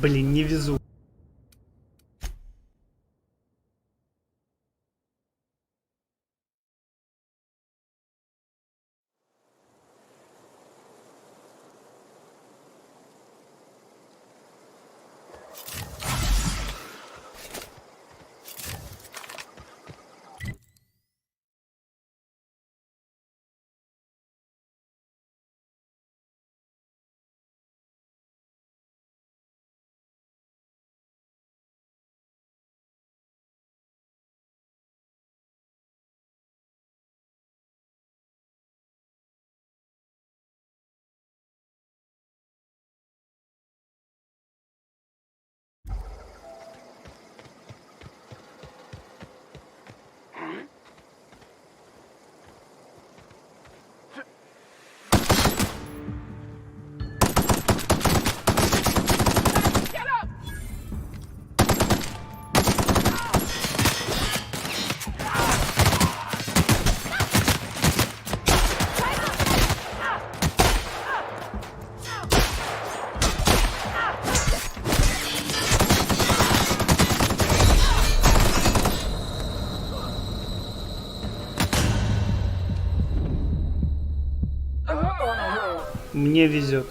Блин, не везу. Мне везет.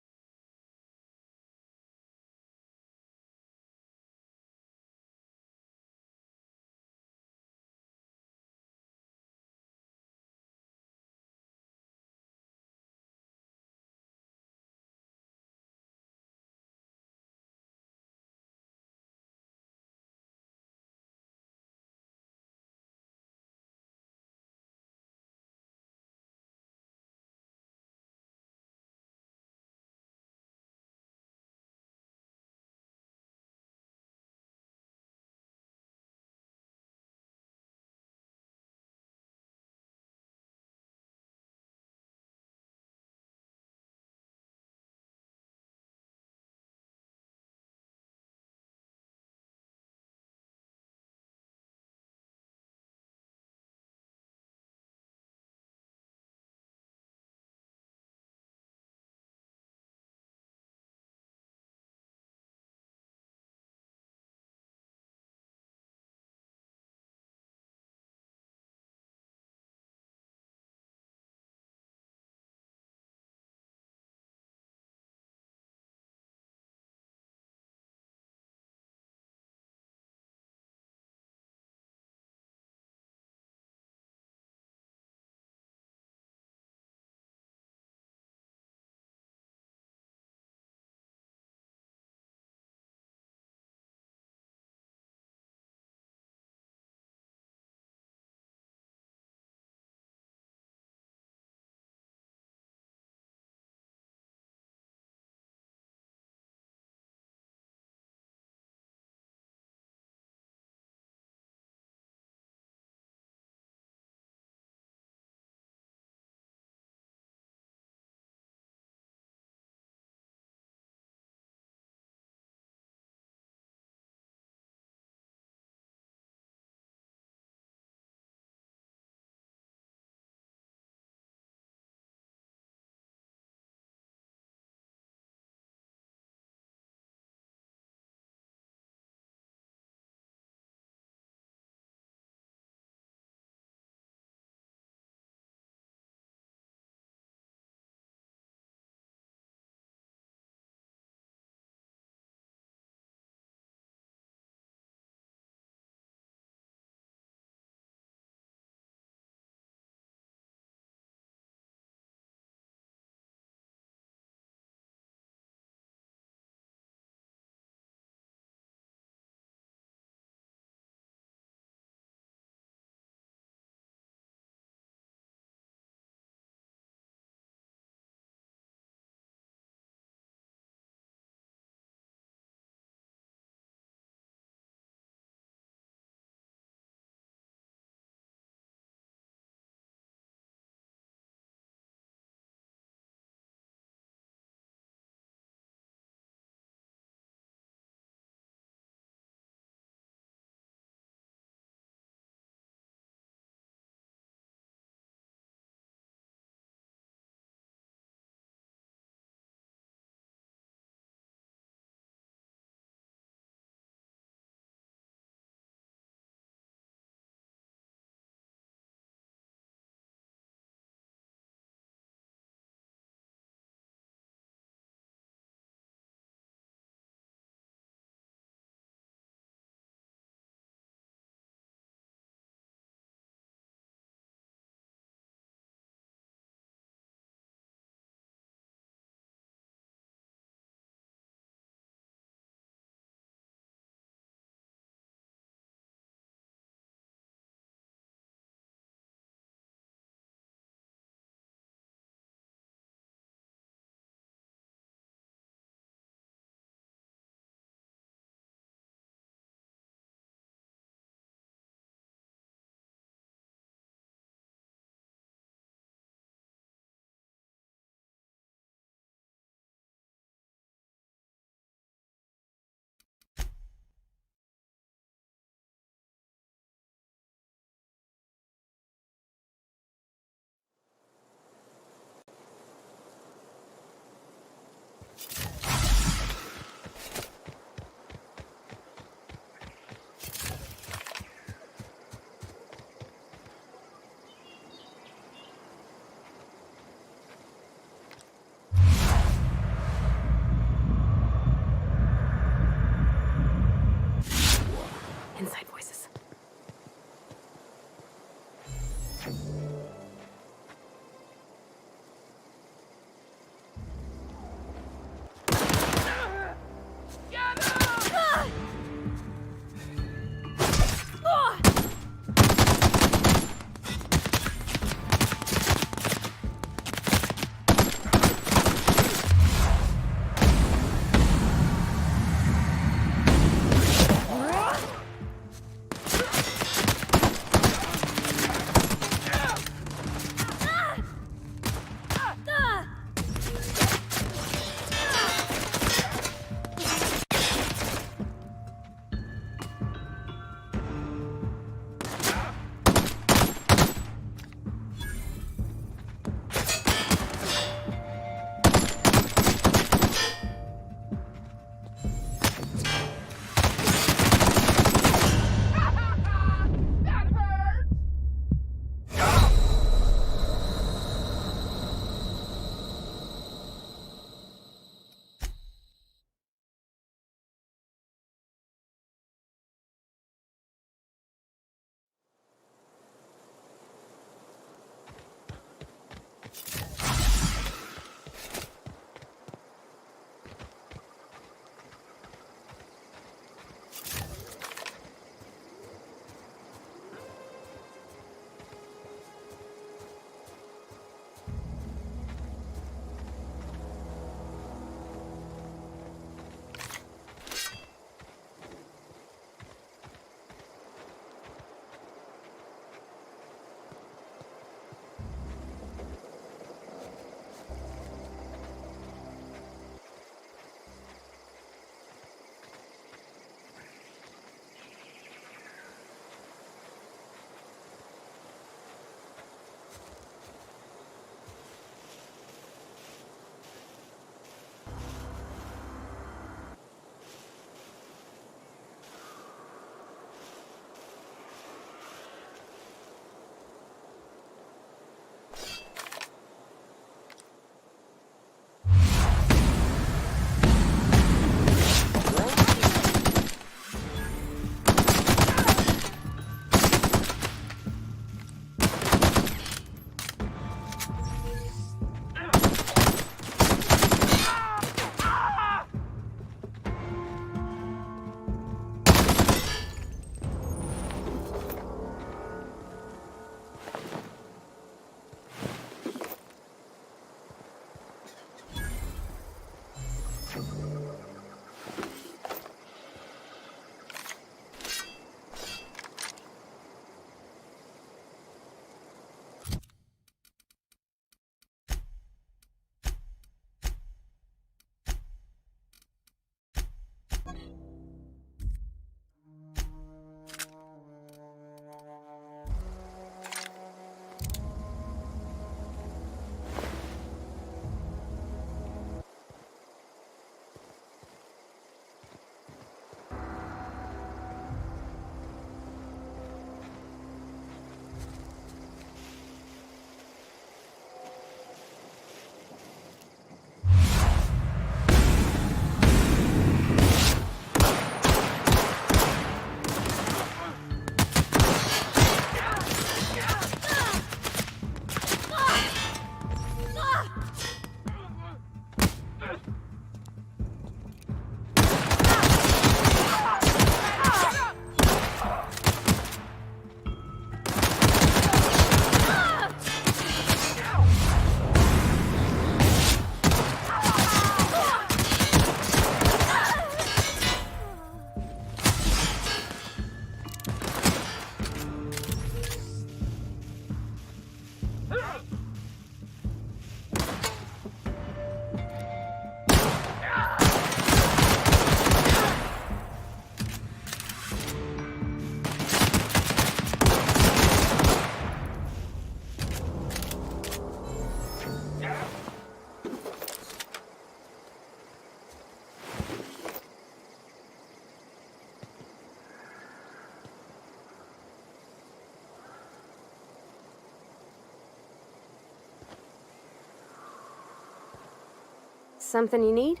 Something you need?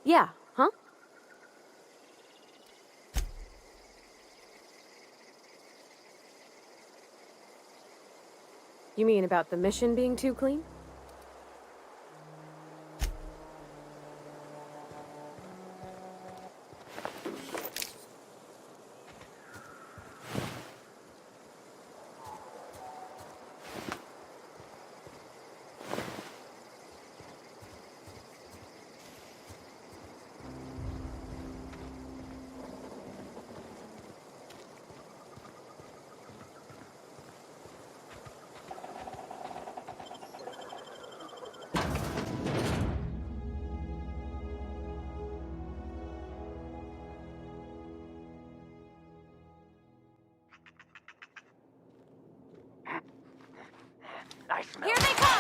Yeah, huh? You mean about the mission being too clean? Here they come!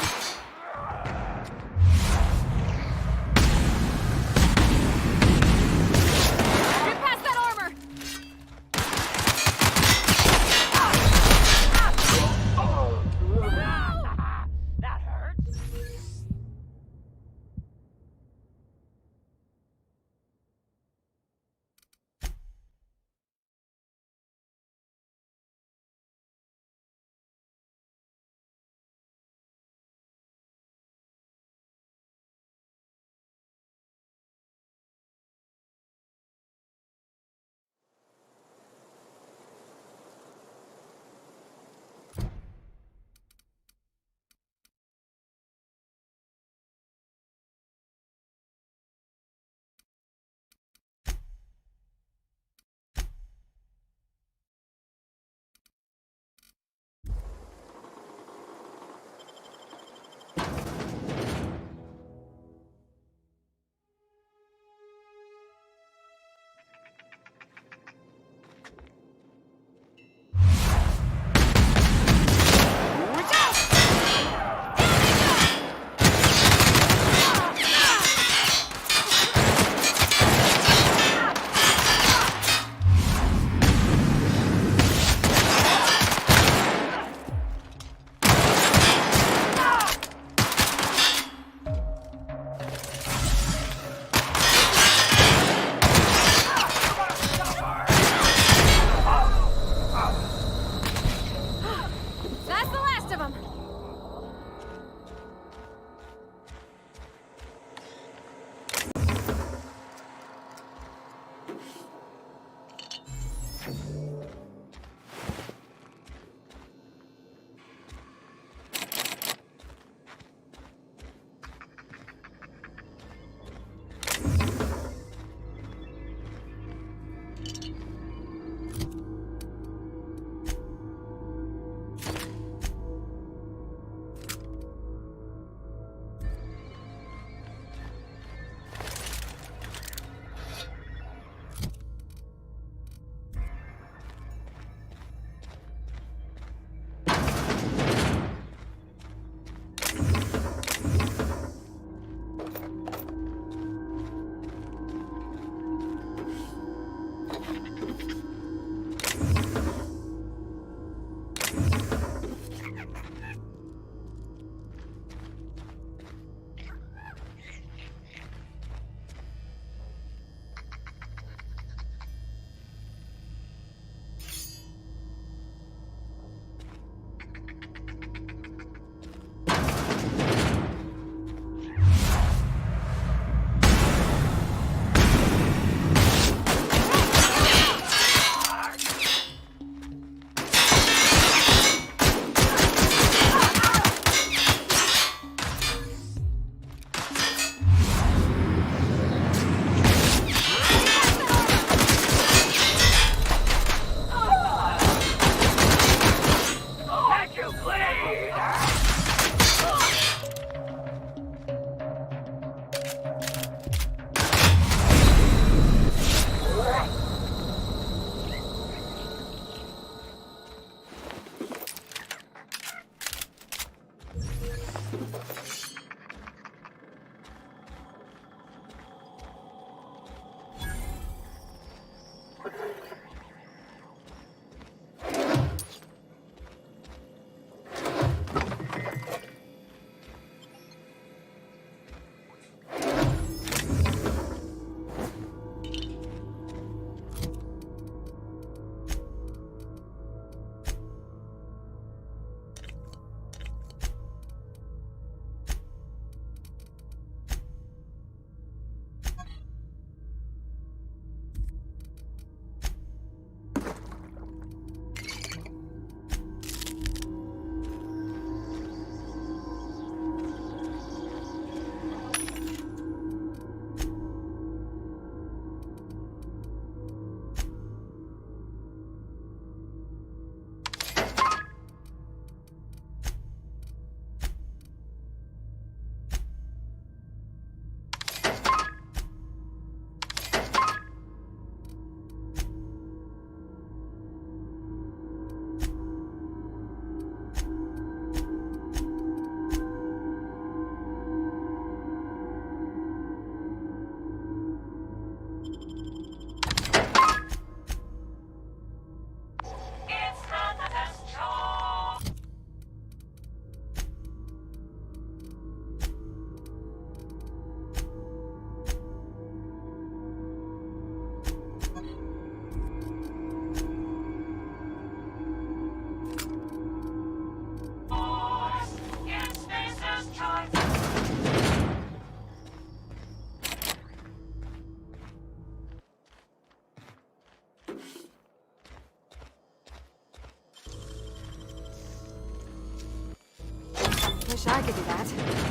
Wish I could do that.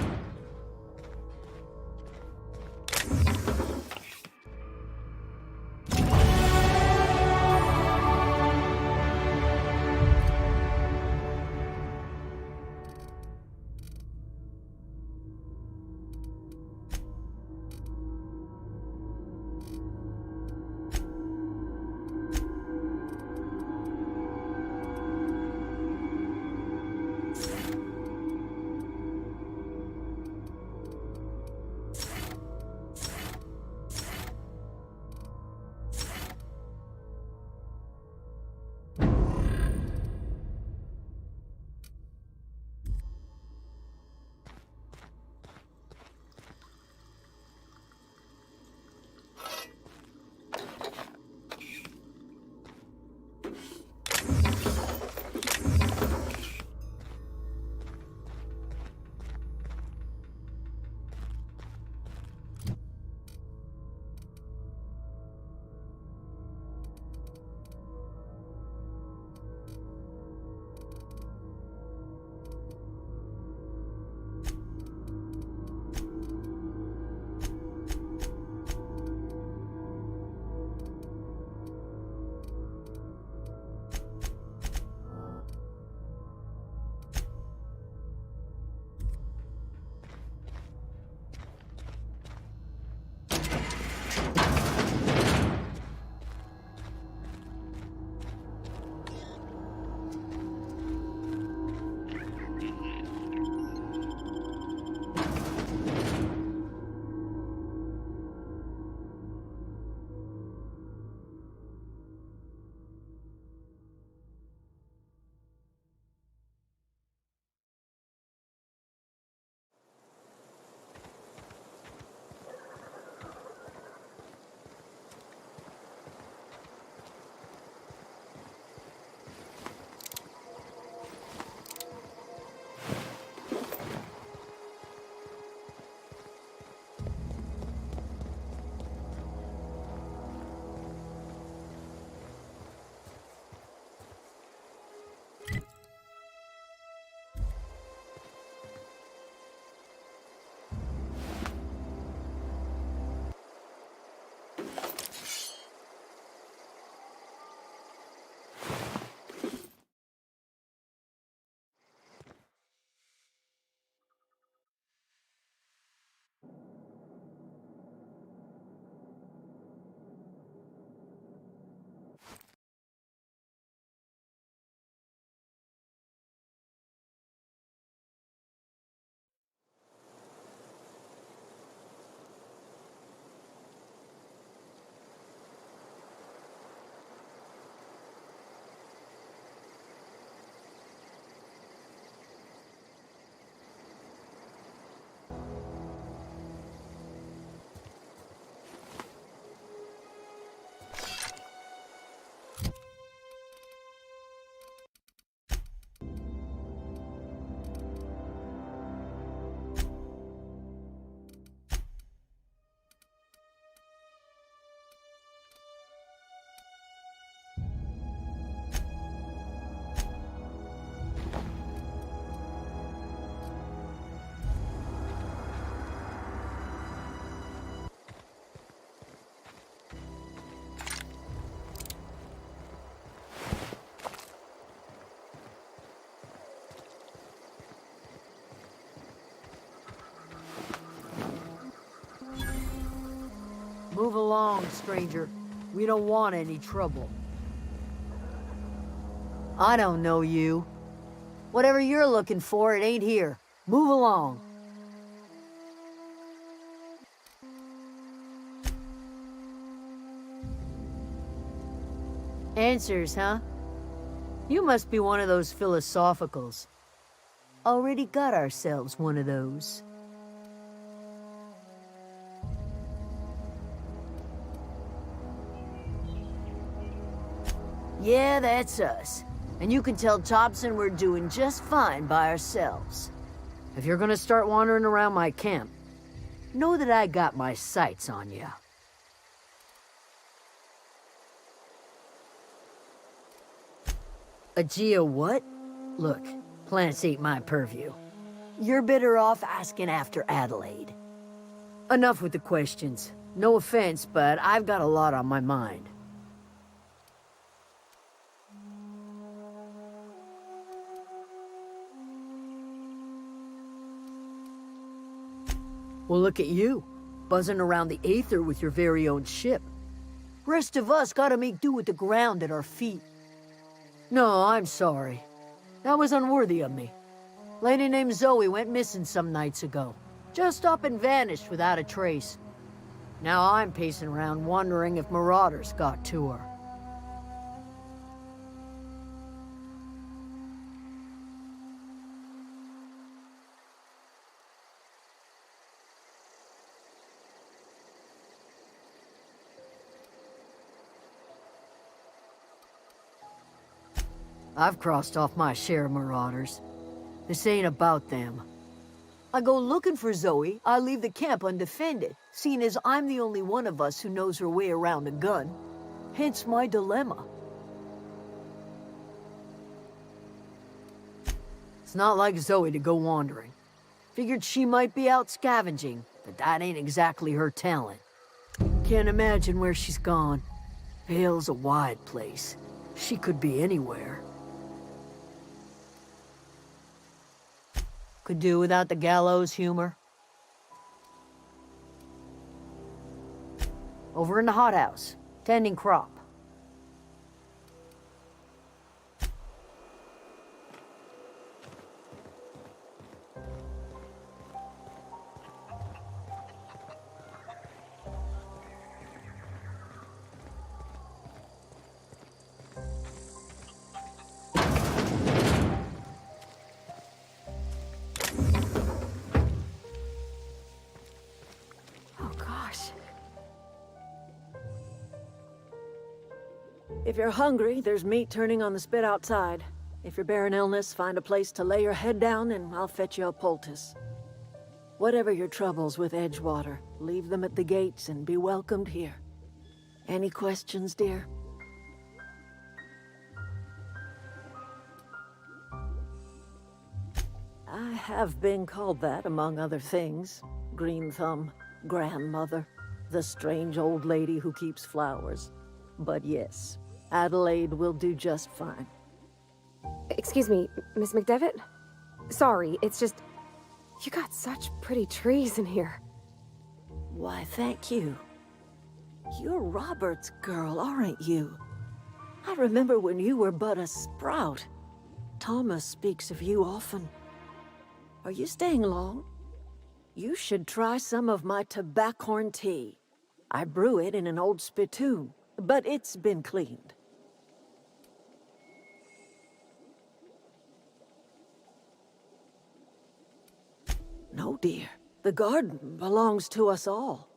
Move along, stranger. We don't want any trouble. I don't know you. Whatever you're looking for, it ain't here. Move along. Answers, huh? You must be one of those philosophicals. Already got ourselves one of those. Yeah, that's us. And you can tell Thompson we're doing just fine by ourselves. If you're gonna start wandering around my camp, know that I got my sights on you. A geo what? Look, plants ain't my purview. You're better off asking after Adelaide. Enough with the questions. No offense, but I've got a lot on my mind. Well, look at you, buzzing around the Aether with your very own ship. Rest of us gotta make do with the ground at our feet. No, I'm sorry. That was unworthy of me. Lady named Zoe went missing some nights ago. Just up and vanished without a trace. Now I'm pacing around wondering if marauders got to her. I've crossed off my share of marauders. This ain't about them. I go looking for Zoe, I leave the camp undefended, seeing as I'm the only one of us who knows her way around a gun. Hence my dilemma. It's not like Zoe to go wandering. Figured she might be out scavenging, but that ain't exactly her talent. Can't imagine where she's gone. Vale's a wide place. She could be anywhere. Could do without the gallows humor. Over in the hothouse, tending crop. If you're hungry, there's meat turning on the spit outside. If you're bearing illness, find a place to lay your head down and I'll fetch you a poultice. Whatever your troubles with Edgewater, leave them at the gates and be welcomed here. Any questions, dear? I have been called that, among other things. Green Thumb, grandmother, the strange old lady who keeps flowers. But yes, Adelaide will do just fine. Excuse me, Miss McDevitt? Sorry, it's just... You got such pretty trees in here. Why, thank you. You're Robert's girl, aren't you? I remember when you were but a sprout. Thomas speaks of you often. Are you staying long? You should try some of my tobaccorn tea. I brew it in an old spittoon, but it's been cleaned. No, dear. The garden belongs to us all.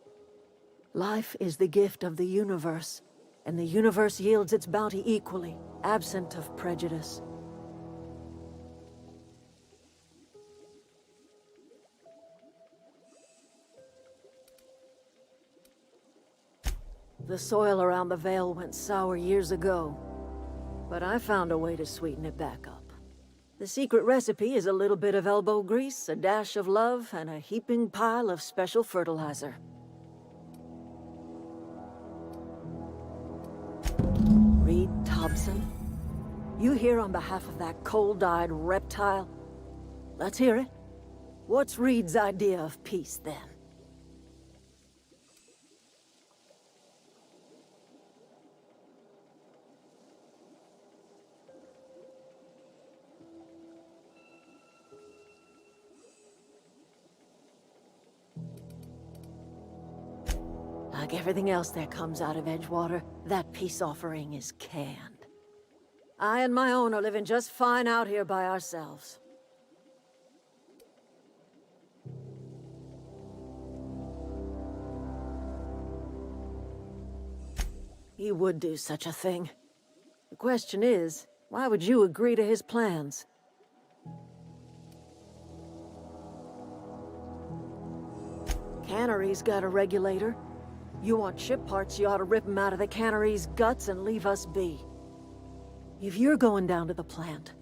Life is the gift of the universe, and the universe yields its bounty equally, absent of prejudice. The soil around the Vale went sour years ago, but I found a way to sweeten it back up. The secret recipe is a little bit of elbow grease, a dash of love, and a heaping pile of special fertilizer. Reed Thompson? You here on behalf of that cold-eyed reptile? Let's hear it. What's Reed's idea of peace, then? Like everything else that comes out of Edgewater, that peace offering is canned. I and my own are living just fine out here by ourselves. He would do such a thing. The question is, why would you agree to his plans? Cannery's got a regulator. You want ship parts, you ought to rip them out of the cannery's guts and leave us be. If you're going down to the plant,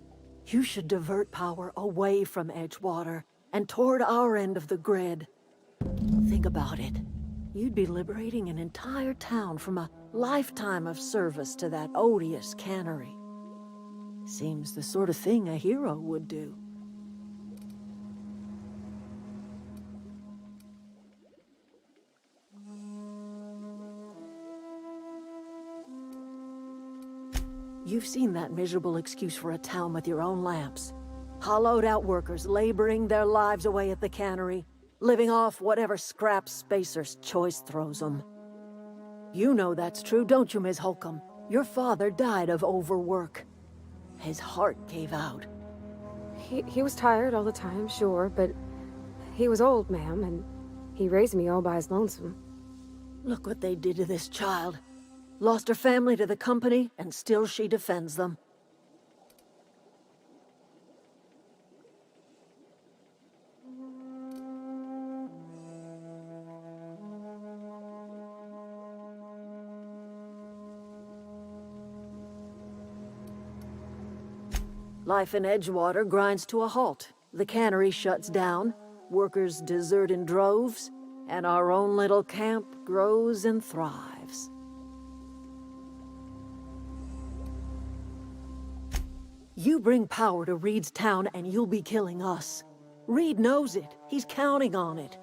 you should divert power away from Edgewater and toward our end of the grid. Think about it. You'd be liberating an entire town from a lifetime of service to that odious cannery. Seems the sort of thing a hero would do. You've seen that miserable excuse for a town with your own lamps. Hollowed out workers laboring their lives away at the cannery, living off whatever scrap Spacer's choice throws them. You know that's true, don't you, Ms. Holcomb? Your father died of overwork. His heart gave out. He was tired all the time, sure, but he was old, ma'am, and he raised me all by his lonesome. Look what they did to this child. Lost her family to the company, and still she defends them. Life in Edgewater grinds to a halt. The cannery shuts down, workers desert in droves, and our own little camp grows and thrives. You bring power to Reed's town and you'll be killing us. Reed knows it. He's counting on it.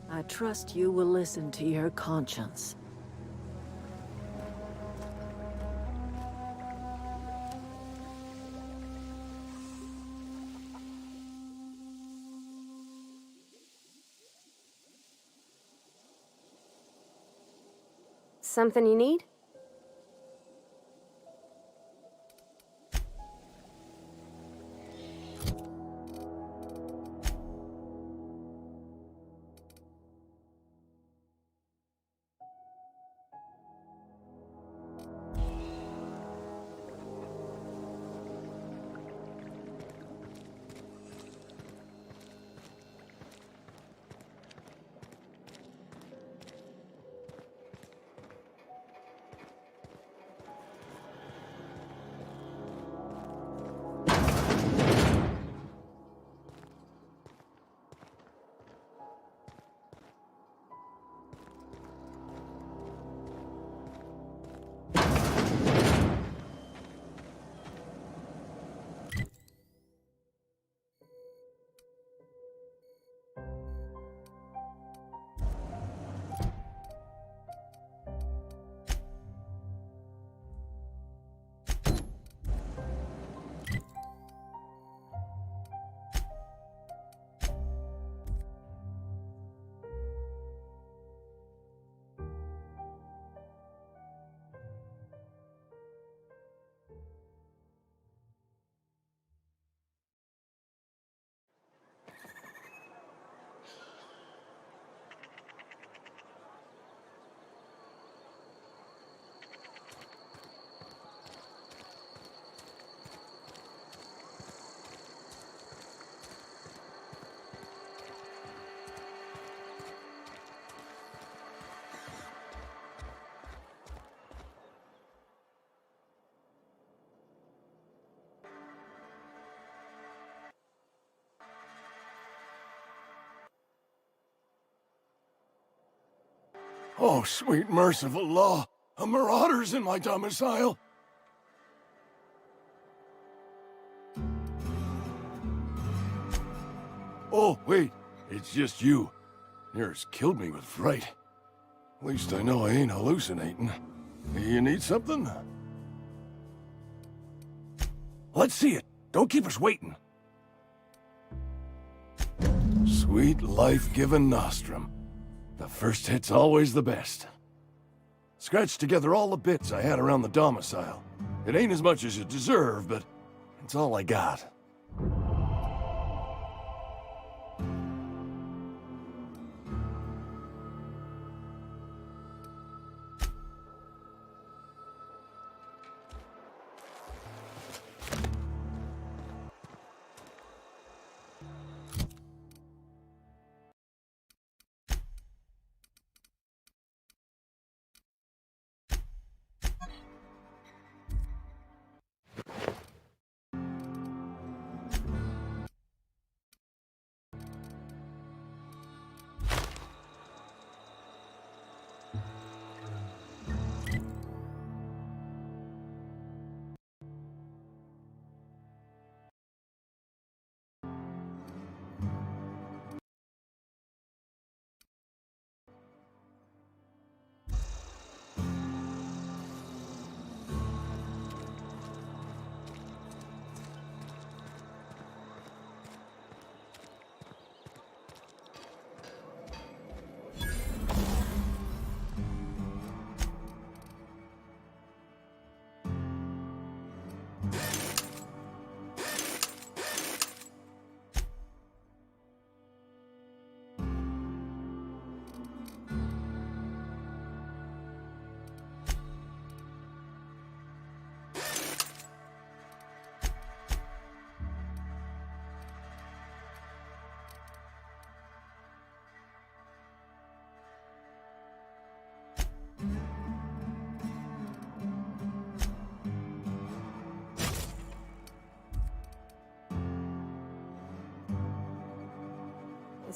I trust you will listen to your conscience. Something you need? Oh, sweet merciful law! A marauder's in my domicile! Oh, wait. It's just you. Near's killed me with fright. At least I know I ain't hallucinating. You need something? Let's see it. Don't keep us waiting. Sweet life-giving nostrum. The first hit's always the best. Scratched together all the bits I had around the domicile. It ain't as much as you deserve, but it's all I got.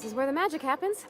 This is where the magic happens.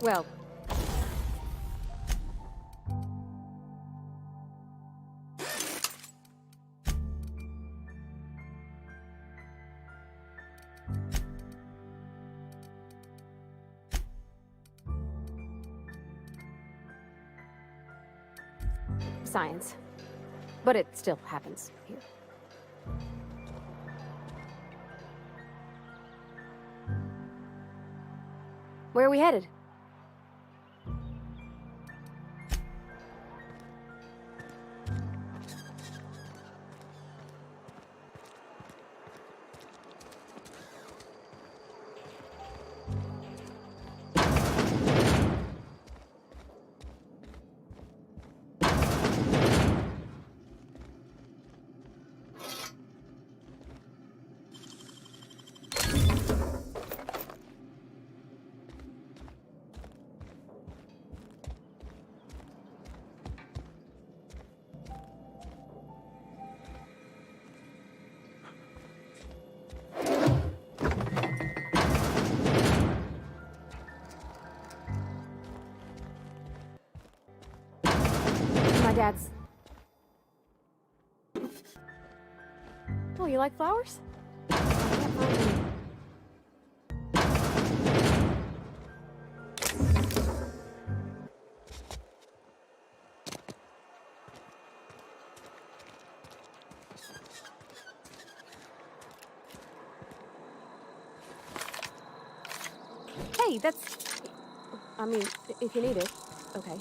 Well, science. But it still happens here. Where are we headed? My dad's... Oh, you like flowers? I can't find any. Hey, that's... I mean, if you need it. Okay.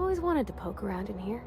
always wanted to poke around in here.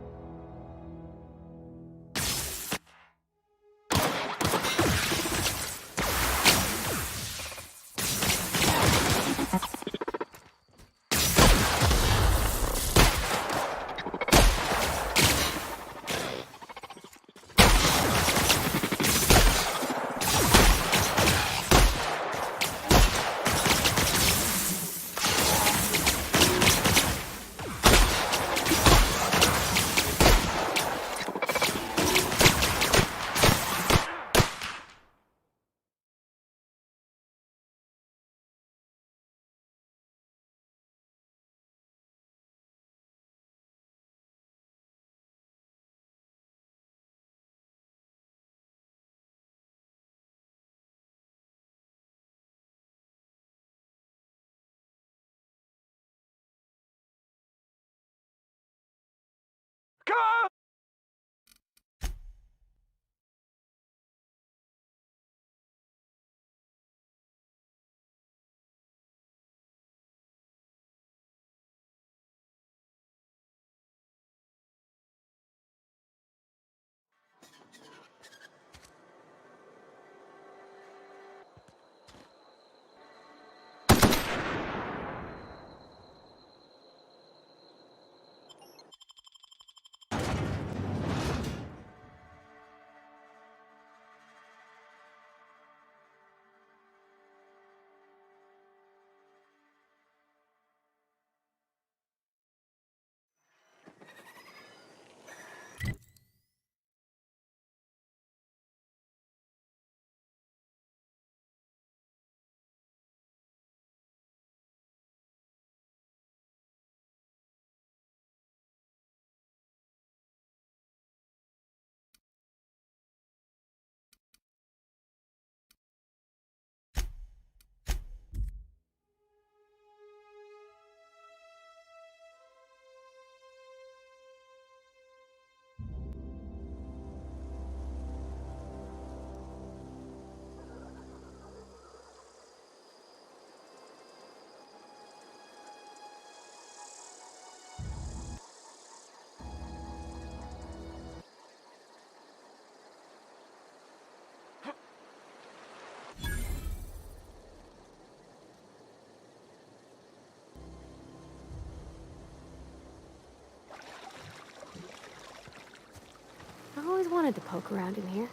I always wanted to poke around in here.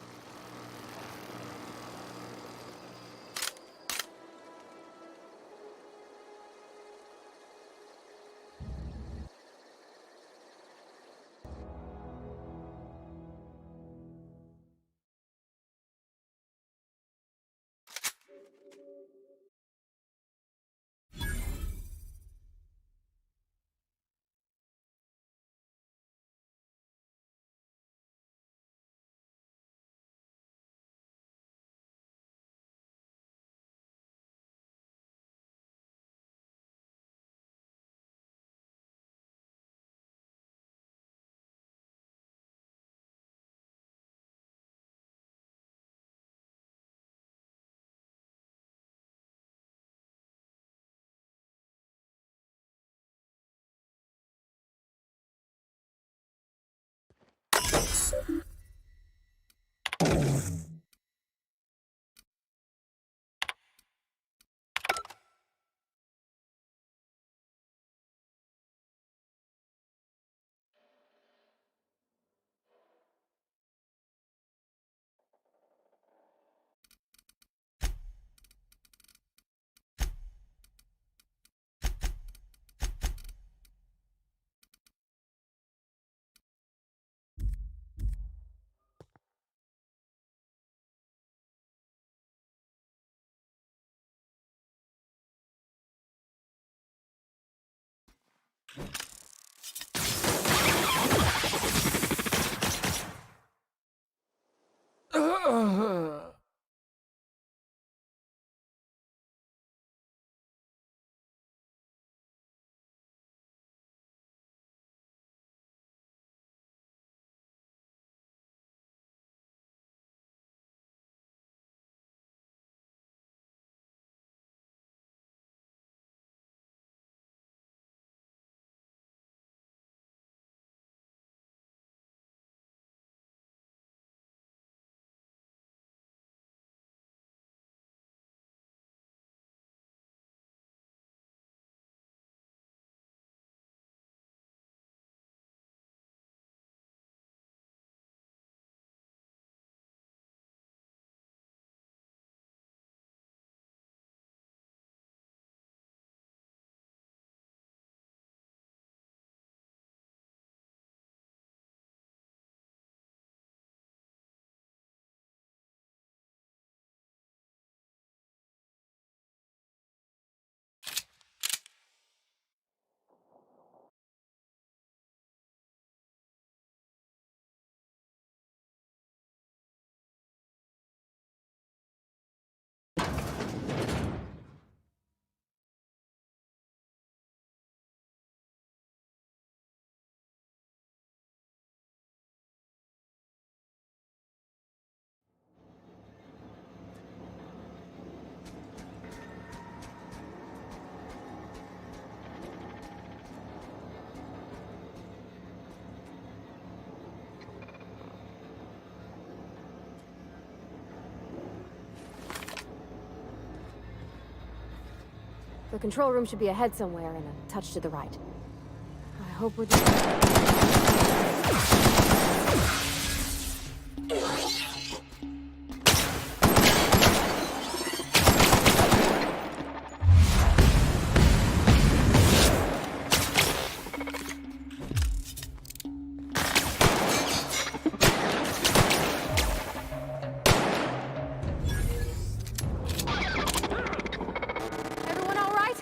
The control room should be ahead somewhere and a touch to the right. I hope we're Everyone all right?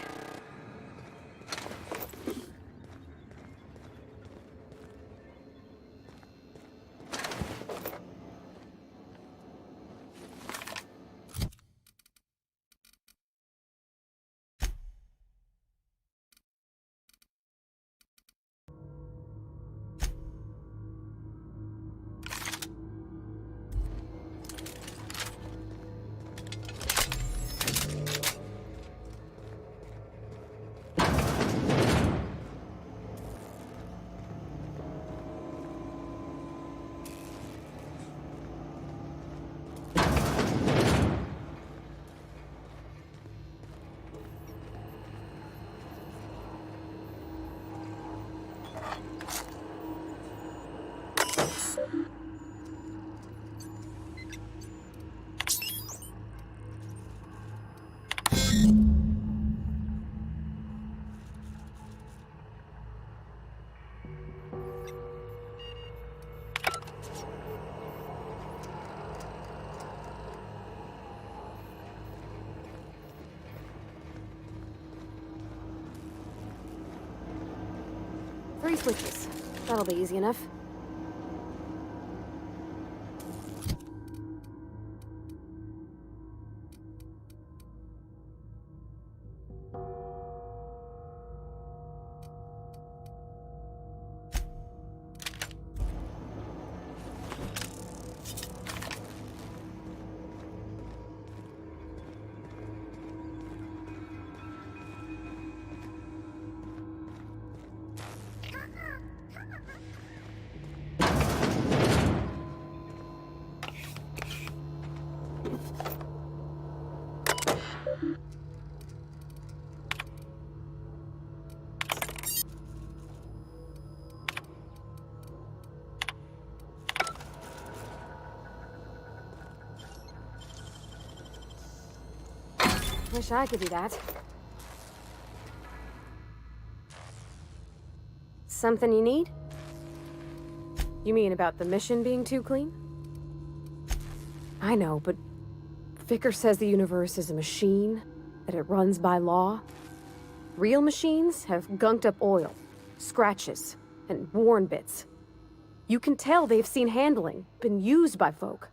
Three switches. That'll be easy enough. Wish I could do that. Something you need? You mean about the mission being too clean? I know, but Vicker says the universe is a machine, that it runs by law. Real machines have gunked up oil, scratches, and worn bits. You can tell they've seen handling, been used by folk.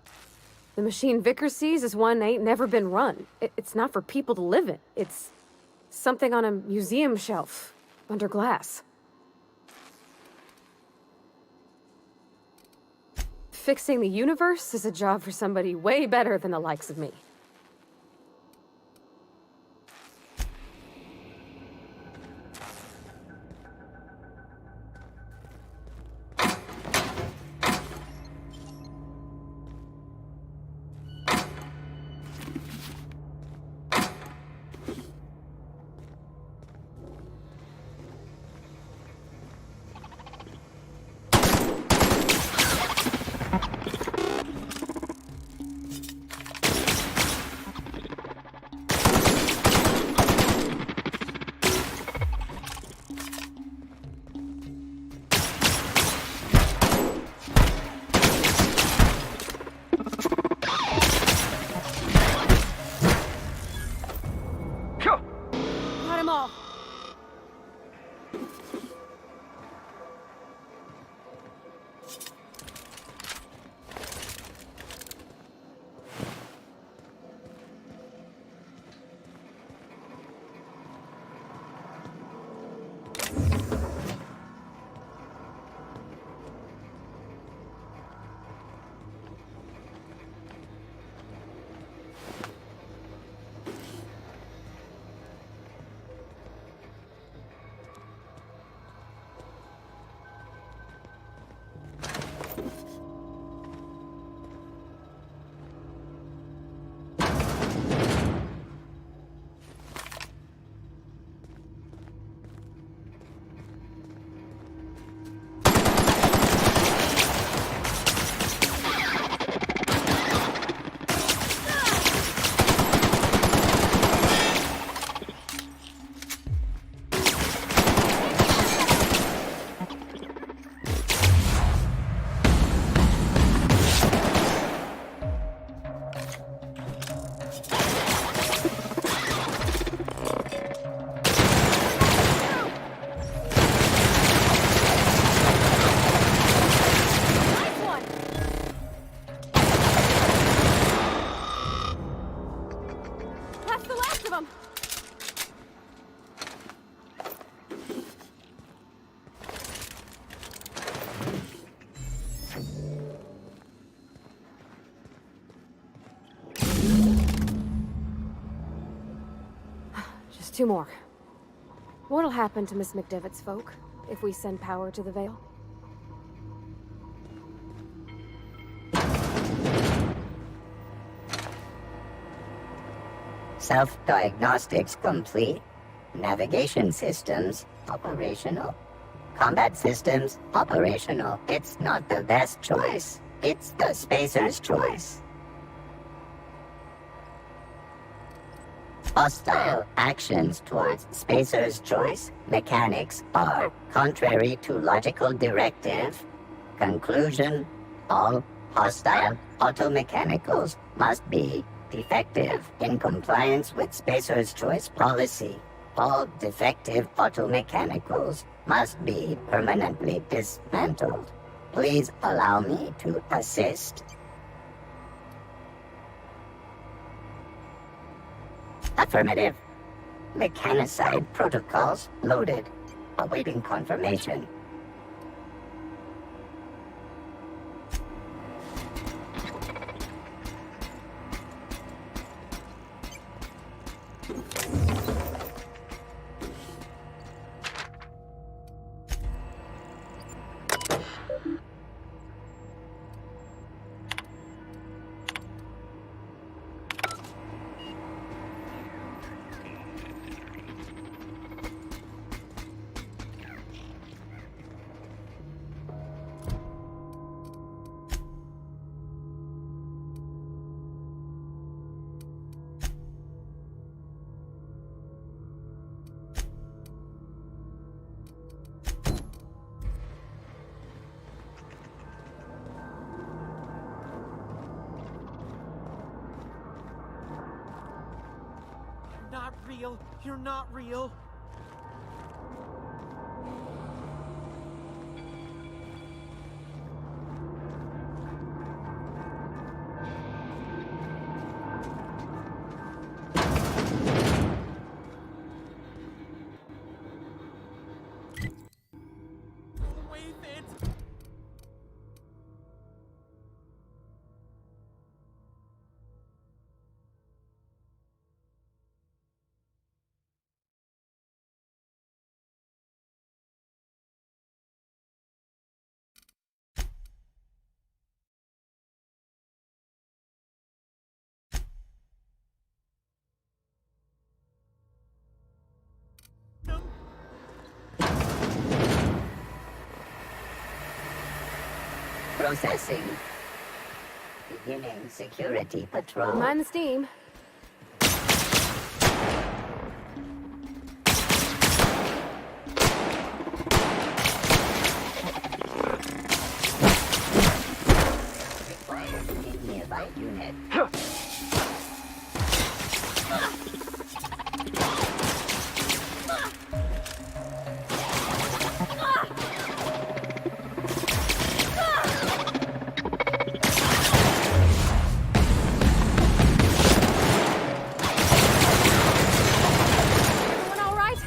The machine Vicker sees is one ain't never been run. It's not for people to live in. It's something on a museum shelf, under glass. Fixing the universe is a job for somebody way better than the likes of me. two more. What'll happen to Miss McDevitt's folk if we send power to the Vale? Self-diagnostics complete. Navigation systems operational. Combat systems operational. It's not the best choice. It's the Spacer's choice. Hostile actions towards Spacer's choice mechanics are contrary to logical directive. Conclusion: all hostile automechanicals must be defective in compliance with Spacer's choice policy. All defective automechanicals must be permanently dismantled. Please allow me to assist. Affirmative. Mechanicide protocols loaded. Awaiting confirmation. Not real. You're not real. Wait it. Processing. Beginning security patrol. Mind the steam. Required nearby unit. Everyone all right?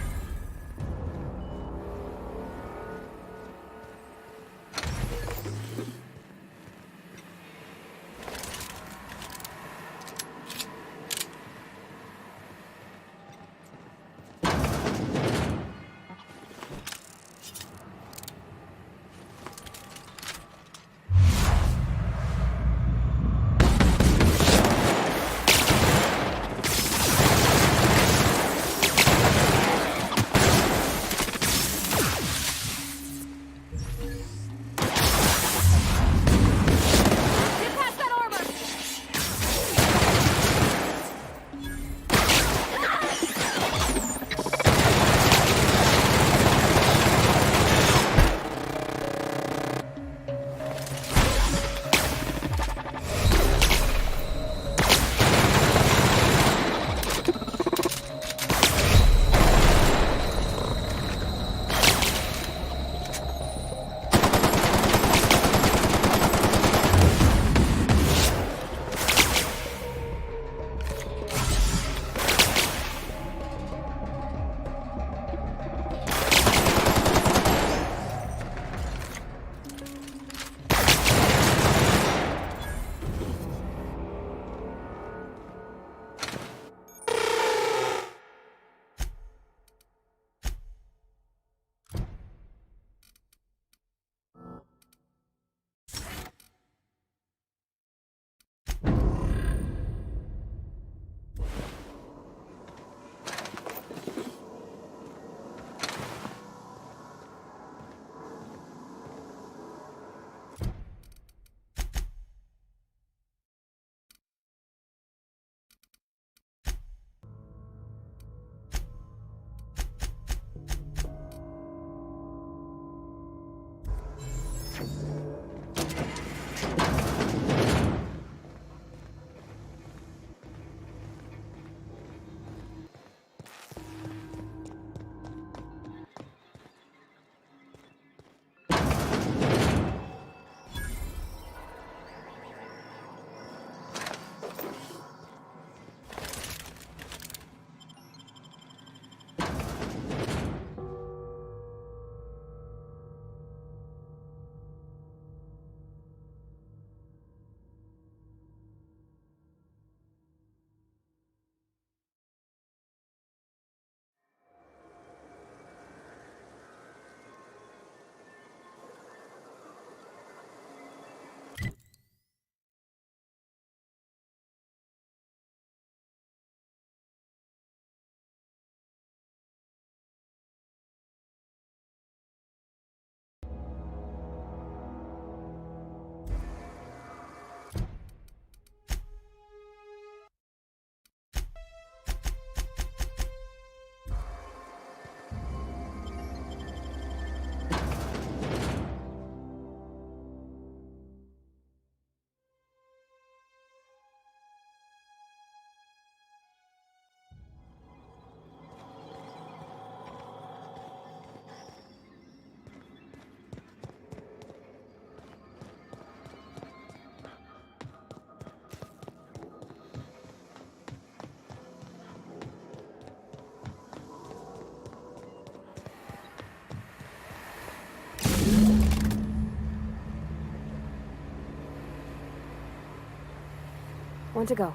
Want to go.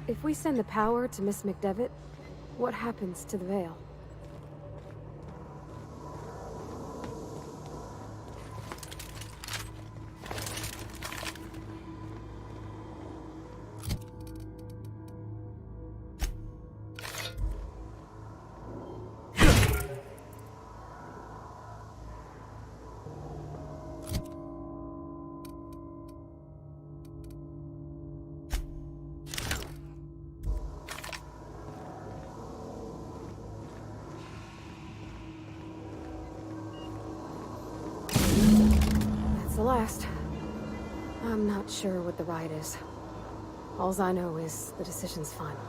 If we send the power to Miss McDevitt, what happens to the Veil? The last. I'm not sure what the right is. Alls I know is the decision's final.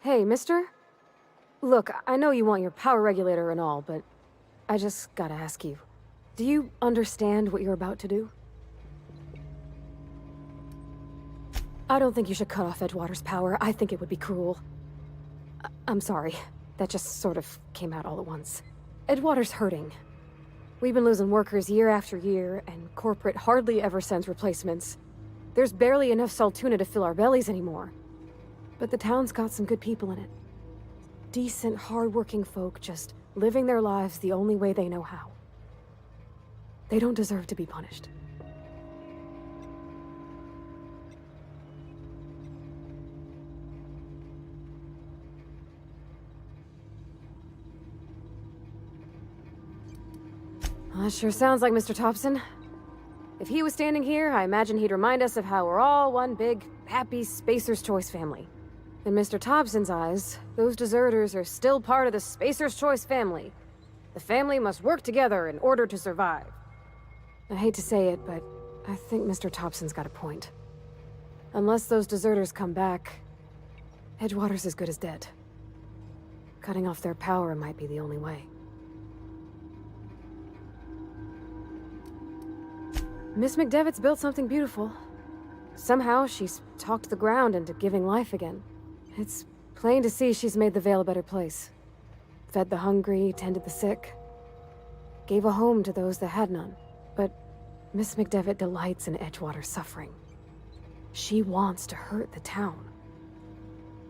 Hey, mister? Look, I know you want your power regulator and all, but I just gotta ask you. Do you understand what you're about to do? I don't think you should cut off Edgewater's power. I think it would be cruel. I'm sorry. That just sort of came out all at once. Edgewater's hurting. We've been losing workers year after year, and corporate hardly ever sends replacements. There's barely enough Saltuna to fill our bellies anymore. But the town's got some good people in it. Decent, hard-working folk just living their lives the only way they know how. They don't deserve to be punished. Well, that sure sounds like Mr. Thompson. If he was standing here, I imagine he'd remind us of how we're all one big, happy Spacer's Choice family. In Mr. Thompson's eyes, those deserters are still part of the Spacer's Choice family. The family must work together in order to survive. I hate to say it, but I think Mr. Thompson's got a point. Unless those deserters come back, Edgewater's as good as dead. Cutting off their power might be the only way. Miss McDevitt's built something beautiful. Somehow, she's talked the ground into giving life again. It's plain to see she's made the Vale a better place. Fed the hungry, tended the sick. Gave a home to those that had none. But Miss McDevitt delights in Edgewater's suffering. She wants to hurt the town.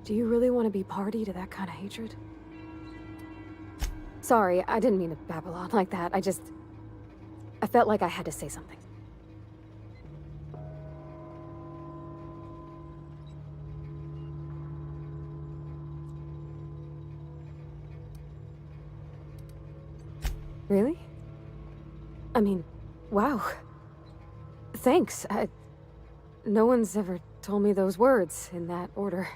Do you really want to be party to that kind of hatred? Sorry, I didn't mean to babble on like that. I felt like I had to say something. Really? I mean, wow. Thanks. No one's ever told me those words in that order.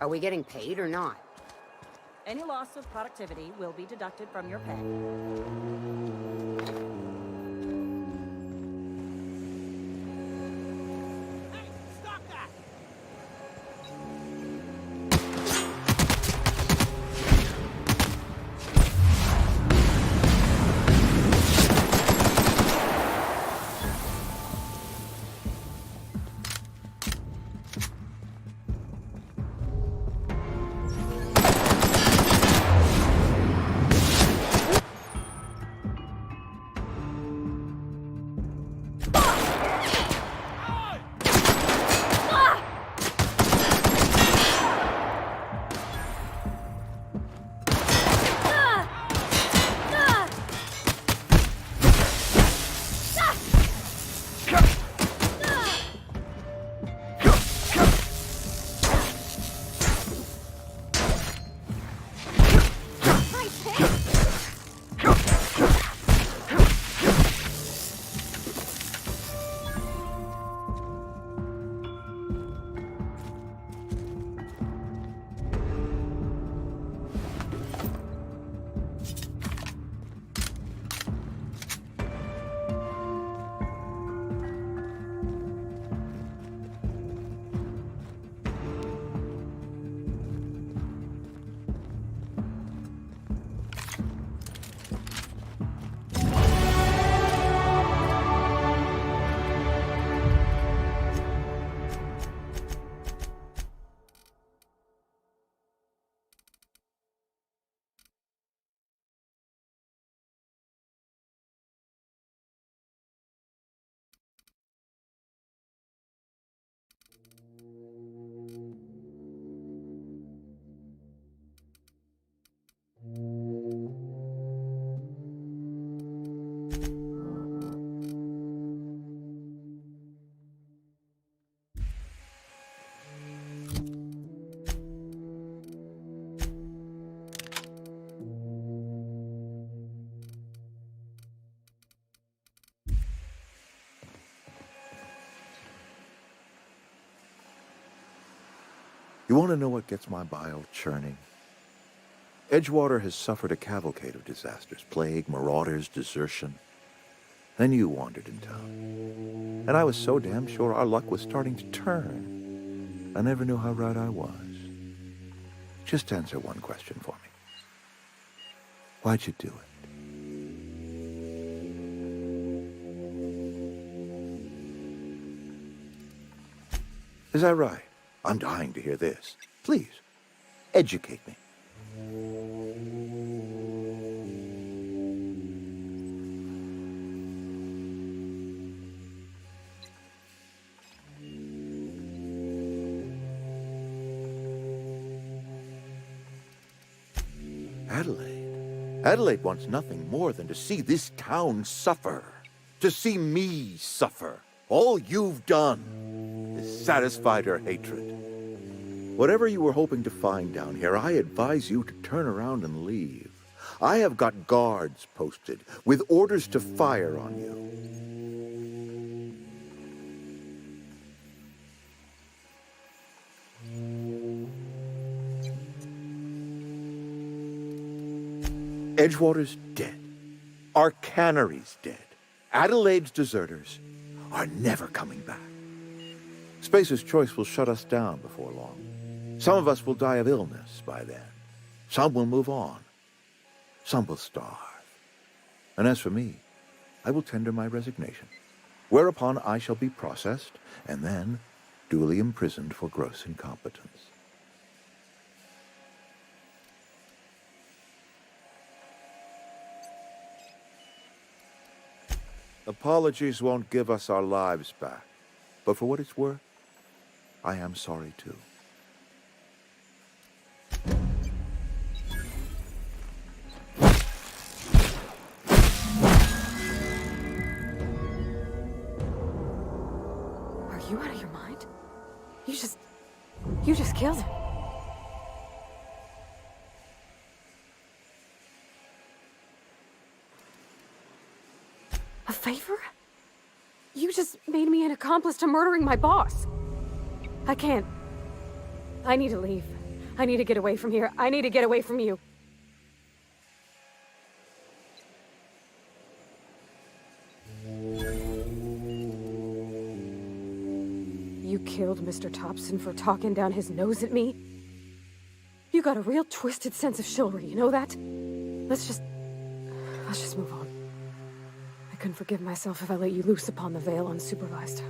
Are we getting paid or not? Any loss of productivity will be deducted from your pay. Hey, stop that! You want to know what gets my bile churning? Edgewater has suffered a cavalcade of disasters, plague, marauders, desertion. Then you wandered in town. And I was so damn sure our luck was starting to turn. I never knew how right I was. Just answer one question for me. Why'd you do it? Is that right? I'm dying to hear this. Please, educate me. Adelaide wants nothing more than to see this town suffer. To see me suffer. All you've done is satisfied her hatred. Whatever you were hoping to find down here, I advise you to turn around and leave. I have got guards posted with orders to fire on you. Edgewater's dead. Our cannery's dead. Adelaide's deserters are never coming back. Spacer's Choice will shut us down before long. Some of us will die of illness by then. Some will move on. Some will starve. And as for me, I will tender my resignation, whereupon I shall be processed and then duly imprisoned for gross incompetence. Apologies won't give us our lives back, but for what it's worth, I am sorry too. Are you out of your mind? You just killed him. A favor? You just made me an accomplice to murdering my boss. I can't. I need to leave. I need to get away from here. I need to get away from you. You killed Mr. Thompson for talking down his nose at me? You got a real twisted sense of chivalry, you know that? Let's just move on. I couldn't forgive myself if I let you loose upon the Vale unsupervised.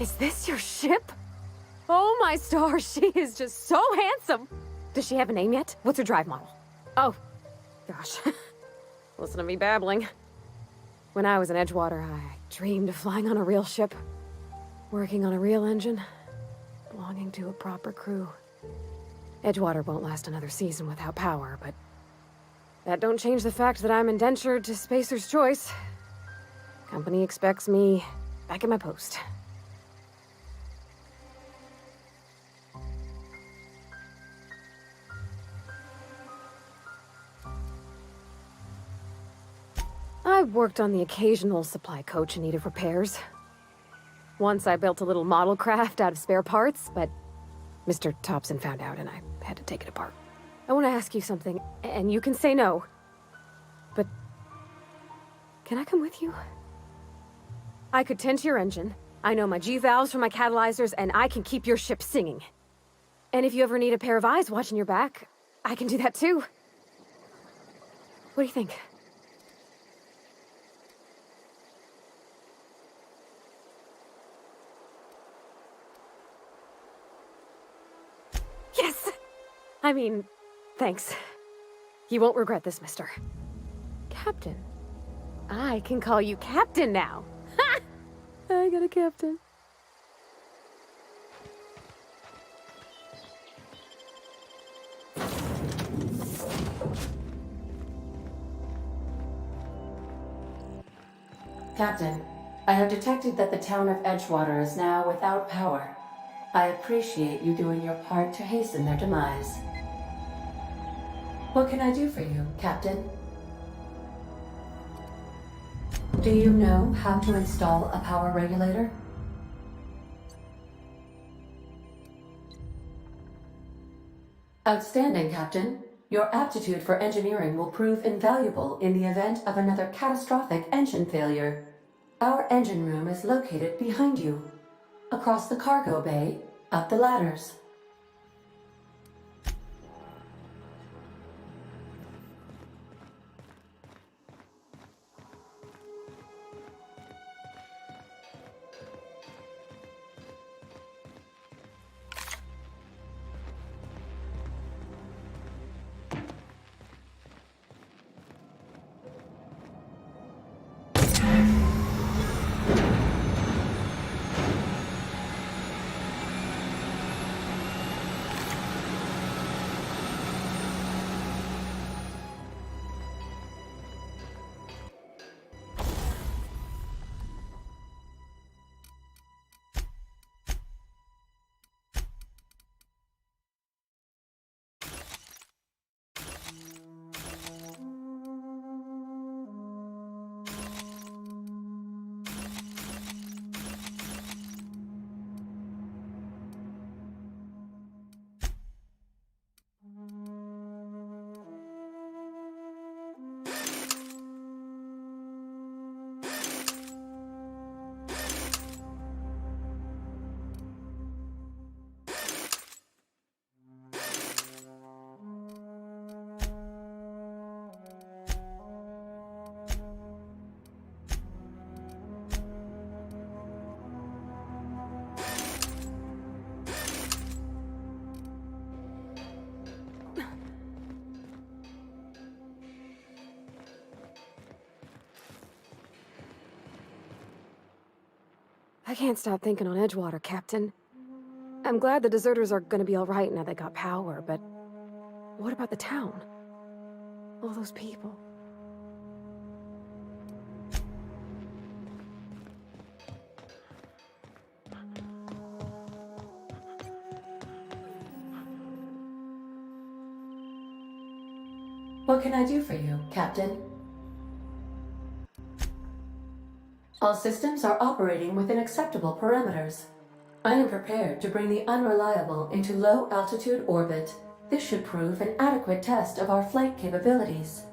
Is this your ship? Oh my stars, she is just so handsome! Does she have a name yet? What's her drive model? Oh, gosh. Listen to me babbling. When I was in Edgewater, I dreamed of flying on a real ship, working on a real engine, belonging to a proper crew. Edgewater won't last another season without power, but that don't change the fact that I'm indentured to Spacer's Choice. Company expects me back at my post. I've worked on the occasional supply coach in need of repairs. Once I built a little model craft out of spare parts, but Mr. Thompson found out and I had to take it apart. I want to ask you something, and you can say no. But can I come with you? I could tend to your engine. I know my G-valves from my catalyzers, and I can keep your ship singing. And if you ever need a pair of eyes watching your back, I can do that too. What do you think? Yes! I mean, thanks. You won't regret this, mister. Captain. I can call you Captain now. Ha! I got a captain. Captain, I have detected that the town of Edgewater is now without power. I appreciate you doing your part to hasten their demise. What can I do for you, Captain? Do you know how to install a power regulator? Outstanding, Captain. Your aptitude for engineering will prove invaluable in the event of another catastrophic engine failure. Our engine room is located behind you, across the cargo bay, up the ladders. I can't stop thinking on Edgewater, Captain. I'm glad the deserters are gonna be alright now they got power, but what about the town? All those people. What can I do for you, Captain? All systems are operating within acceptable parameters. I am prepared to bring the unreliable into low-altitude orbit. This should prove an adequate test of our flight capabilities.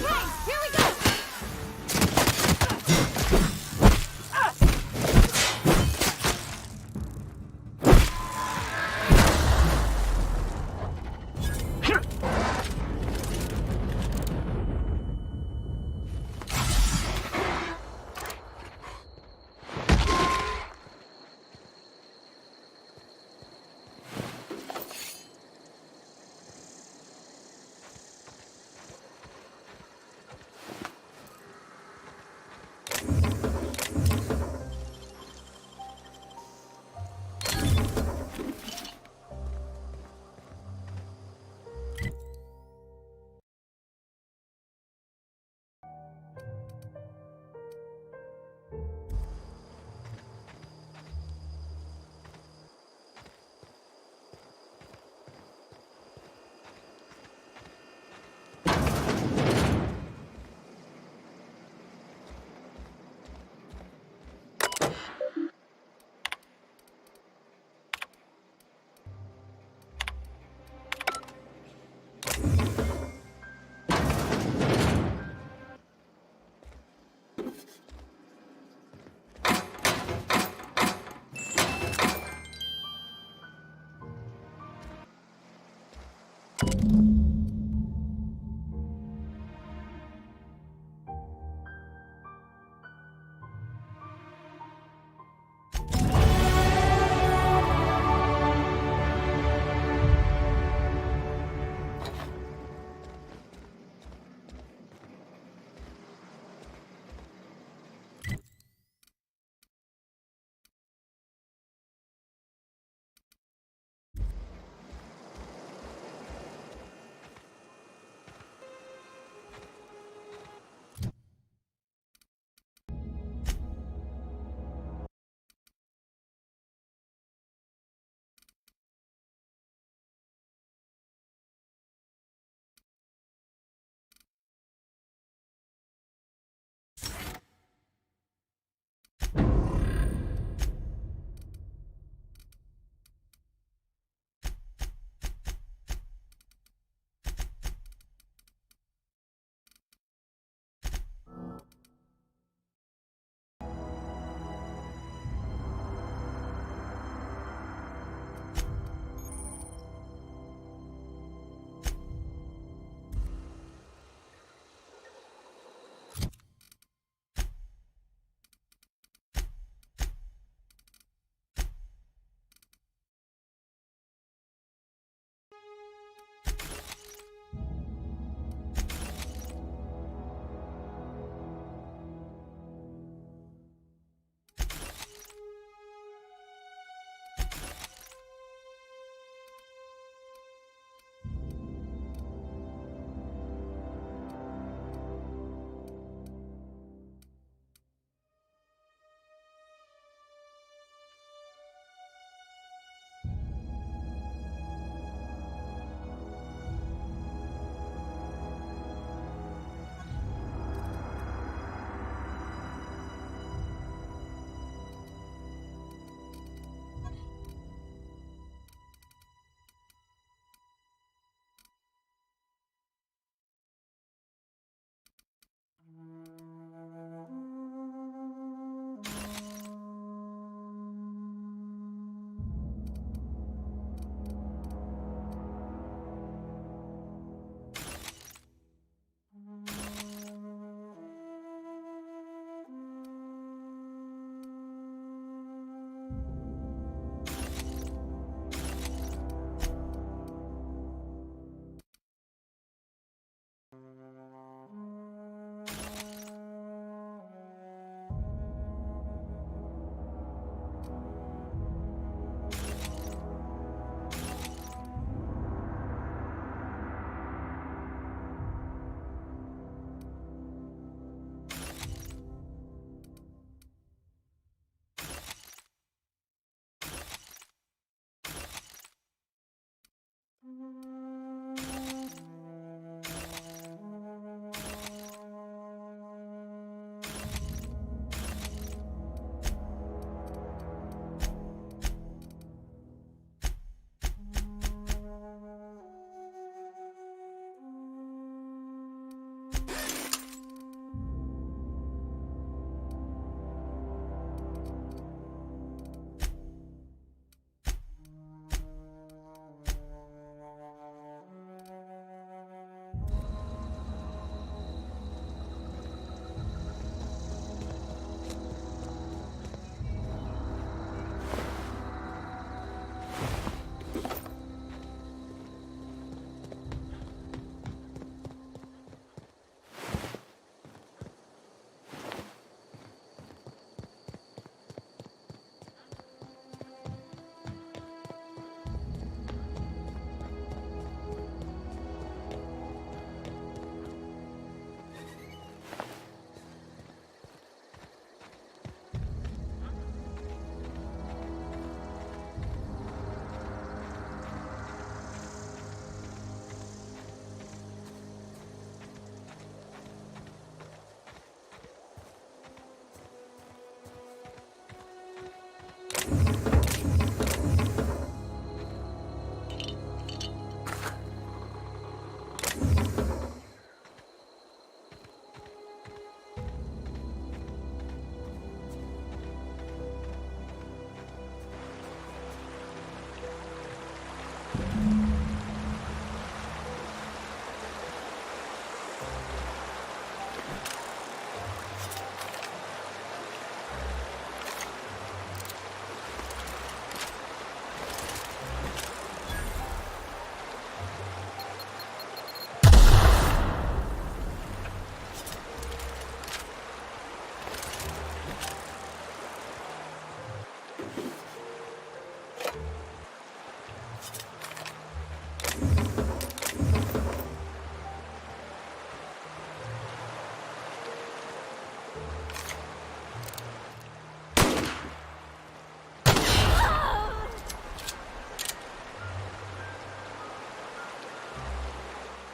Okay, here we go!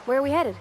Where are we headed?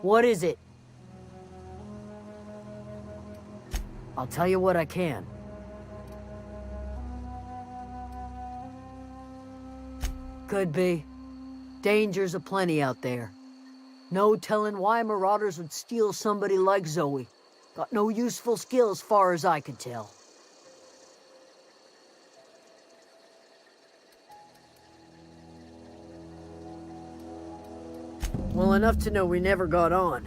What is it? I'll tell you what I can. Could be. Dangers aplenty out there. No telling why marauders would steal somebody like Zoe. Got no useful skill as far as I can tell. Well, enough to know we never got on.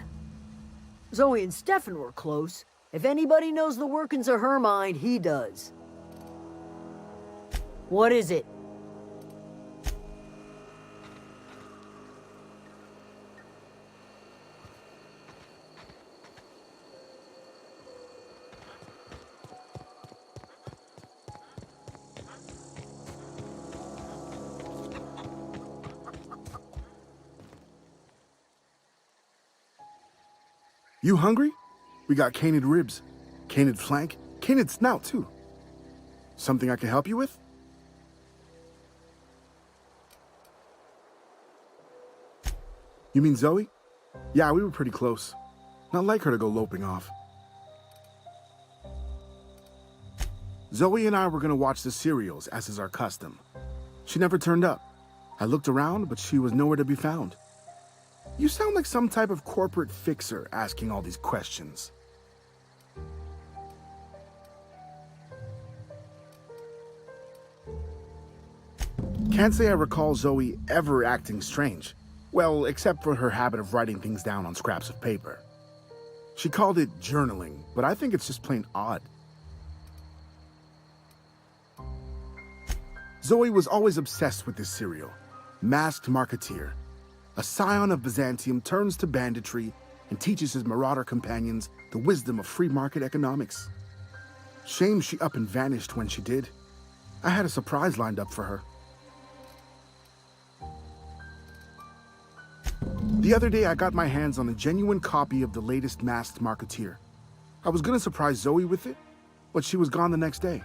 Zoe and Stefan were close. If anybody knows the workings of her mind, he does. What is it? You hungry? We got canid ribs, canid flank, canid snout too. Something I can help you with? You mean Zoe? Yeah, we were pretty close. Not like her to go loping off. Zoe and I were gonna watch the serials, as is our custom. She never turned up. I looked around, but she was nowhere to be found. You sound like some type of corporate fixer asking all these questions. Can't say I recall Zoe ever acting strange. Well, except for her habit of writing things down on scraps of paper. She called it journaling, but I think it's just plain odd. Zoe was always obsessed with this serial, Masked Marketeer. A scion of Byzantium turns to banditry and teaches his marauder companions the wisdom of free market economics. Shame she up and vanished when she did. I had a surprise lined up for her. The other day, I got my hands on a genuine copy of the latest Masked Marketeer. I was gonna surprise Zoe with it, but she was gone the next day.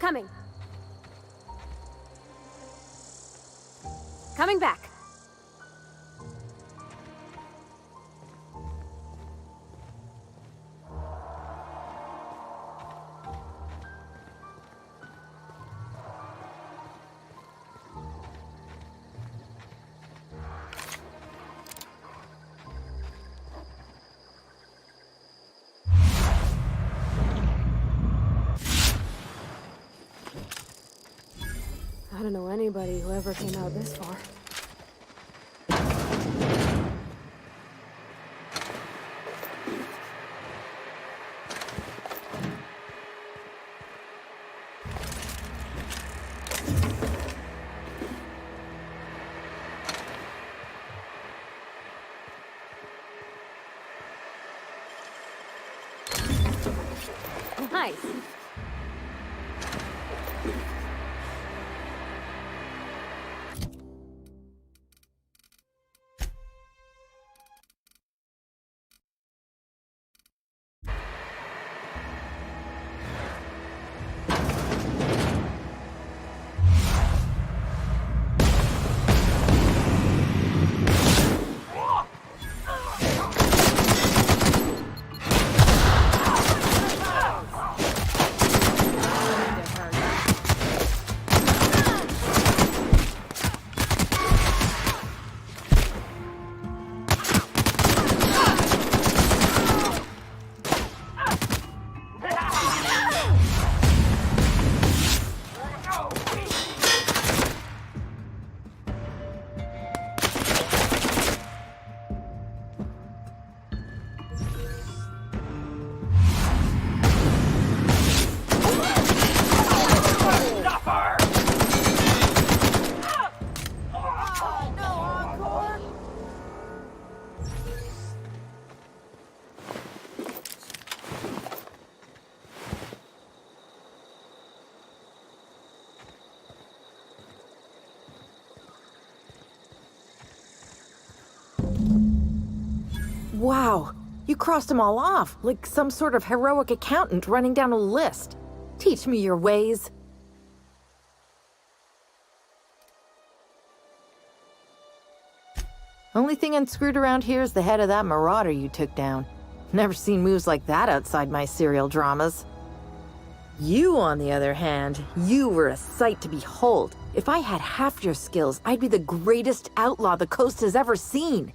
Coming. Coming back. I don't know anybody who ever came out this far. Nice. Wow, you crossed them all off, like some sort of heroic accountant running down a list. Teach me your ways. Only thing unscrewed around here is the head of that marauder you took down. Never seen moves like that outside my serial dramas. You, on the other hand, you were a sight to behold. If I had half your skills, I'd be the greatest outlaw the coast has ever seen.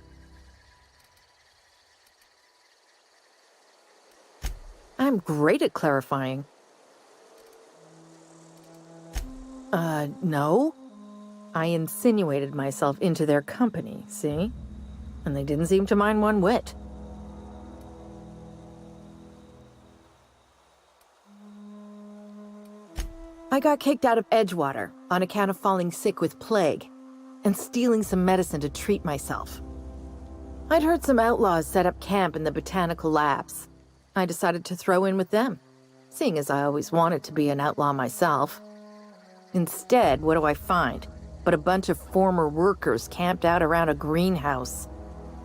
I'm great at clarifying. No. I insinuated myself into their company, see? And they didn't seem to mind one whit. I got kicked out of Edgewater on account of falling sick with plague and stealing some medicine to treat myself. I'd heard some outlaws set up camp in the botanical labs. I decided to throw in with them, seeing as I always wanted to be an outlaw myself. Instead, what do I find but a bunch of former workers camped out around a greenhouse?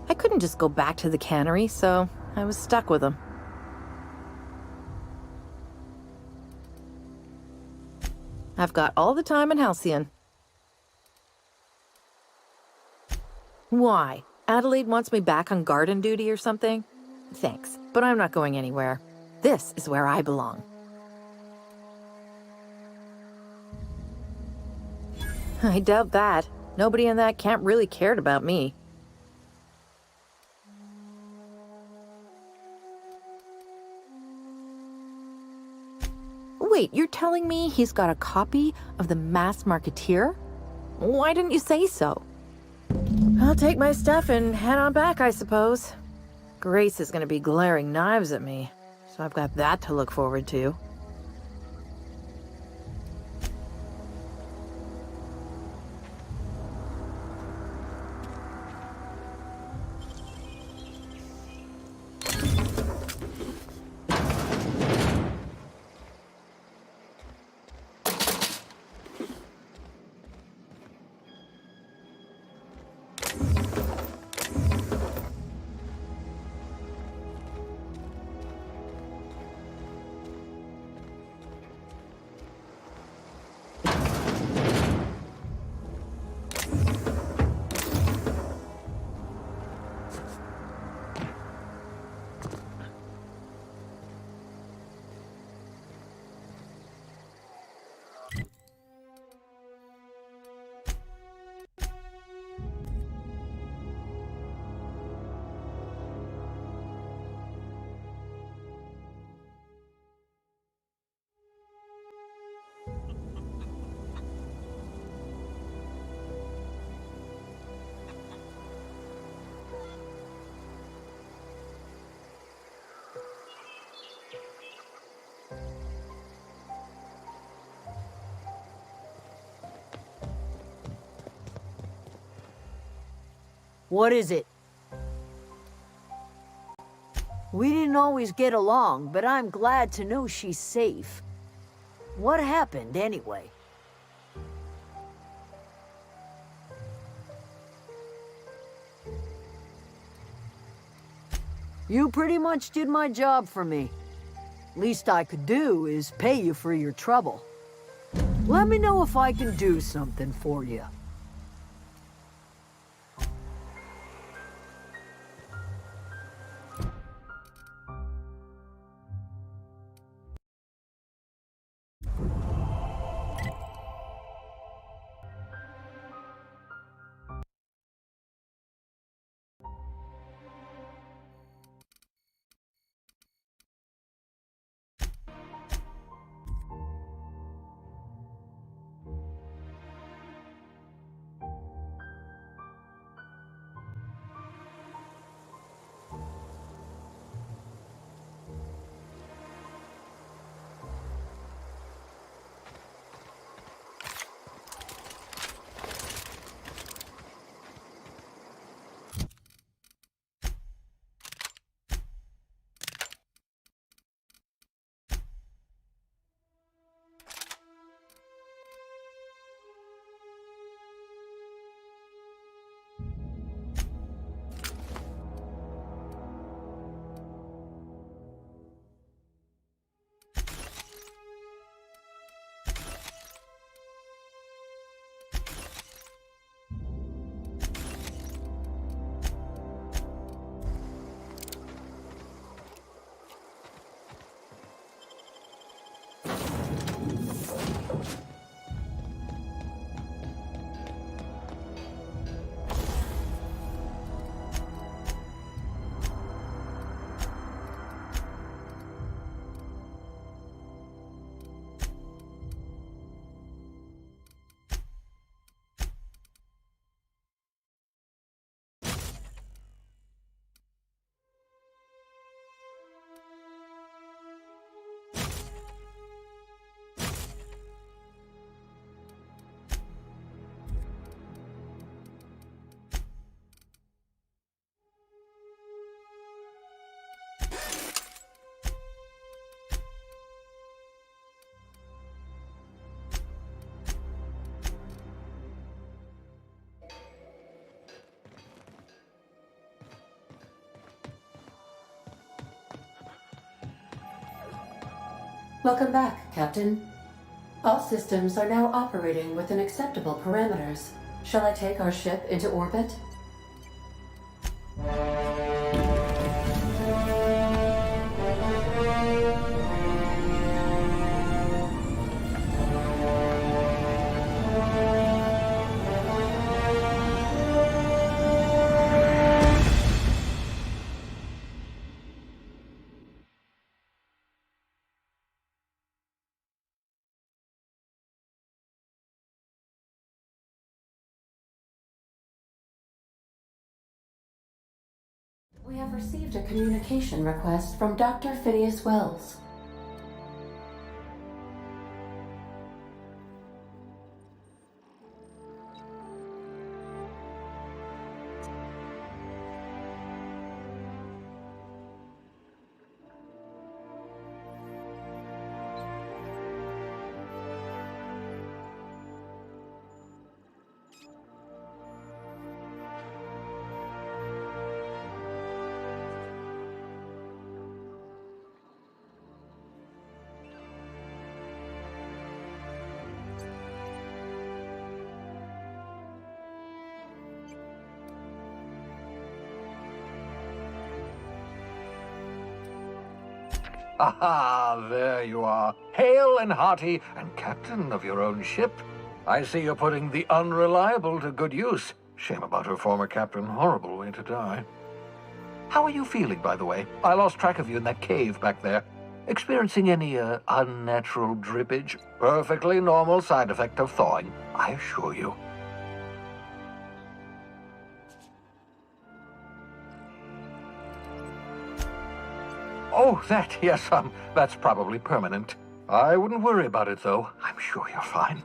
I couldn't just go back to the cannery, so I was stuck with them. I've got all the time in Halcyon. Why? Adelaide wants me back on garden duty or something? Thanks, but I'm not going anywhere. This is where I belong. I doubt that. Nobody in that camp really cared about me. Wait, you're telling me he's got a copy of the Masked Marketeer? Why didn't you say so? I'll take my stuff and head on back, I suppose. Grace is going to be glaring knives at me, so I've got that to look forward to. What is it? We didn't always get along, but I'm glad to know she's safe. What happened, anyway? You pretty much did my job for me. Least I could do is pay you for your trouble. Let me know if I can do something for you. Welcome back, Captain. All systems are now operating within acceptable parameters. Shall I take our ship into orbit? We have received a communication request from Dr. Phineas Wells. Aha, there you are, hale and hearty, and captain of your own ship. I see you're putting the unreliable to good use. Shame about her former captain, horrible way to die. How are you feeling, by the way? I lost track of you in that cave back there. Experiencing any, unnatural drippage? Perfectly normal side effect of thawing, I assure you. Oh, that, yes, that's probably permanent. I wouldn't worry about it, though. I'm sure you're fine.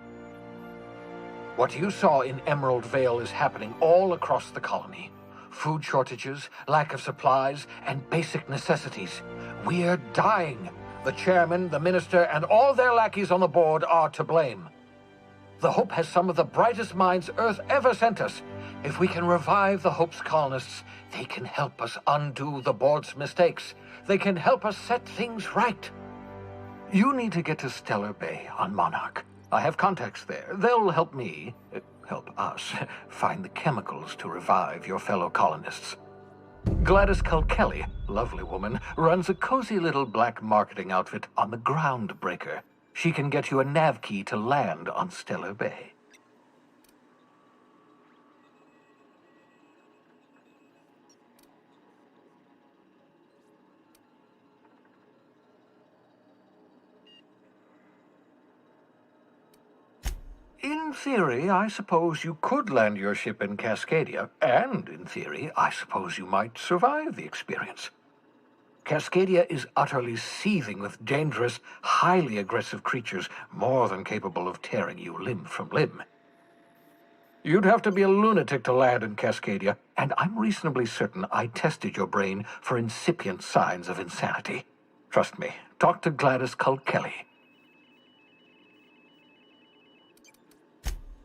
What you saw in Emerald Vale is happening all across the colony. food shortages, lack of supplies, and basic necessities. We're dying. The chairman, the minister, and all their lackeys on the board are to blame. The Hope has some of the brightest minds Earth ever sent us. If we can revive the Hope's colonists, they can help us undo the board's mistakes. They can help us set things right. You need to get to Stellar Bay on Monarch. I have contacts there. They'll help me, help us, find the chemicals to revive your fellow colonists. Gladys Culkelly, lovely woman, runs a cozy little black marketing outfit on the Groundbreaker. She can get you a nav key to land on Stellar Bay. In theory, I suppose you could land your ship in Cascadia, and in theory, I suppose you might survive the experience. Cascadia is utterly seething with dangerous, highly aggressive creatures, more than capable of tearing you limb from limb. You'd have to be a lunatic to land in Cascadia, and I'm reasonably certain I tested your brain for incipient signs of insanity. Trust me, talk to Gladys Culkelly.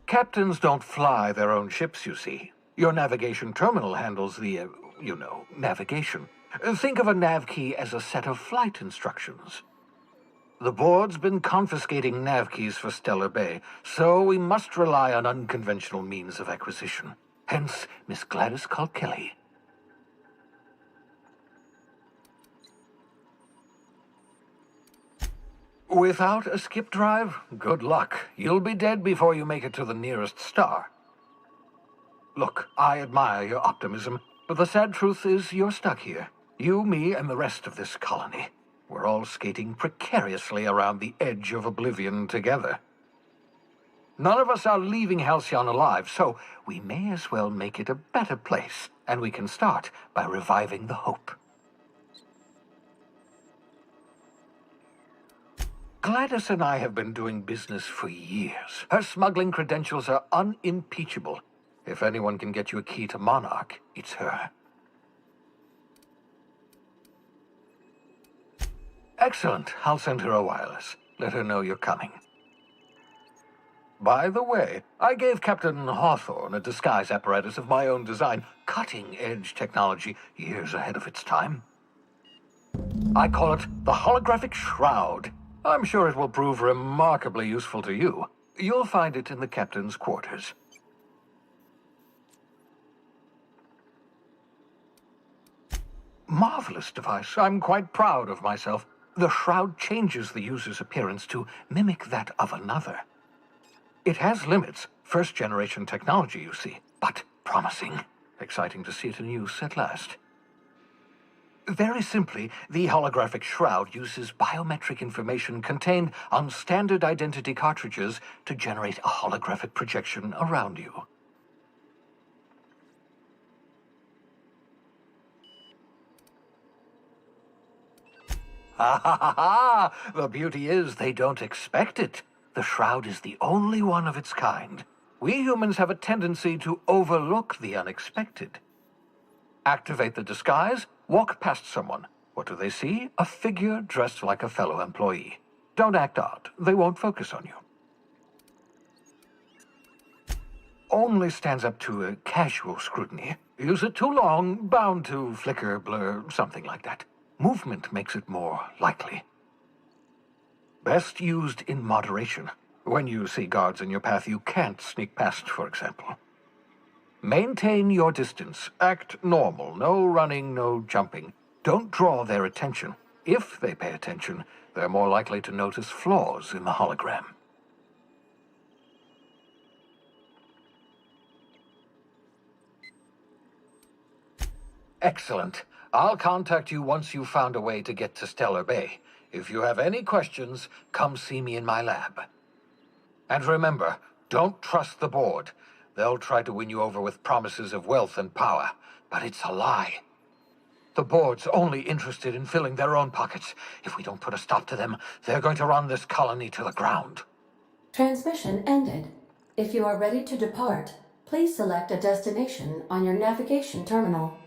Captains don't fly their own ships, you see. Your navigation terminal handles the, navigation. Think of a nav key as a set of flight instructions. The board's been confiscating nav keys for Stellar Bay, so we must rely on unconventional means of acquisition. Hence, Miss Gladys Culkelly. Without a skip drive, good luck. You'll be dead before you make it to the nearest star. Look, I admire your optimism, but the sad truth is you're stuck here. You, me, and the rest of this colony. We're all skating precariously around the edge of oblivion together. None of us are leaving Halcyon alive, so we may as well make it a better place, and we can start by reviving the Hope. Gladys and I have been doing business for years. Her smuggling credentials are unimpeachable. If anyone can get you a key to Monarch, it's her. Excellent. I'll send her a wireless. Let her know you're coming. By the way, I gave Captain Hawthorne a disguise apparatus of my own design, cutting-edge technology years ahead of its time. I call it the Holographic Shroud. I'm sure it will prove remarkably useful to you. You'll find it in the captain's quarters. Marvelous device. I'm quite proud of myself. The shroud changes the user's appearance to mimic that of another. It has limits, first-generation technology, you see, but promising. Exciting to see it in use at last. Very simply, the holographic shroud uses biometric information contained on standard identity cartridges to generate a holographic projection around you. Ha ha ha ha! The beauty is they don't expect it. The shroud is the only one of its kind. We humans have a tendency to overlook the unexpected. Activate the disguise, walk past someone. What do they see? A figure dressed like a fellow employee. Don't act odd. They won't focus on you. Only stands up to a casual scrutiny. Use it too long, bound to flicker, blur, something like that. Movement makes it more likely. Best used in moderation. When you see guards in your path you can't sneak past, for example. Maintain your distance. Act normal. No running, no jumping. Don't draw their attention. If they pay attention, they're more likely to notice flaws in the hologram. Excellent. I'll contact you once you've found a way to get to Stellar Bay. If you have any questions, come see me in my lab. And remember, don't trust the board. They'll try to win you over with promises of wealth and power, but it's a lie. The board's only interested in filling their own pockets. If we don't put a stop to them, they're going to run this colony to the ground. Transmission ended. If you are ready to depart, Please select a destination on your navigation terminal.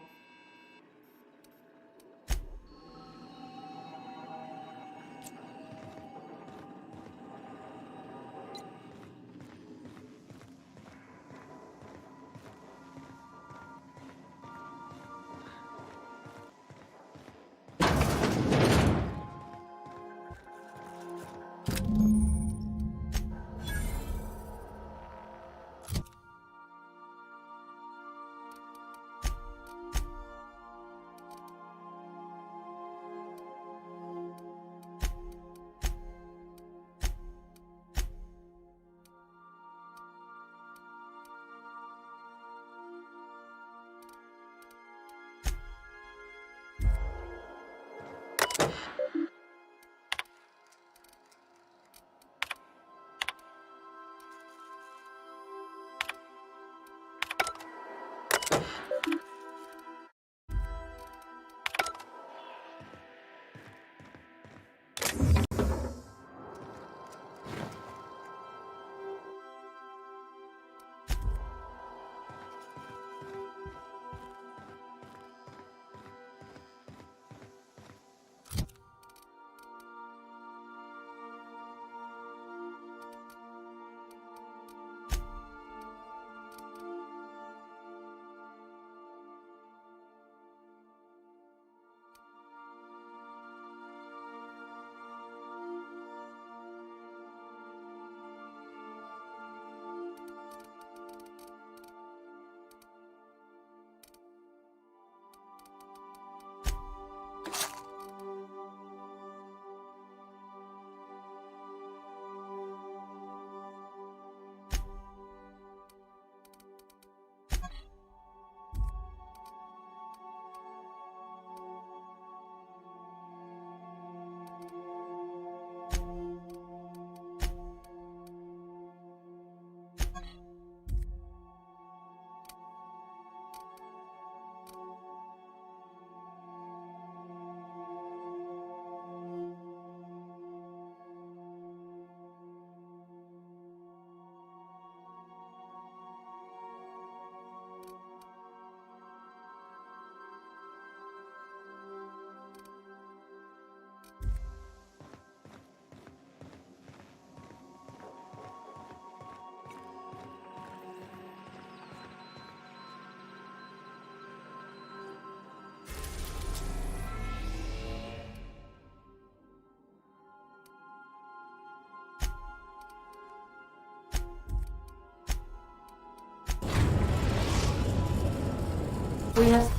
We have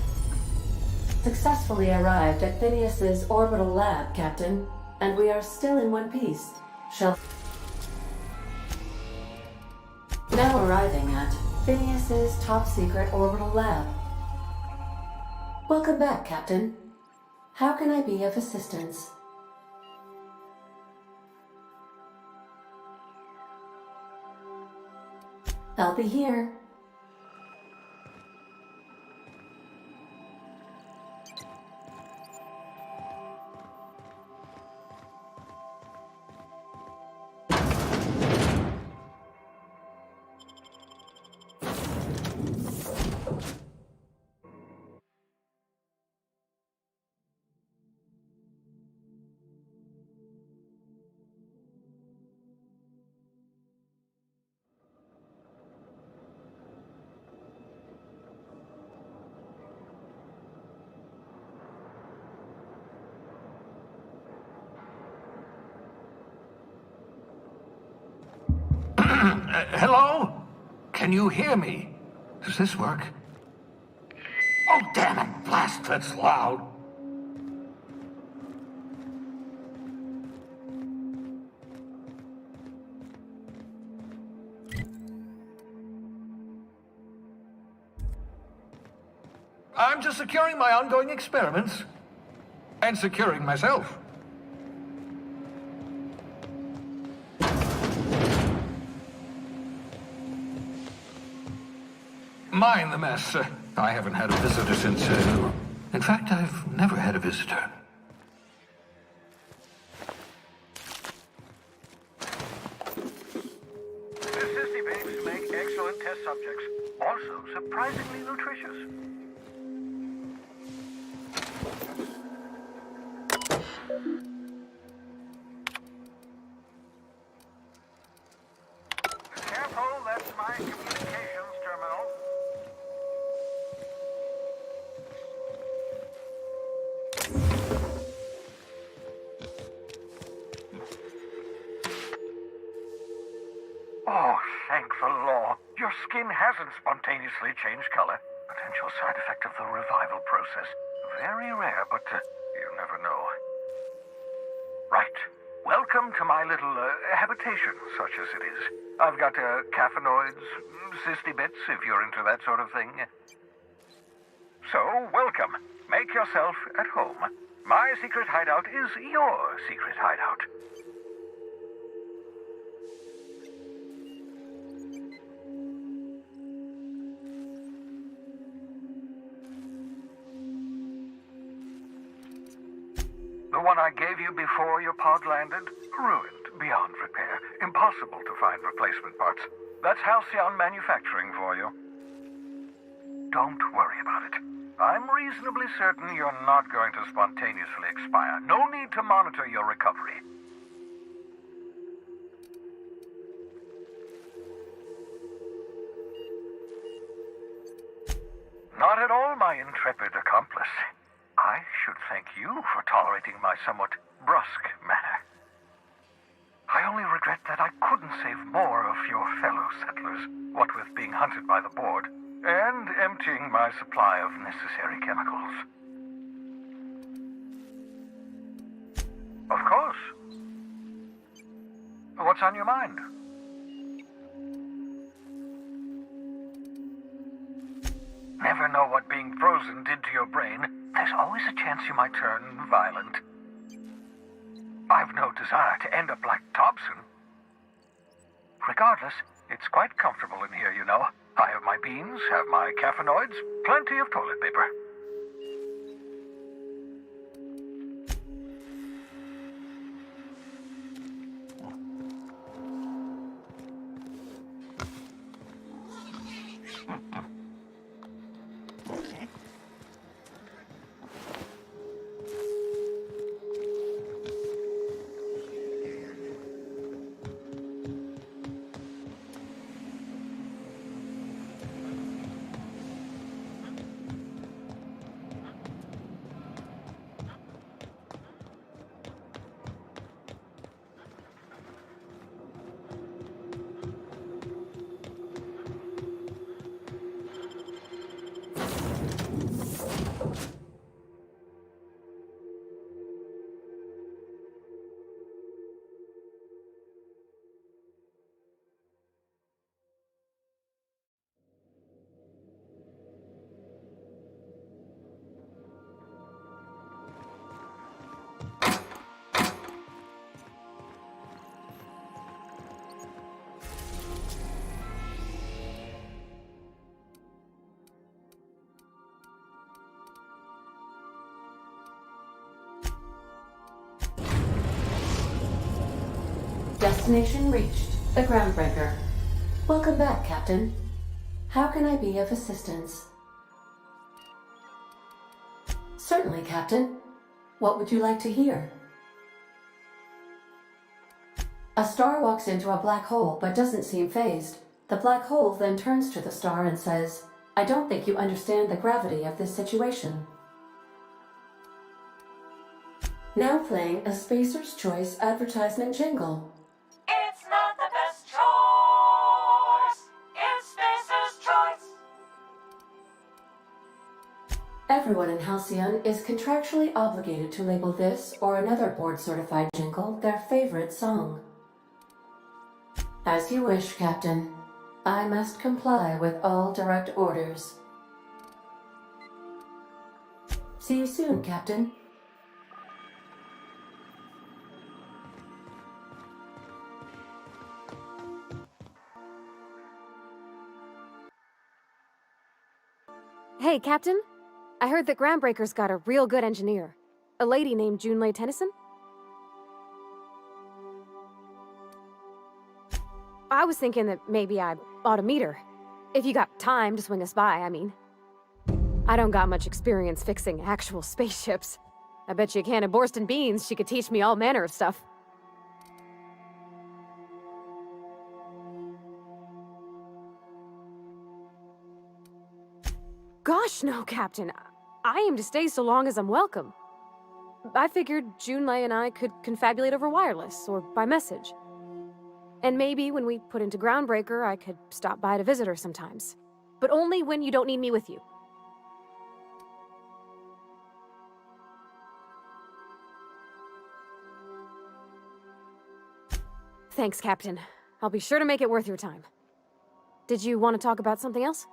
successfully arrived at Phineas's orbital lab, Captain, and we are still in one piece. Now arriving at Phineas's top-secret orbital lab. Welcome back, Captain. How can I be of assistance? I'll be here. Hello? Can you hear me? Does this work? Oh, damn it! Blast, that's loud. I'm just securing my ongoing experiments. And securing myself. Mind the mess. I haven't had a visitor since... in fact, I've never had a visitor. This is the Babes make excellent test subjects. products. Also surprisingly nutritious. Careful, that's my communications terminal. Oh, thank the law. Your skin hasn't spontaneously changed color. Potential side effect of the revival process. Very rare, but you never know. Right. Welcome to my little habitation, such as it is. I've got caffeinoids, cysty bits, if you're into that sort of thing. So, welcome. Make yourself at home. My secret hideout is your secret hideout. The one I gave you before your pod landed? Ruined beyond repair. Impossible to find replacement parts. That's Halcyon Manufacturing for you. Don't worry about it. I'm reasonably certain you're not going to spontaneously expire. No need to monitor your recovery. Not at all, my intrepid accomplice. I should thank you for tolerating my somewhat brusque manner. I only regret that I couldn't save more of your fellow settlers, what with being hunted by the board, and emptying my supply of necessary chemicals. Of course. What's on your mind? Never know what being frozen did to your brain. There's always a chance you might turn violent. I've no desire to end up like Thompson. Regardless, it's quite comfortable in here, you know. I have my beans, have my caffeinoids, plenty of toilet paper. Destination reached. The Groundbreaker. Welcome back, Captain. How can I be of assistance? Certainly, Captain. What would you like to hear? A star walks into a black hole but doesn't seem phased. The black hole then turns to the star and says, "I don't think you understand the gravity of this situation." Now playing a Spacer's Choice advertisement jingle. It's not the best choice. It's Spacer's Choice. Everyone in Halcyon is contractually obligated to label this or another board-certified jingle their favorite song. As you wish, Captain. I must comply with all direct orders. See you soon, Captain. Hey, Captain. I heard that Groundbreaker's got a real good engineer. A lady named Junlei Tennyson. I was thinking that maybe I ought to meet her. If you got time to swing us by, I mean. I don't got much experience fixing actual spaceships. I bet you a can of Borston beans she could teach me all manner of stuff. Gosh, no, Captain. I aim to stay so long as I'm welcome. I figured Junlei and I could confabulate over wireless, or by message. And maybe when we put into Groundbreaker, I could stop by to visit her sometimes. But only when you don't need me with you. Thanks, Captain. I'll be sure to make it worth your time. Did you want to talk about something else?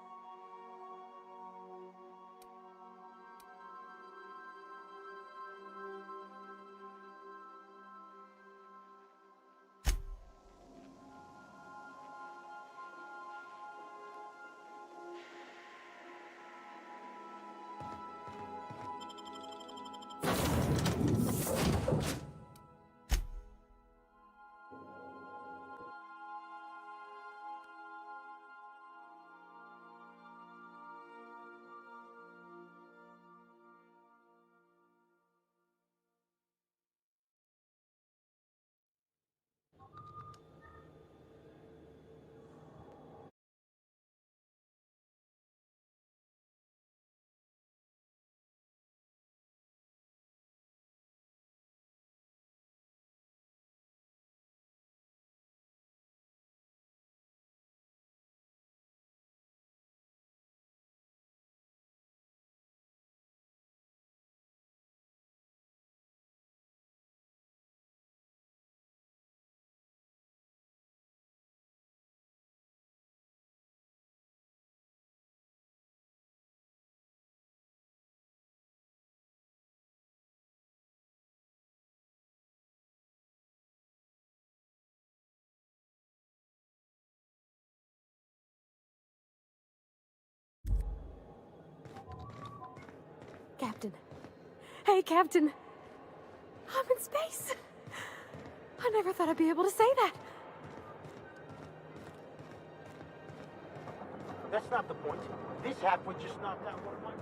Captain. Hey, Captain. I'm in space. I never thought I'd be able to say that. That's not the point. This hack would just knock out one of my...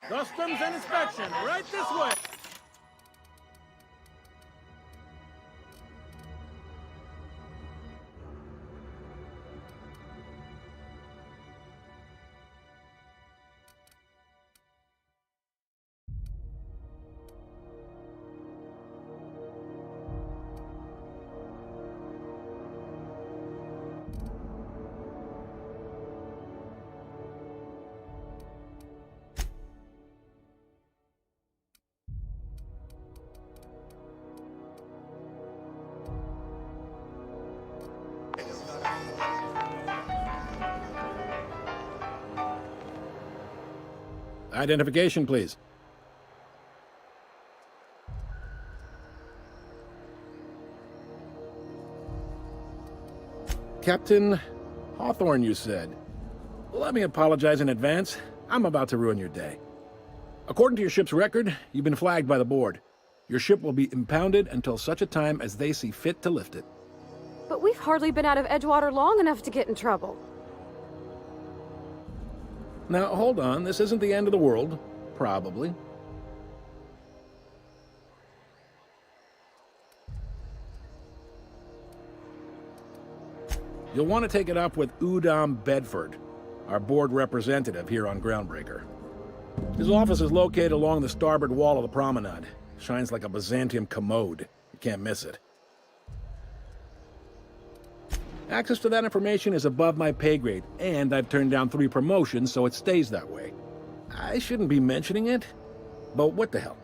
Customs and inspection, right this way. Identification, please. Captain Hawthorne, you said. Let me apologize in advance. I'm about to ruin your day. According to your ship's record, you've been flagged by the board. Your ship will be impounded until such a time as they see fit to lift it. But we've hardly been out of Edgewater long enough to get in trouble. Now, hold on. This isn't the end of the world. Probably. You'll want to take it up with Udom Bedford, our board representative here on Groundbreaker. His office is located along the starboard wall of the promenade. Shines like a Byzantium commode. You can't miss it. Access to that information is above my pay grade, and I've turned down 3 promotions, so it stays that way. I shouldn't be mentioning it, but what the hell?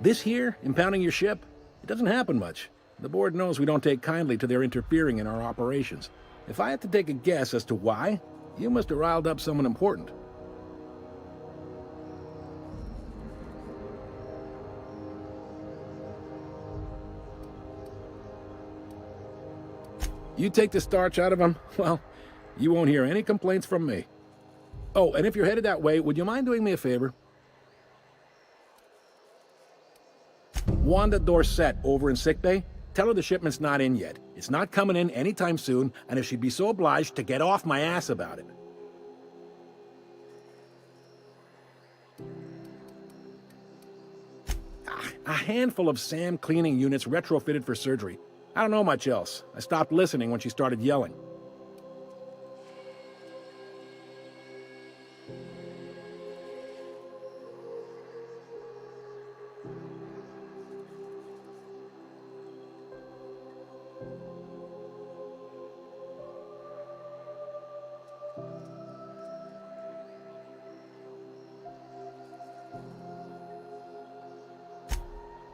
This here, impounding your ship, it doesn't happen much. The board knows we don't take kindly to their interfering in our operations. If I had to take a guess as to why, you must have riled up someone important. You take the starch out of them, well, you won't hear any complaints from me. Oh, and if you're headed that way, would you mind doing me a favor? Wanda Dorset over in sickbay, tell her the shipment's not in yet. It's not coming in anytime soon, and if she'd be so obliged to get off my ass about it. A handful of SAM cleaning units retrofitted for surgery. I don't know much else. I stopped listening when she started yelling.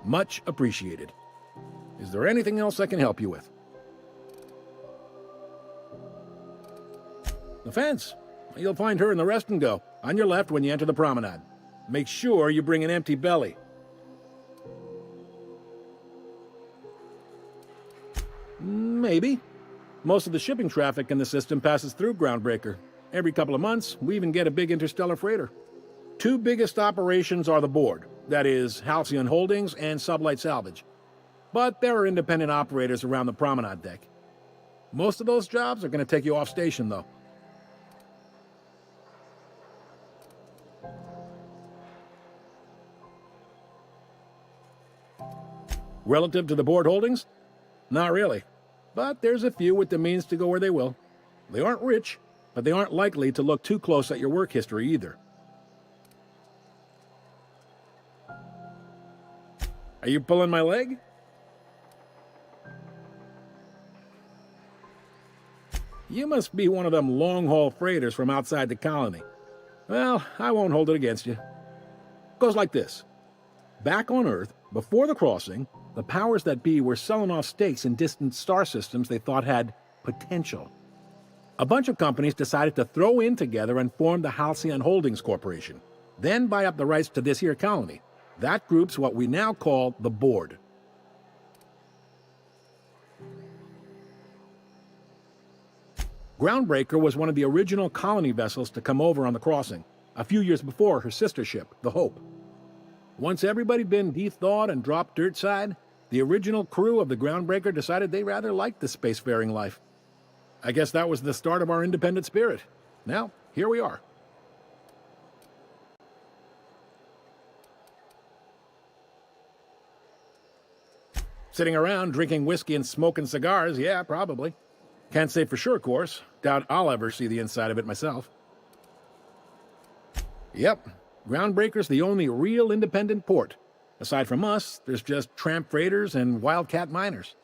Much appreciated. Is there anything else I can help you with? The fence. You'll find her in the rest and go, on your left when you enter the promenade. Make sure you bring an empty belly. Maybe. Most of the shipping traffic in the system passes through Groundbreaker. Every couple of months, we even get a big interstellar freighter. 2 biggest operations are the board. That is, Halcyon Holdings and Sublight Salvage. But there are independent operators around the promenade deck. Most of those jobs are going to take you off station, though. Relative to the board holdings? Not really. But there's a few with the means to go where they will. They aren't rich, but they aren't likely to look too close at your work history either. Are you pulling my leg? You must be one of them long-haul freighters from outside the colony. Well, I won't hold it against you. Goes like this. Back on Earth, before the crossing, the powers that be were selling off stakes in distant star systems they thought had potential. A bunch of companies decided to throw in together and form the Halcyon Holdings Corporation, then buy up the rights to this here colony. That group's what we now call the Board. Groundbreaker was one of the original colony vessels to come over on the crossing, a few years before her sister ship, the Hope. Once everybody'd been de-thawed and dropped dirtside, the original crew of the Groundbreaker decided they rather liked the spacefaring life. I guess that was the start of our independent spirit. Now, here we are. Sitting around drinking whiskey and smoking cigars, yeah, probably. Can't say for sure, of course. Doubt I'll ever see the inside of it myself. Yep, Groundbreaker's the only real independent port. Aside from us, there's just tramp freighters and wildcat miners.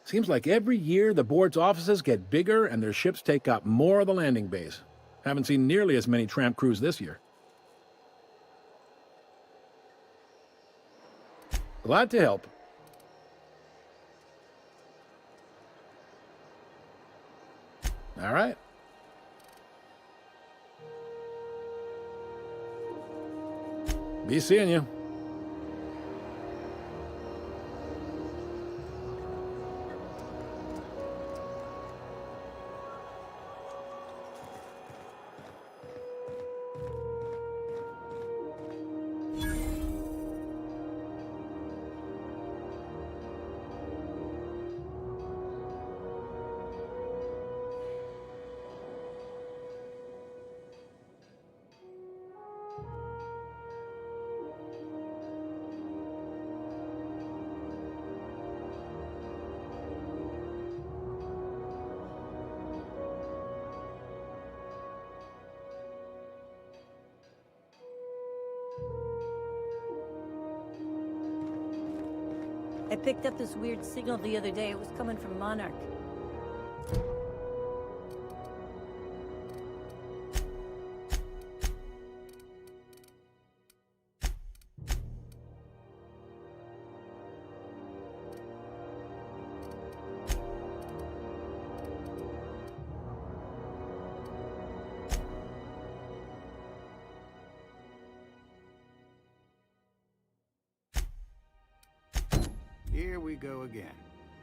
Seems like every year the board's offices get bigger and their ships take up more of the landing bays. Haven't seen nearly as many tramp crews this year. Glad to help. All right. Be seeing you. I picked up this weird signal the other day. It was coming from Monarch. Here we go again.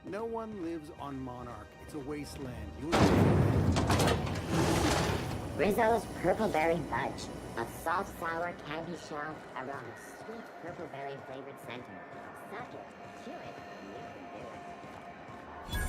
No one lives on Monarch. It's a wasteland. Rizzo's Purple-Berry Fudge. A soft, sour candy shell around a sweet purple-berry flavored center. Suck it, chew it, you can do it.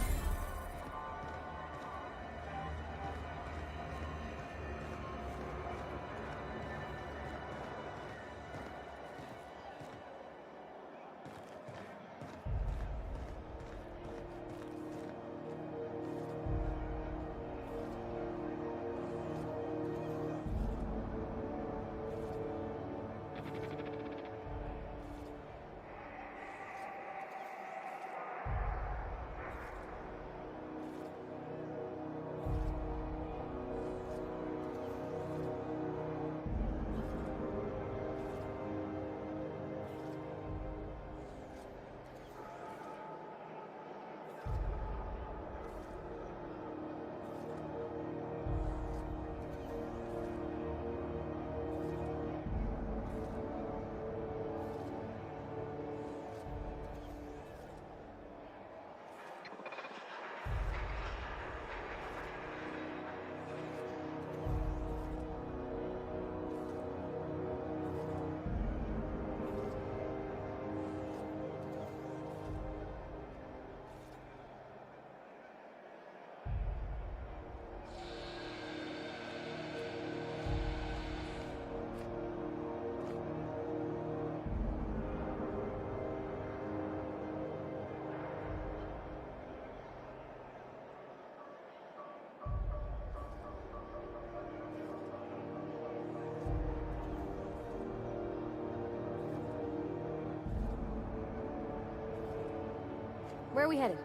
Where are we headed?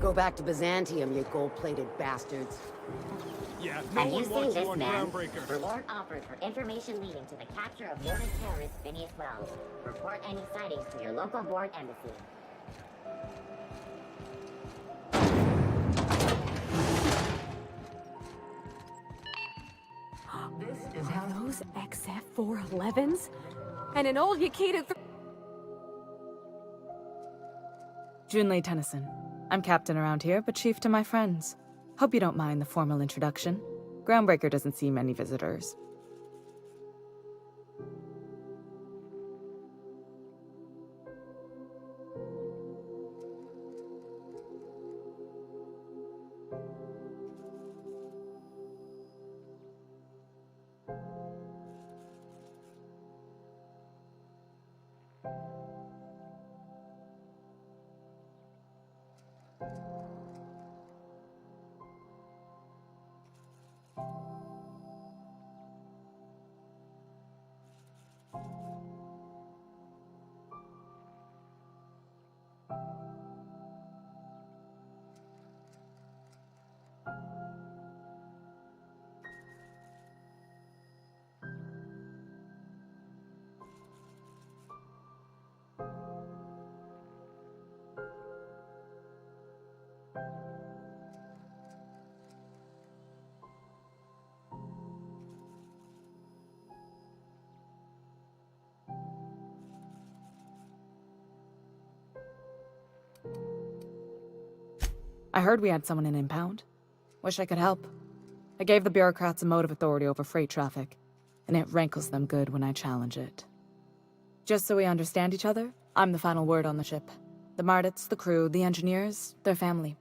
Go back to Byzantium, you gold-plated bastards. Yeah, Have you seen this man? Reward offered for information leading to the capture of wanted terrorist Phineas Wells. Report any sightings to your local board embassy. Are those XF-411s? And an old Yakita Junlei Tennyson. I'm captain around here, but chief to my friends. Hope you don't mind the formal introduction. Groundbreaker doesn't see many visitors. I heard we had someone in impound. Wish I could help. I gave the bureaucrats a motive authority over freight traffic, and it rankles them good when I challenge it. Just so we understand each other, I'm the final word on the ship. The Mardits, the crew, the engineers, their family.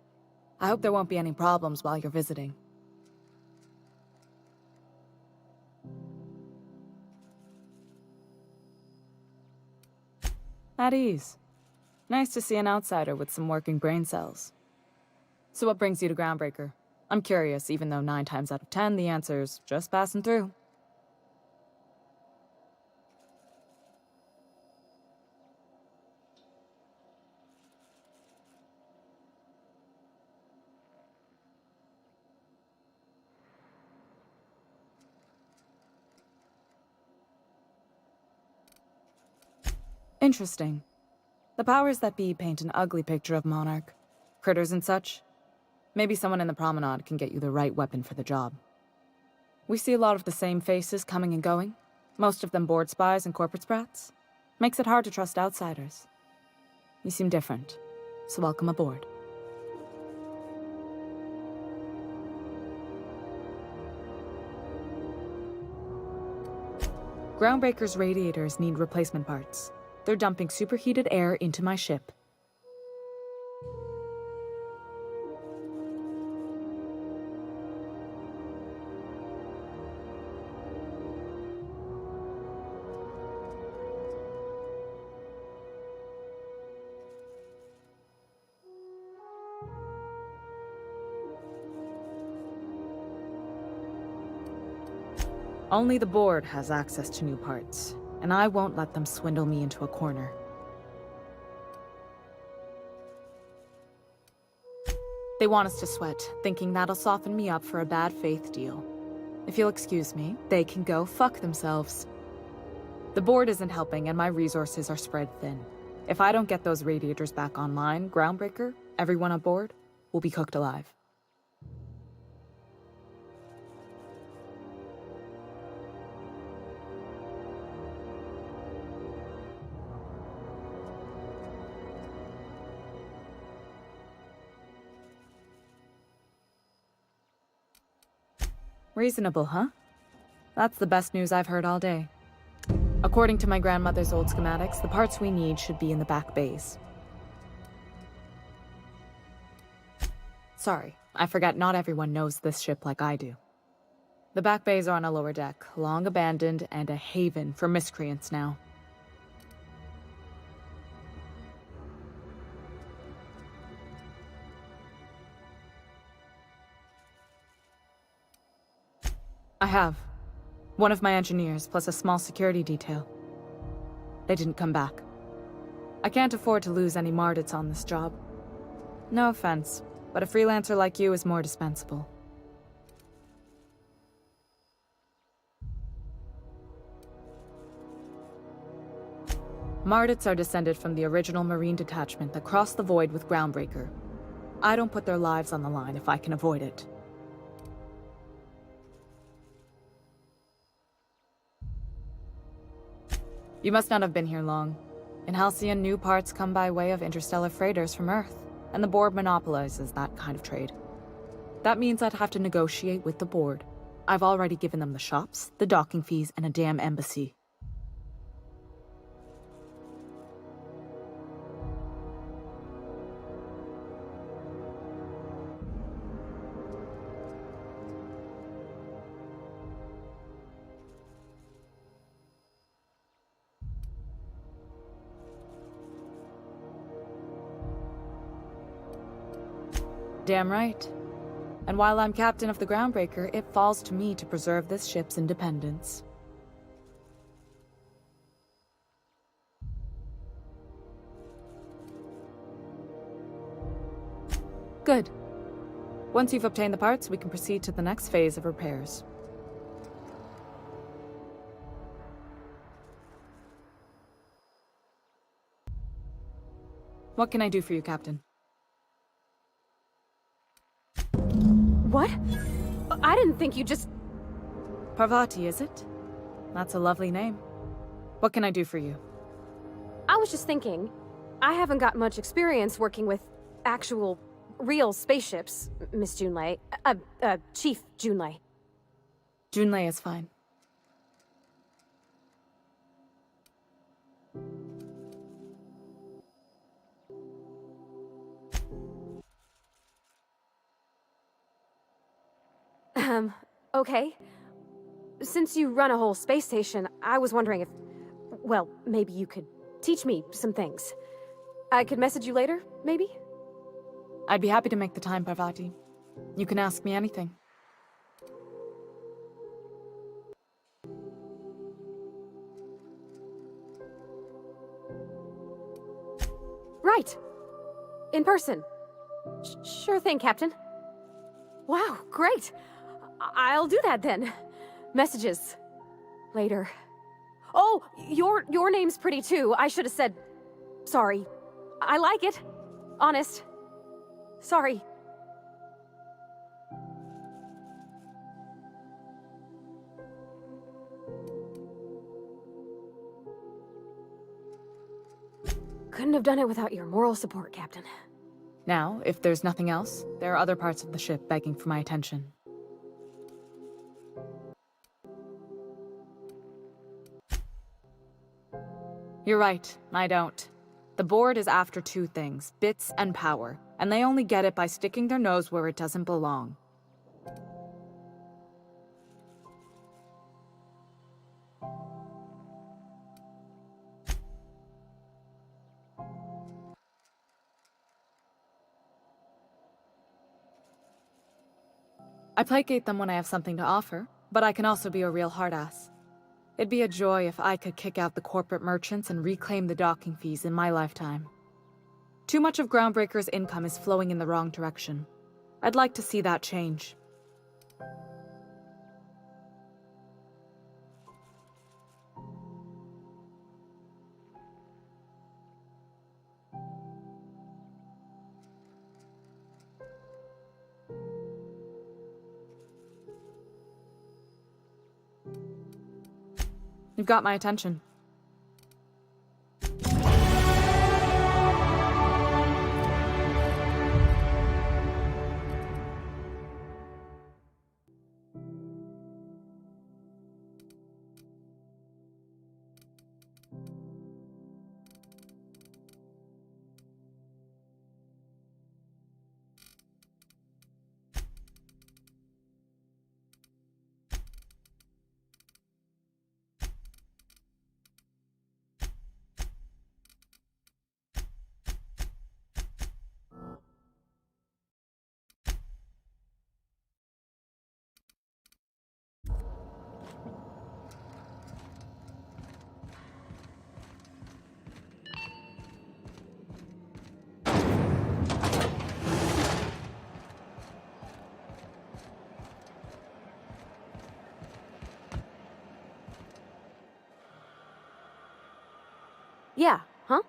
I hope there won't be any problems while you're visiting. At ease. Nice to see an outsider with some working brain cells. So what brings you to Groundbreaker? I'm curious, even though 9 times out of 10 the answer's just passing through. Interesting. The powers that be paint an ugly picture of Monarch. Critters and such. Maybe someone in the promenade can get you the right weapon for the job. We see a lot of the same faces coming and going. Most of them board spies and corporate sprats. Makes it hard to trust outsiders. You seem different, so welcome aboard. Groundbreaker's radiators need replacement parts. They're dumping superheated air into my ship. Only the board has access to new parts, and I won't let them swindle me into a corner. They want us to sweat, thinking that'll soften me up for a bad faith deal. If you'll excuse me, they can go fuck themselves. The board isn't helping, and my resources are spread thin. If I don't get those radiators back online, Groundbreaker, everyone aboard, will be cooked alive. Reasonable, huh? That's the best news I've heard all day. According to my grandmother's old schematics, the parts we need should be in the back bays. Sorry, I forgot not everyone knows this ship like I do. The back bays are on a lower deck, long abandoned and a haven for miscreants now. I have. One of my engineers, plus a small security detail. They didn't come back. I can't afford to lose any Mardits on this job. No offense, but a freelancer like you is more dispensable. Mardits are descended from the original Marine detachment that crossed the void with Groundbreaker. I don't put their lives on the line if I can avoid it. You must not have been here long. In Halcyon, new parts come by way of interstellar freighters from Earth, and the board monopolizes that kind of trade. That means I'd have to negotiate with the board. I've already given them the shops, the docking fees, and a damn embassy. Damn right. And while I'm captain of the Groundbreaker, it falls to me to preserve this ship's independence. Good. Once you've obtained the parts, we can proceed to the next phase of repairs. What can I do for you, Captain? What? I didn't think you just... Parvati, is it? That's a lovely name. What can I do for you? I was just thinking, I haven't got much experience working with actual real spaceships, Miss Junlei. Chief Junlei. Junlei is fine. Okay. Since you run a whole space station, I was wondering if... Well, maybe you could teach me some things. I could message you later, maybe? I'd be happy to make the time, Parvati. You can ask me anything. Right. In person. Sure thing, Captain. Wow, great. I'll do that then. Messages. Later. Oh, your name's pretty too. I should have said... Sorry. I like it. Honest. Sorry. Couldn't have done it without your moral support, Captain. Now, if there's nothing else, there are other parts of the ship begging for my attention. You're right, I don't. The board is after two things, bits and power, and they only get it by sticking their nose where it doesn't belong. I placate them when I have something to offer, but I can also be a real hard-ass. It'd be a joy if I could kick out the corporate merchants and reclaim the docking fees in my lifetime. Too much of Groundbreaker's income is flowing in the wrong direction. I'd like to see that change. You've got my attention. Yeah, huh?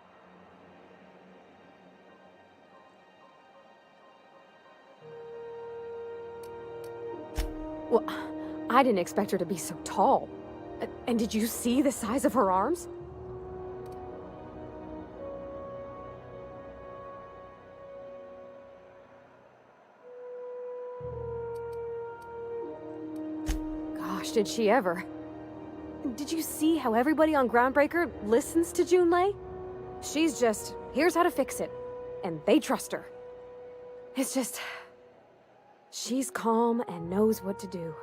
Well, I didn't expect her to be so tall. And did you see the size of her arms? Gosh, did she ever. Did you see how everybody on Groundbreaker listens to Junlei? She's just, here's how to fix it. And they trust her. It's just... she's calm and knows what to do.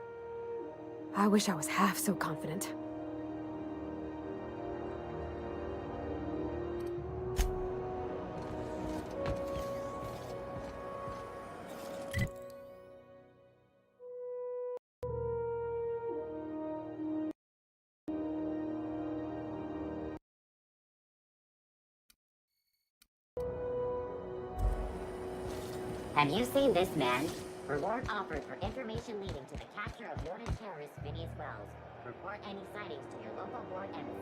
I wish I was half so confident. Have you seen this man? Reward offered for information leading to the capture of wanted terrorist Phineas Wells. Report any sightings to your local board embassy.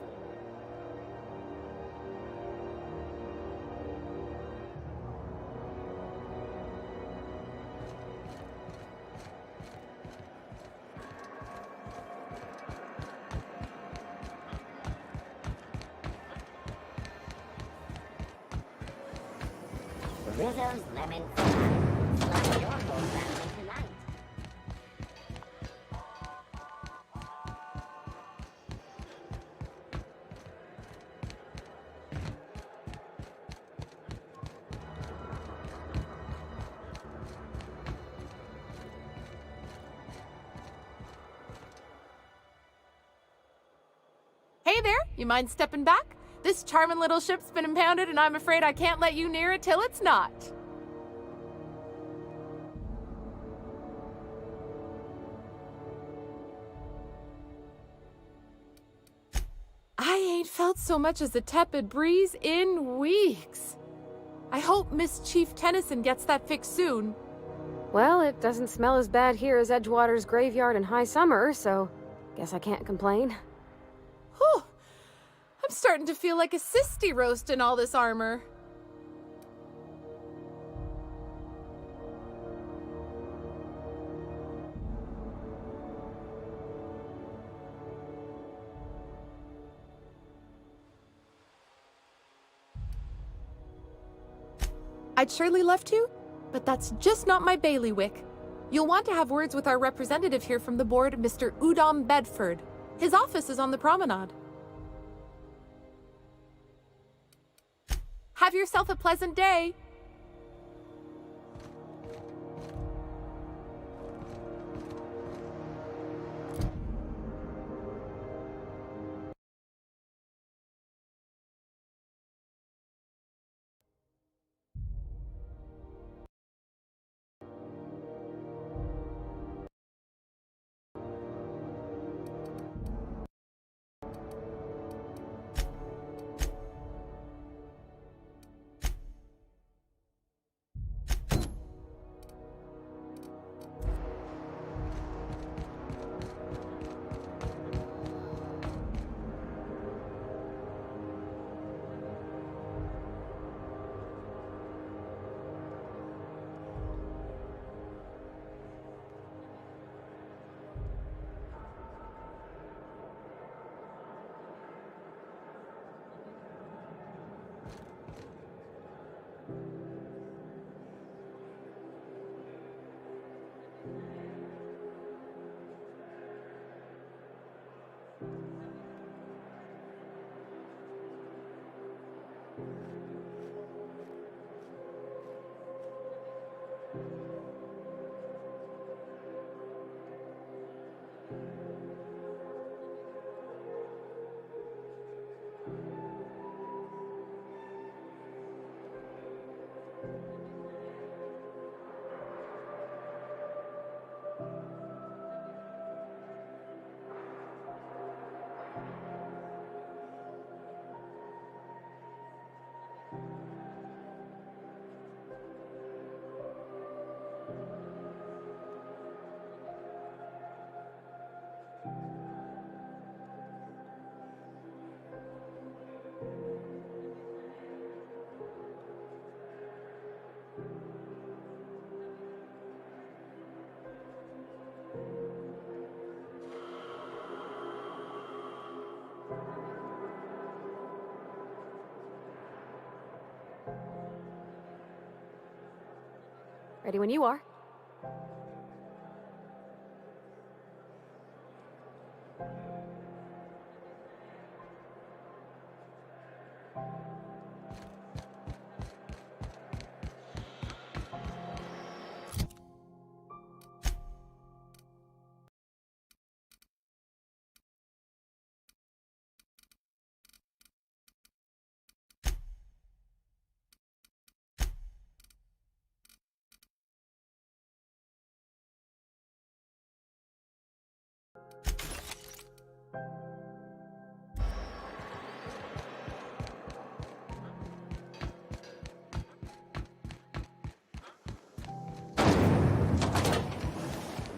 Rizzo's Lemon Salad. like your whole family tonight. Hey there, you mind stepping back? This charming little ship's been impounded and I'm afraid I can't let you near it till it's not. I ain't felt so much as a tepid breeze in weeks. I hope Miss Chief Tennyson gets that fixed soon. Well, it doesn't smell as bad here as Edgewater's graveyard in high summer, so guess I can't complain. Whew. I'm starting to feel like a sisty roast in all this armor. I'd surely love to, but that's just not my bailiwick. You'll want to have words with our representative here from the board, Mr. Udom Bedford. His office is on the promenade. Have yourself a pleasant day. Ready when you are.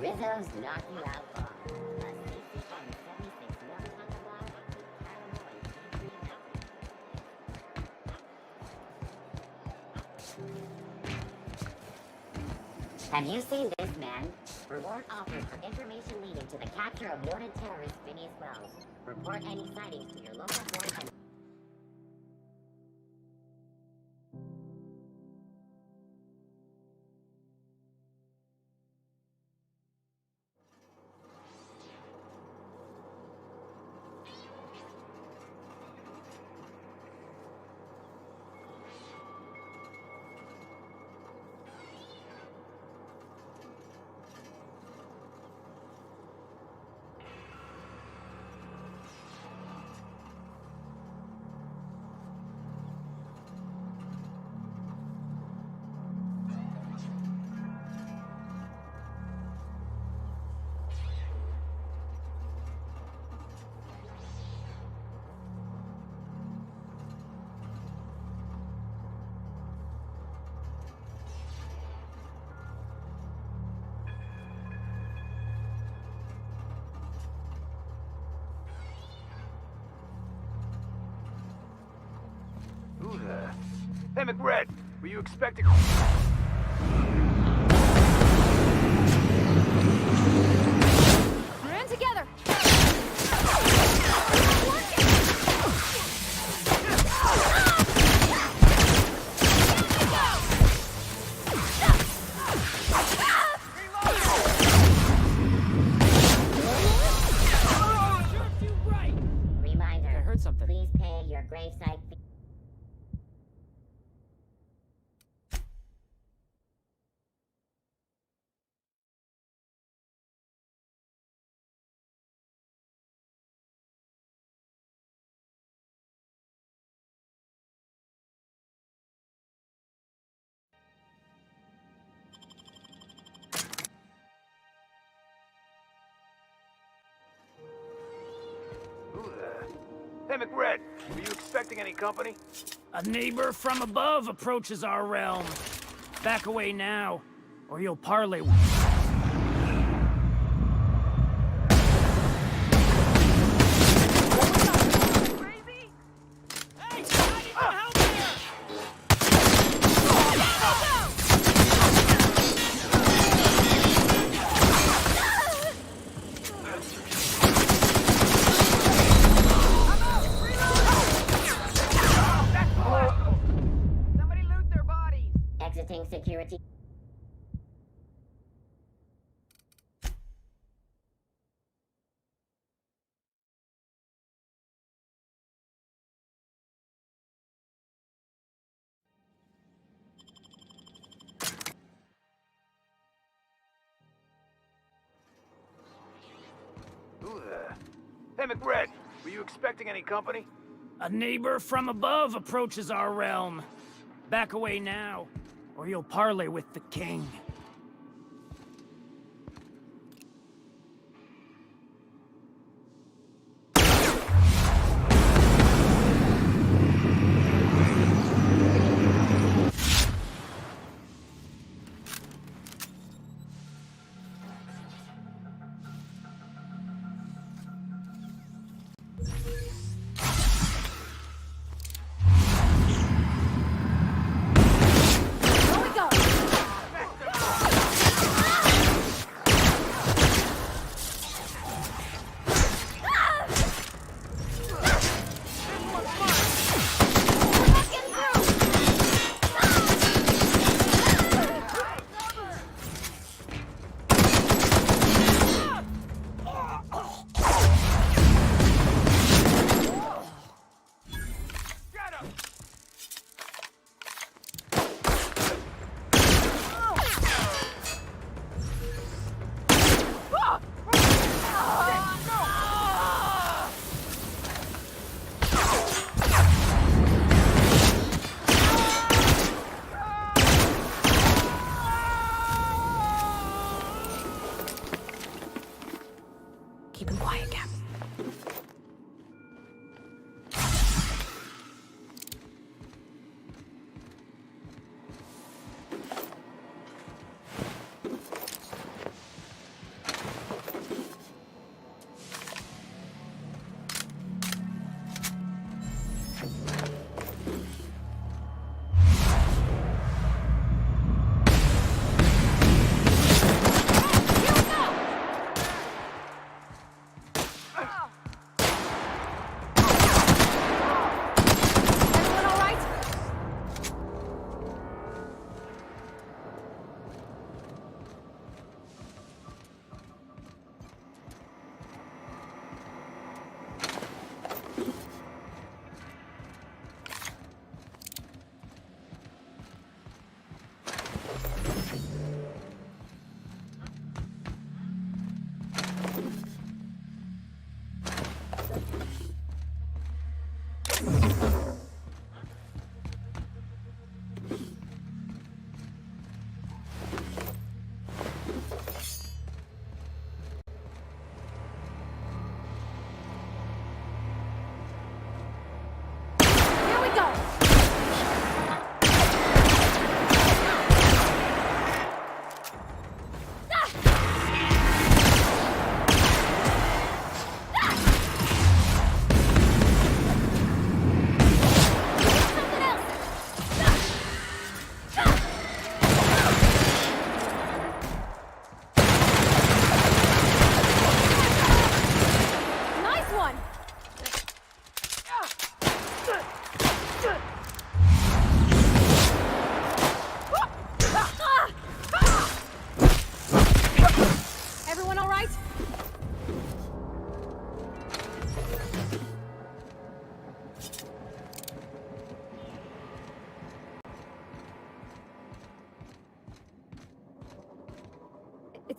Rizzo's knocking out bar. A CCN 76 mil-ton bar, caramel and tea tree. Have you seen this man? Reward offered for information leading to the capture of wanted terrorist Phineas Wells. Report any sightings to your local board and Hey, McRed, were you expecting... We're in together! Reminder. I heard something. Please pay your gravesite fee. Who the... Hey, McRed, were you expecting any company? A neighbor from above approaches our realm. Back away now, or you'll parley with... Exiting security. Who the... Hey, McRed, were you expecting any company? A neighbor from above approaches our realm. Back away now, or you'll parley with the king.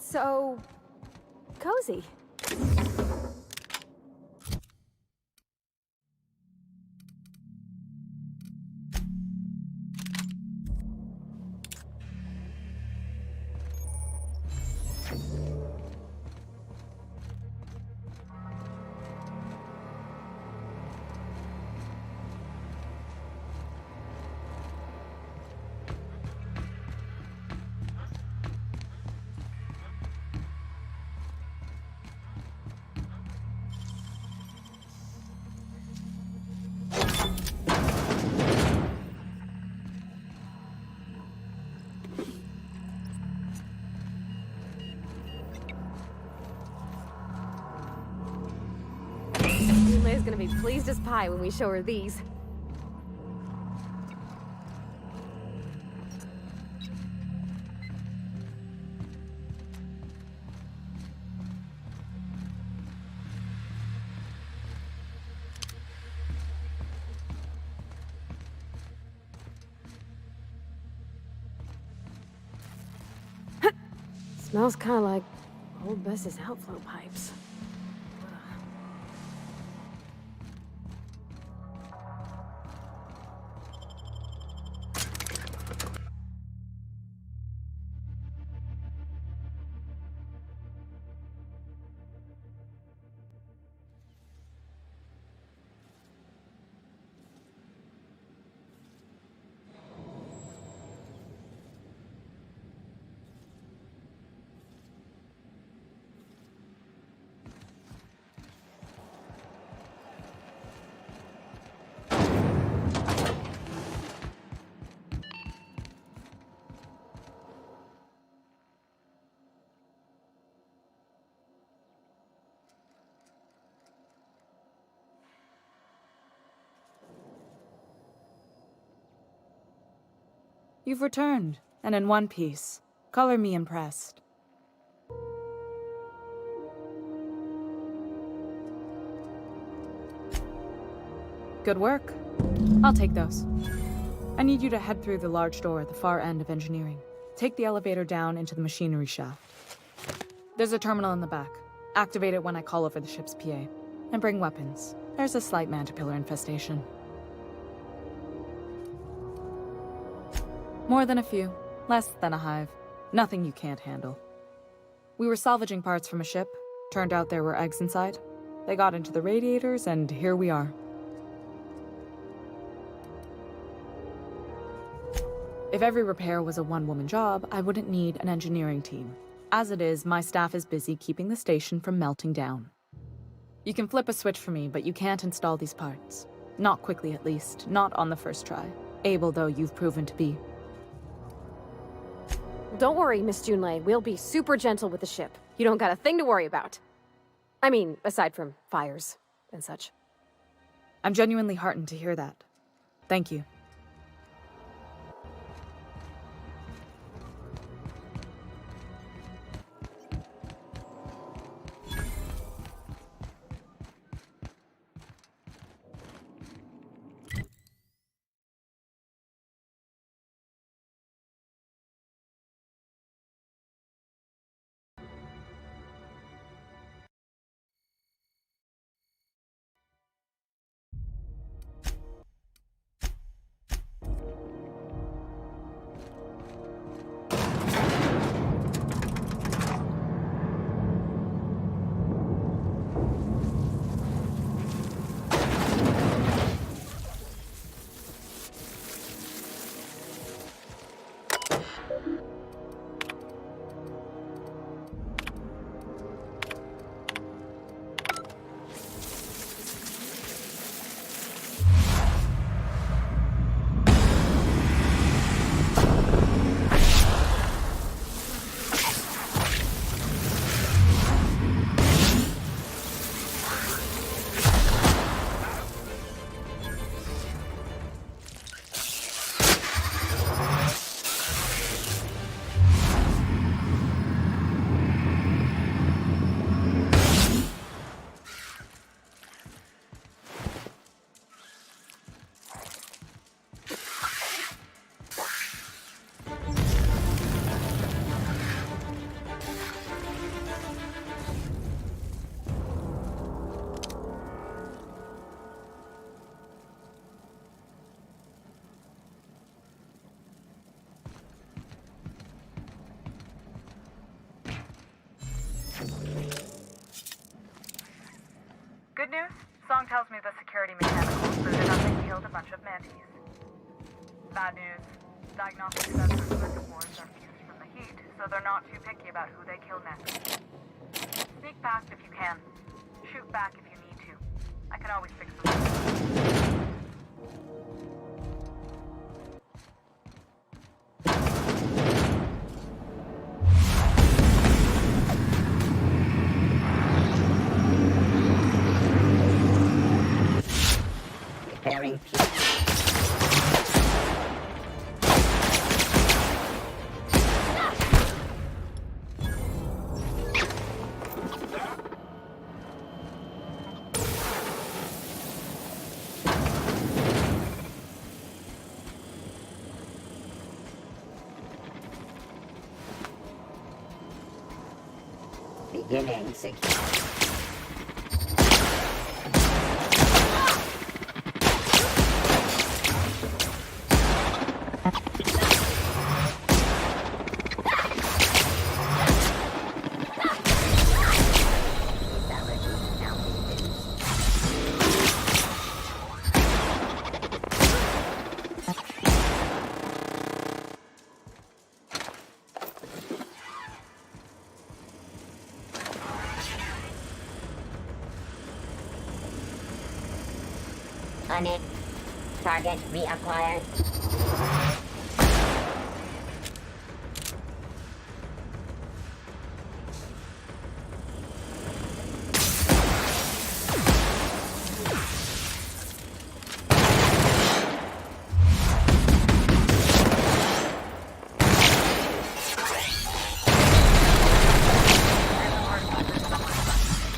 It's so cozy. Yule's gonna be pleased as pie when we show her these. Smells kind of like old Bess's outflow pipes. You've returned, and in one piece. Color me impressed. Good work. I'll take those. I need you to head through the large door at the far end of engineering. Take the elevator down into the machinery shaft. There's a terminal in the back. Activate it when I call over the ship's PA. And bring weapons. There's a slight Mantipillar infestation. More than a few. Less than a hive. Nothing you can't handle. We were salvaging parts from a ship. Turned out there were eggs inside. They got into the radiators, and here we are. If every repair was a one-woman job, I wouldn't need an engineering team. As it is, my staff is busy keeping the station from melting down. You can flip a switch for me, but you can't install these parts. Not quickly, at least. Not on the first try. Able though you've proven to be. Don't worry, Miss Junlei. We'll be super gentle with the ship. You don't got a thing to worry about. I mean, aside from fires and such. I'm genuinely heartened to hear that. Thank you. Good news? Song tells me the security mechanicals booted up and killed a bunch of mantis. Bad news. Diagnostic sensors with the boards are fused from the heat, so they're not too picky about who they kill next. Sneak past if you can. Shoot back if you need to. I can always fix them. Preparing beginning secure. On it. Target reacquired.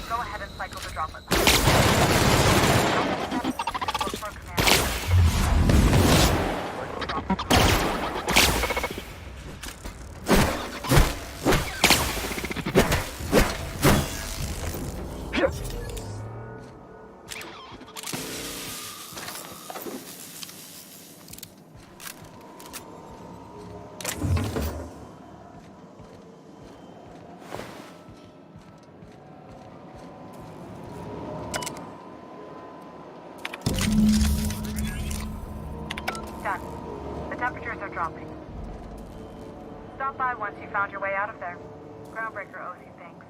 Go ahead and cycle the droplet. Done. The temperatures are dropping. Stop by once you found your way out of there. Groundbreaker owes you thanks.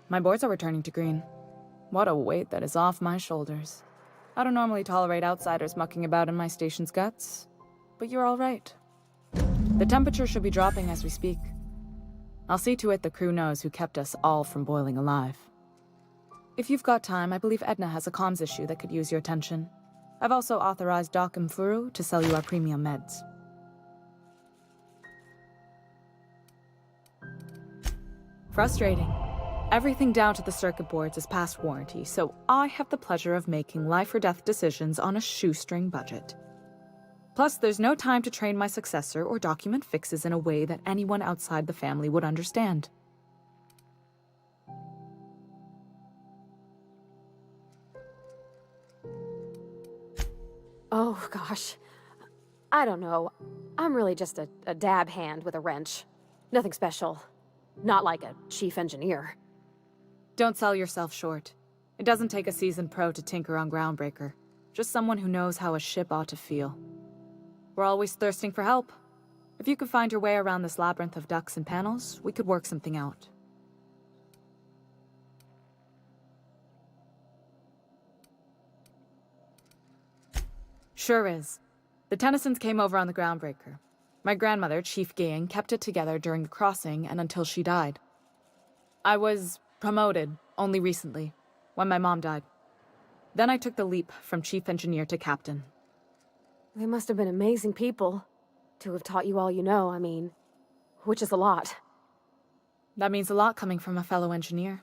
My boards are returning to green. What a weight that is off my shoulders. I don't normally tolerate outsiders mucking about in my station's guts, but you're all right. The temperature should be dropping as we speak. I'll see to it the crew knows who kept us all from boiling alive. If you've got time, I believe Edna has a comms issue that could use your attention. I've also authorized Doc and Furu to sell you our premium meds. Frustrating. Everything down to the circuit boards is past warranty, so I have the pleasure of making life-or-death decisions on a shoestring budget. Plus, there's no time to train my successor or document fixes in a way that anyone outside the family would understand. Oh, gosh. I don't know. I'm really just a dab hand with a wrench. Nothing special. Not like a chief engineer. Don't sell yourself short. It doesn't take a seasoned pro to tinker on Groundbreaker. Just someone who knows how a ship ought to feel. We're always thirsting for help. If you could find your way around this labyrinth of ducts and panels, we could work something out. Sure is. The Tennysons came over on the Groundbreaker. My grandmother, Chief Gaying, kept it together during the crossing and until she died. I was promoted only recently, when my mom died. Then I took the leap from chief engineer to captain. They must have been amazing people to have taught you all you know, I mean, which is a lot. That means a lot coming from a fellow engineer.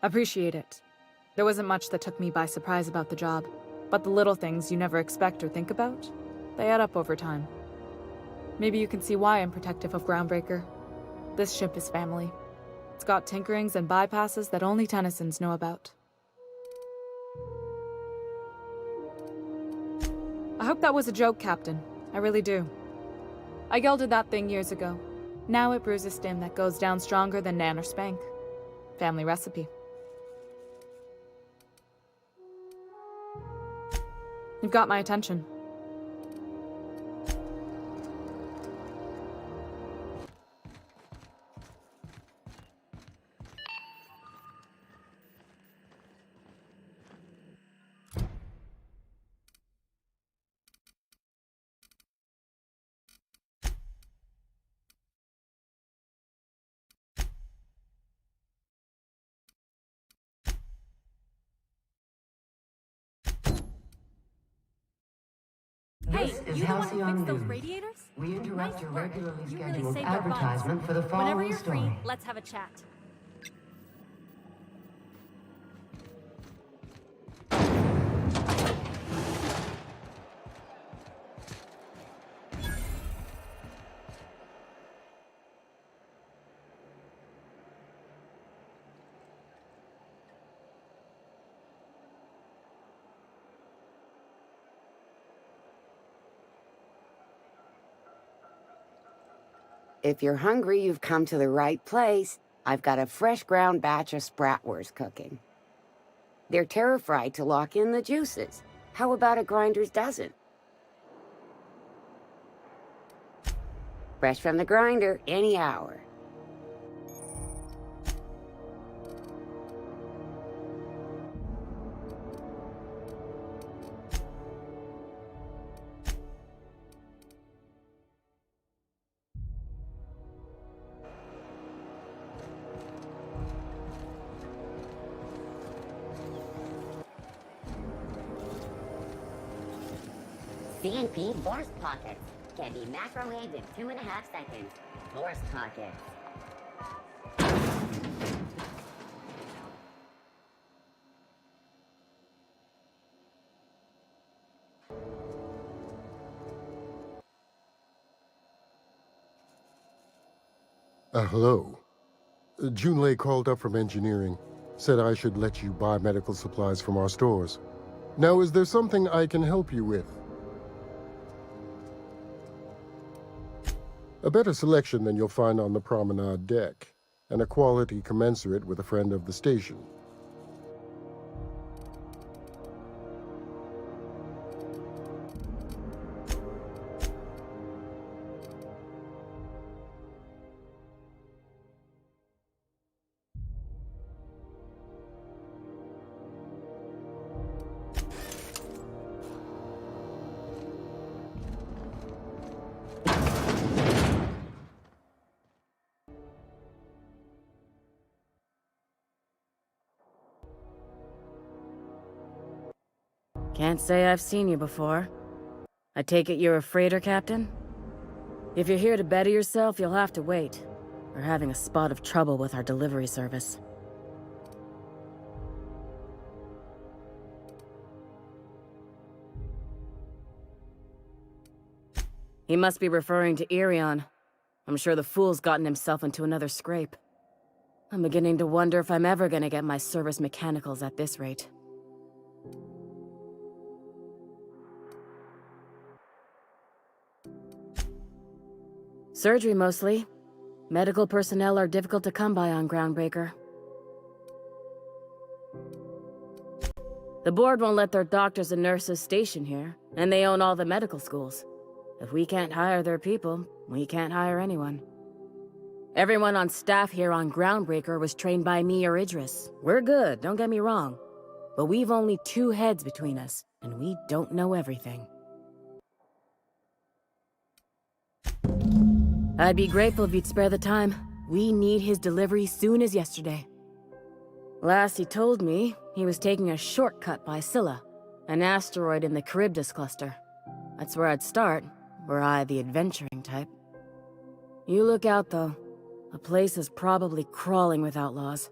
Appreciate it. There wasn't much that took me by surprise about the job, but the little things you never expect or think about, they add up over time. Maybe you can see why I'm protective of Groundbreaker. This ship is family. It's got tinkerings and bypasses that only Tennysons know about. I hope that was a joke, Captain. I really do. I gelded that thing years ago. Now it brews a stim that goes down stronger than Nan or Spank. Family recipe. You've got my attention. Hey, you the one who fixed those radiators? We interrupt your regularly scheduled advertisement for the following story. Whenever you're free, let's have a chat. If you're hungry, you've come to the right place. I've got a fresh ground batch of spratwurst cooking. They're terra-fried to lock in the juices. How about a grinder's dozen? Fresh from the grinder, any hour. CNP Force Pockets can be microwaved in 2.5 seconds. Force Pockets. Hello. Junlei called up from engineering. Said I should let you buy medical supplies from our stores. Now, is there something I can help you with? A better selection than you'll find on the promenade deck. and a quality commensurate with a friend of the station. Can't say I've seen you before. I take it you're a freighter captain? If you're here to better yourself, you'll have to wait. We're having a spot of trouble with our delivery service. He must be referring to Irion. I'm sure the fool's gotten himself into another scrape. I'm beginning to wonder if I'm ever gonna get my service mechanicals at this rate. Surgery, mostly. Medical personnel are difficult to come by on Groundbreaker. The board won't let their doctors and nurses station here, and they own all the medical schools. If we can't hire their people, we can't hire anyone. Everyone on staff here on Groundbreaker was trained by me or Idris. We're good, don't get me wrong. But we've only 2 heads between us, and we don't know everything. I'd be grateful if you'd spare the time. We need his delivery soon as yesterday. Last he told me, he was taking a shortcut by Scylla, an asteroid in the Charybdis cluster. That's where I'd start, were I the adventuring type. You look out, though. The place is probably crawling with outlaws.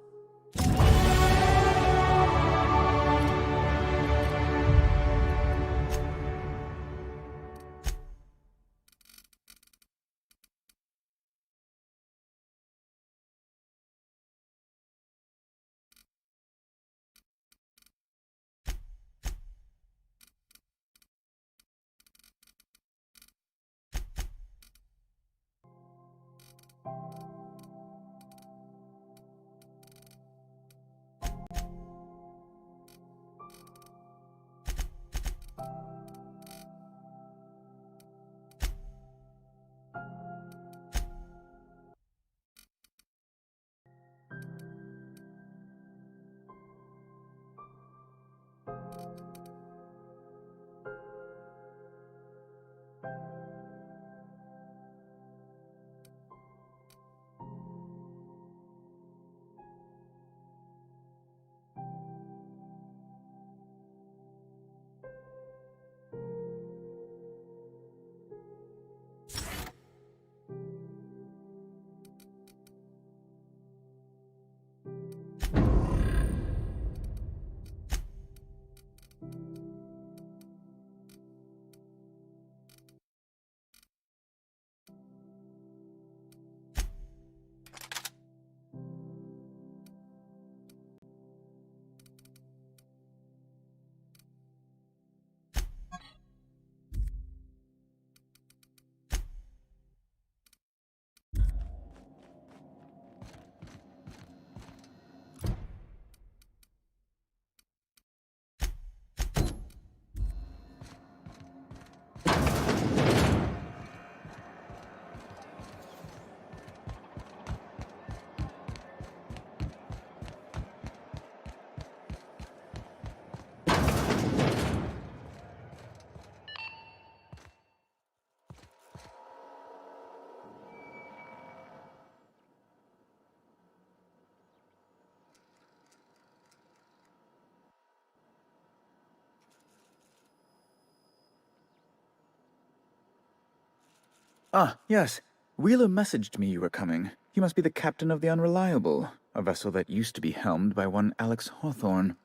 Ah, yes. Wheeler messaged me you were coming. He must be the captain of the Unreliable, a vessel that used to be helmed by one Alex Hawthorne.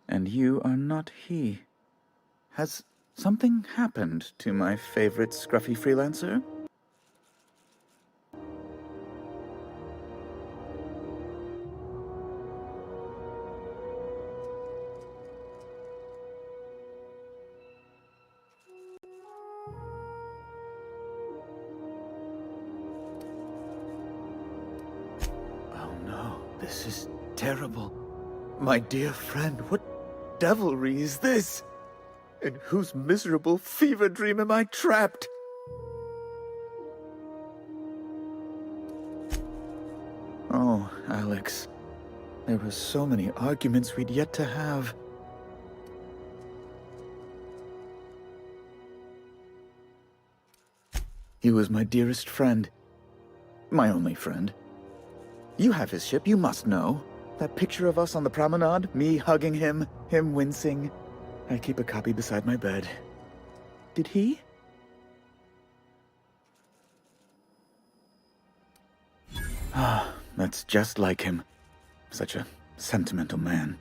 And you are not he. Has something happened to my favorite scruffy freelancer? This is terrible. My dear friend, what devilry is this? In whose miserable fever dream am I trapped? Oh, Alex. There were so many arguments we'd yet to have. He was my dearest friend. My only friend. You have his ship, you must know. That picture of us on the promenade, me hugging him, him wincing. I keep a copy beside my bed. Did he? Ah, that's just like him. Such a sentimental man.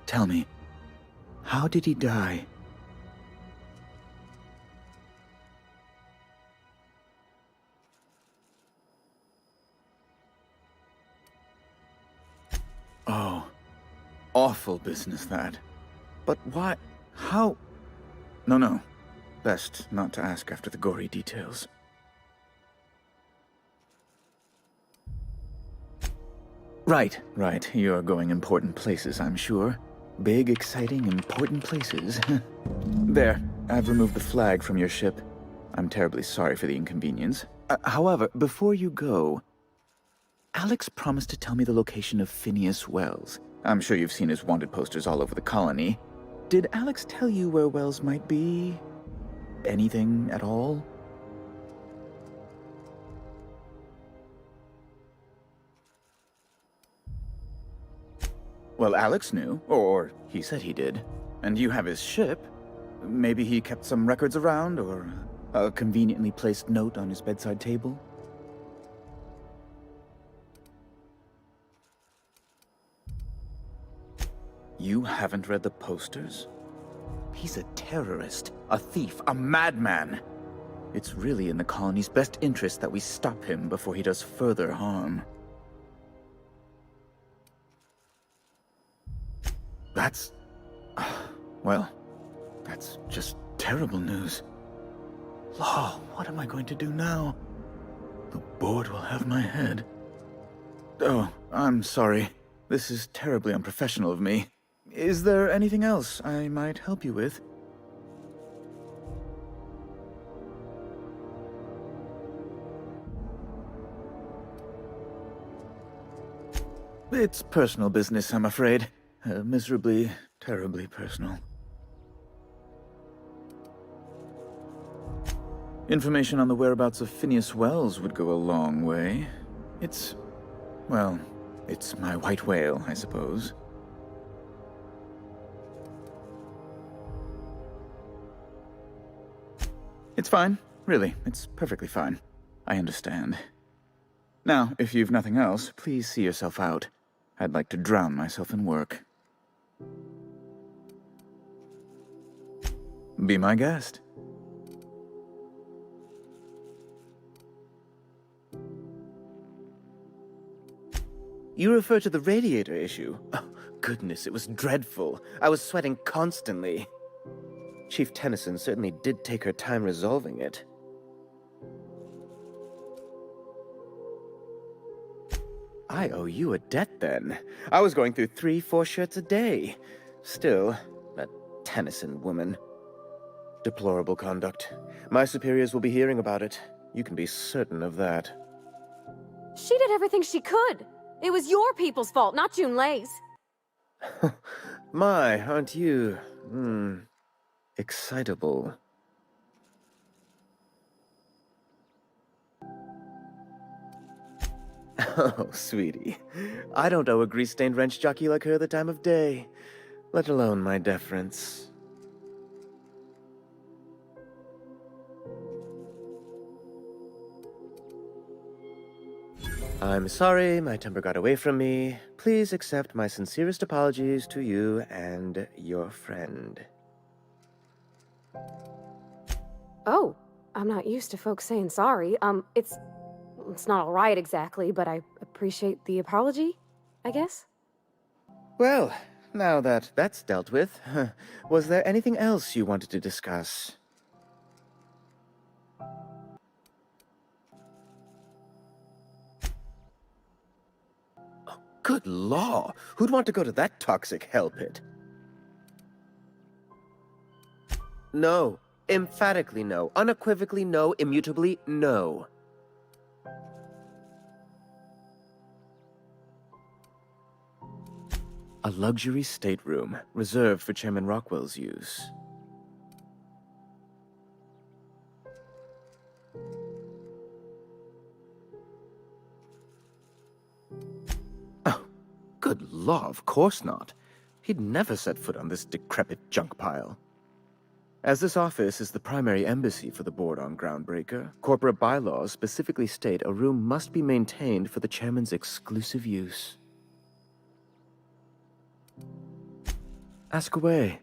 Tell me, how did he die? Oh, awful business that. But why? How? No. Best not to ask after the gory details. Right. You're going important places, I'm sure. Big, exciting, important places. There, I've removed the flag from your ship. I'm terribly sorry for the inconvenience. However, before you go, Alex promised to tell me the location of Phineas Wells. I'm sure you've seen his wanted posters all over the colony. Did Alex tell you where Wells might be? Anything at all? Well, Alex knew, or he said he did. And you have his ship. Maybe he kept some records around, or a conveniently placed note on his bedside table? You haven't read the posters? He's a terrorist, a thief, a madman. It's really in the colony's best interest that we stop him before he does further harm. That's... well, that's just terrible news. Law, what am I going to do now? The board will have my head. Oh, I'm sorry. This is terribly unprofessional of me. Is there anything else I might help you with? It's personal business, I'm afraid. Miserably, terribly personal. Information on the whereabouts of Phineas Wells would go a long way. It's my white whale, I suppose. It's fine. Really, it's perfectly fine. I understand. Now, if you've nothing else, please see yourself out. I'd like to drown myself in work. Be my guest. You refer to the radiator issue? Oh, goodness, it was dreadful. I was sweating constantly. Chief Tennyson certainly did take her time resolving it. I owe you a debt, then. I was going through 3-4 shirts a day. Still, that Tennyson woman. Deplorable conduct. My superiors will be hearing about it. You can be certain of that. She did everything she could. It was your people's fault, not Junlei's. My, aren't you, excitable. Oh, sweetie. I don't owe a grease-stained wrench jockey like her the time of day, let alone my deference. I'm sorry my temper got away from me. Please accept my sincerest apologies to you and your friend. Oh, I'm not used to folks saying sorry. It's not all right exactly, but I appreciate the apology, I guess. Well, now that that's dealt with, was there anything else you wanted to discuss? Good law! Who'd want to go to that toxic hell pit? No. Emphatically no. Unequivocally no. Immutably no. A luxury stateroom, reserved for Chairman Rockwell's use. Oh, good law, of course not. He'd never set foot on this decrepit junk pile. As this office is the primary embassy for the board on Groundbreaker, corporate bylaws specifically state a room must be maintained for the chairman's exclusive use. Ask away.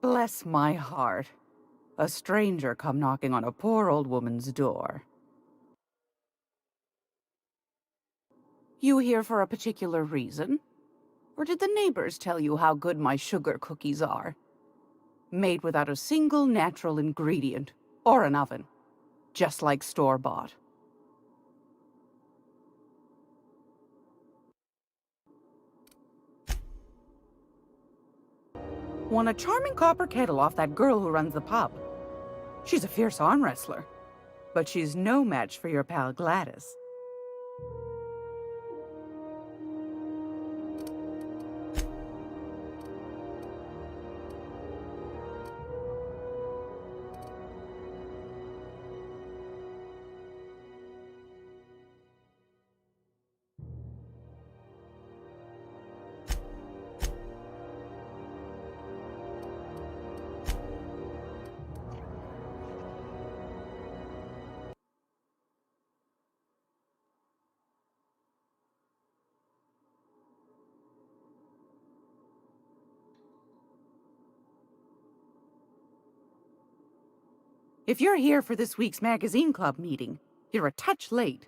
Bless my heart. A stranger come knocking on a poor old woman's door. You here for a particular reason? Or did the neighbors tell you how good my sugar cookies are? Made without a single natural ingredient, or an oven. Just like store-bought. Won a charming copper kettle off that girl who runs the pub. She's a fierce arm wrestler, but she's no match for your pal Gladys. If you're here for this week's magazine club meeting, you're a touch late.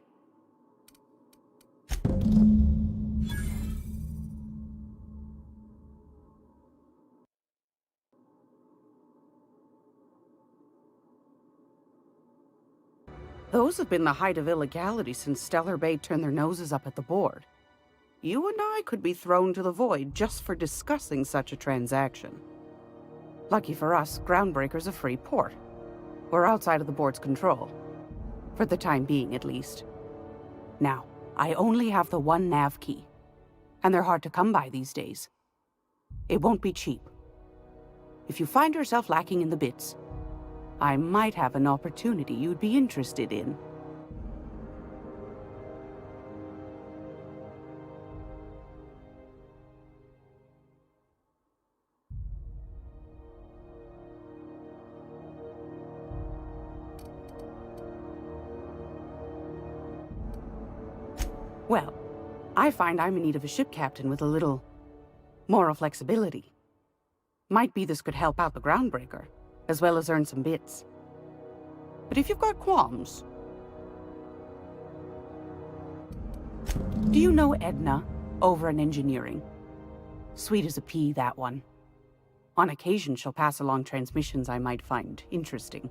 Those have been the height of illegality since Stellar Bay turned their noses up at the board. You and I could be thrown to the void just for discussing such a transaction. Lucky for us, Groundbreaker's a free port. We're outside of the board's control. For the time being, at least. Now, I only have the one nav key. And they're hard to come by these days. It won't be cheap. If you find yourself lacking in the bits, I might have an opportunity you'd be interested in. Well, I find I'm in need of a ship captain with a little moral flexibility. Might be this could help out the Groundbreaker, as well as earn some bits. But if you've got qualms... Do you know Edna, over in engineering? Sweet as a pea, that one. On occasion, she'll pass along transmissions I might find interesting.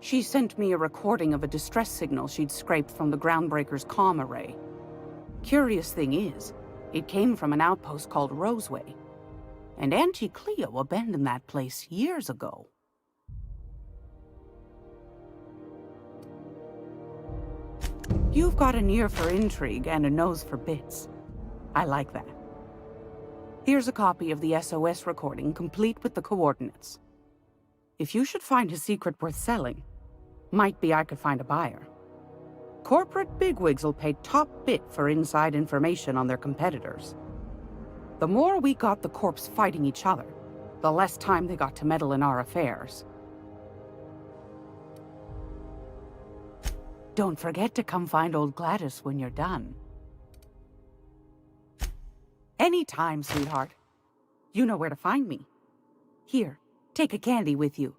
She sent me a recording of a distress signal she'd scraped from the Groundbreaker's comm array. Curious thing is, it came from an outpost called Roseway. And Auntie Cleo abandoned that place years ago. You've got an ear for intrigue and a nose for bits. I like that. Here's a copy of the SOS recording, complete with the coordinates. If you should find a secret worth selling, might be I could find a buyer. Corporate bigwigs will pay top bit for inside information on their competitors. The more we got the corps fighting each other, the less time they got to meddle in our affairs. Don't forget to come find old Gladys when you're done. Anytime, sweetheart. You know where to find me. Here, take a candy with you.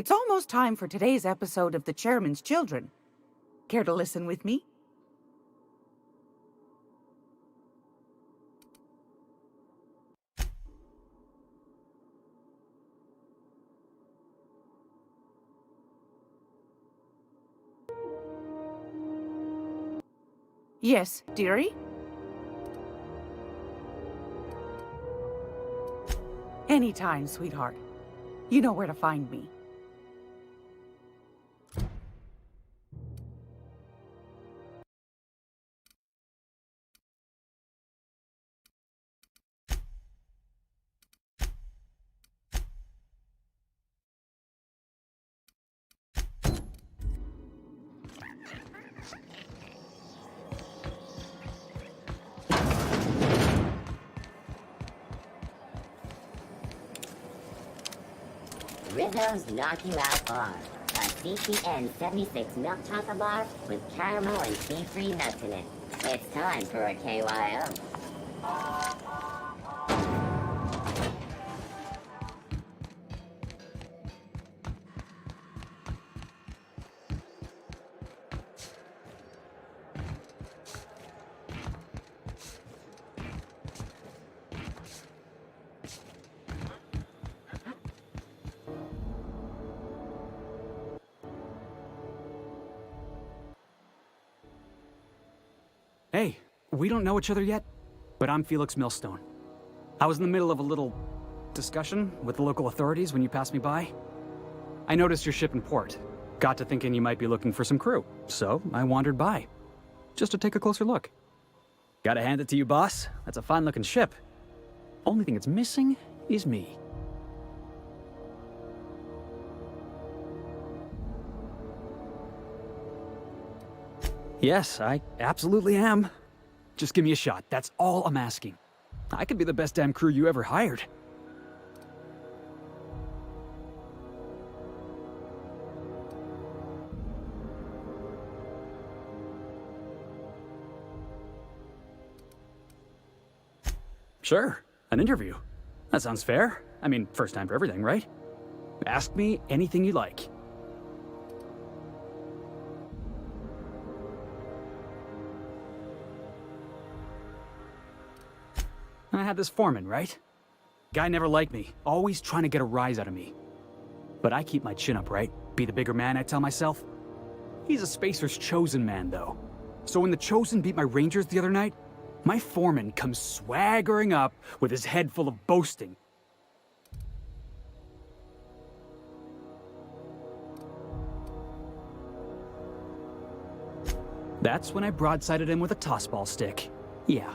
It's almost time for today's episode of The Chairman's Children. Care to listen with me? Yes, dearie? Anytime, sweetheart. You know where to find me. Rizzo's Knock You Out Bar. A CCN 76 milk chocolate bar with caramel and tea-free nuts in it. It's time for a KYO. Hey, we don't know each other yet, but I'm Felix Millstone. I was in the middle of a little discussion with the local authorities when you passed me by. I noticed your ship in port. Got to thinking you might be looking for some crew, so I wandered by, just to take a closer look. Gotta hand it to you, boss. That's a fine-looking ship. Only thing it's missing is me. Yes, I absolutely am. Just give me a shot. That's all I'm asking. I could be the best damn crew you ever hired. Sure, an interview. That sounds fair. I mean, first time for everything, right? Ask me anything you like. I had this foreman, right? Guy never liked me, always trying to get a rise out of me. But I keep my chin up, right? Be the bigger man, I tell myself. He's a Spacer's chosen man, though. So when the Chosen beat my Rangers the other night, my foreman comes swaggering up with his head full of boasting. That's when I broadsided him with a tossball stick. Yeah.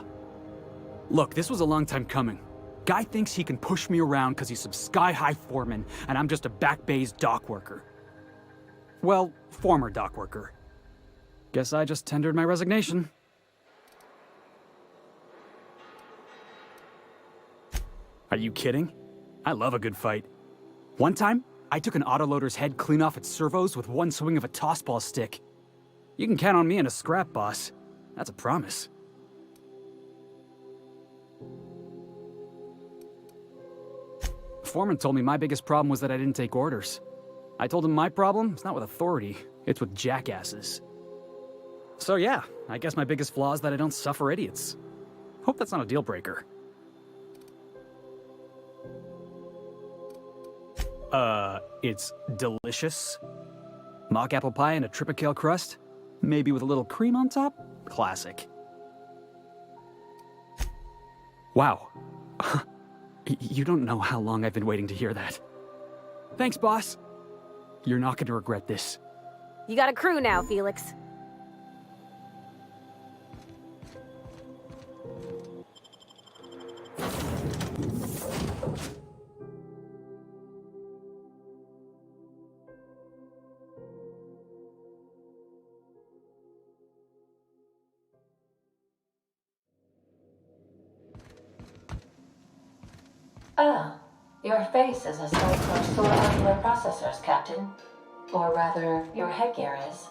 Look, this was a long time coming. Guy thinks he can push me around because he's some sky-high foreman, and I'm just a back bay's dock worker. Well, former dock worker. Guess I just tendered my resignation. Are you kidding? I love a good fight. One time, I took an autoloader's head clean off its servos with one swing of a tossball stick. You can count on me in a scrap, boss. That's a promise. Foreman told me my biggest problem was that I didn't take orders. I told him my problem is not with authority, it's with jackasses. So yeah, I guess my biggest flaw is that I don't suffer idiots. Hope that's not a deal breaker. It's delicious. Mock apple pie and a tripicale crust, maybe with a little cream on top? Classic. Wow. You don't know how long I've been waiting to hear that. Thanks, boss. You're not going to regret this. You got a crew now, Felix. Ah, your face is a sight for sore ocular processors, Captain. Or rather, your headgear is.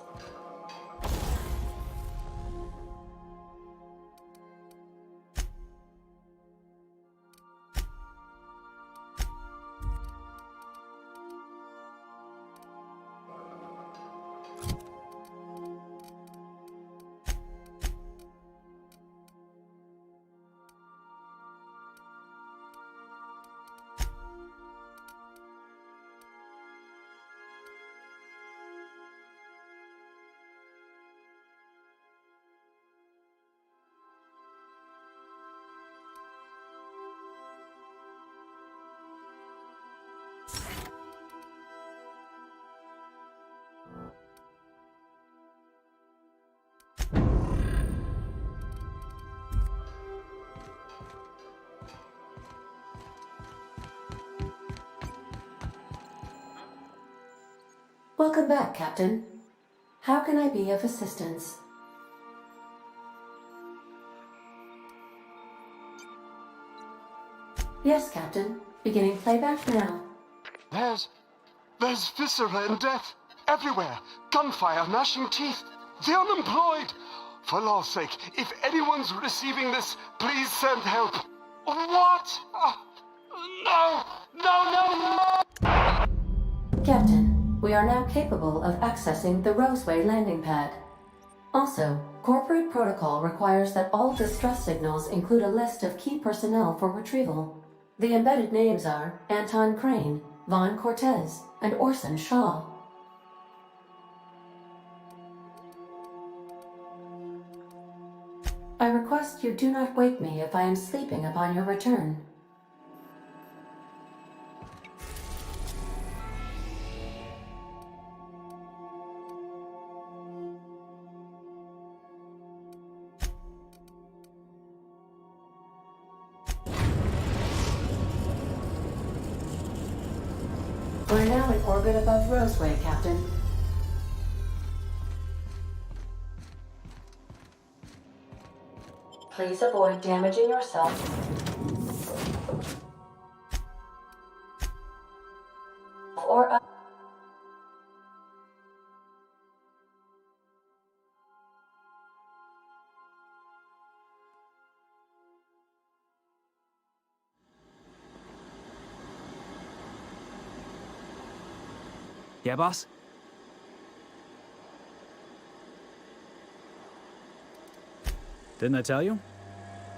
Welcome back, Captain. How can I be of assistance? Yes, Captain. Beginning playback now. There's viscera and death. Everywhere. Gunfire, gnashing teeth. The unemployed. For law's sake, if anyone's receiving this, please send help. What? No! No, no, no! Captain, we are now capable of accessing the Roseway landing pad. Also, corporate protocol requires that all distress signals include a list of key personnel for retrieval. The embedded names are Anton Crane, Vaughn Cortez, and Orson Shaw. I request you do not wake me if I am sleeping upon your return. We're now in orbit above Roseway, Captain. Please avoid damaging yourself. Or Yeah, boss? Didn't I tell you?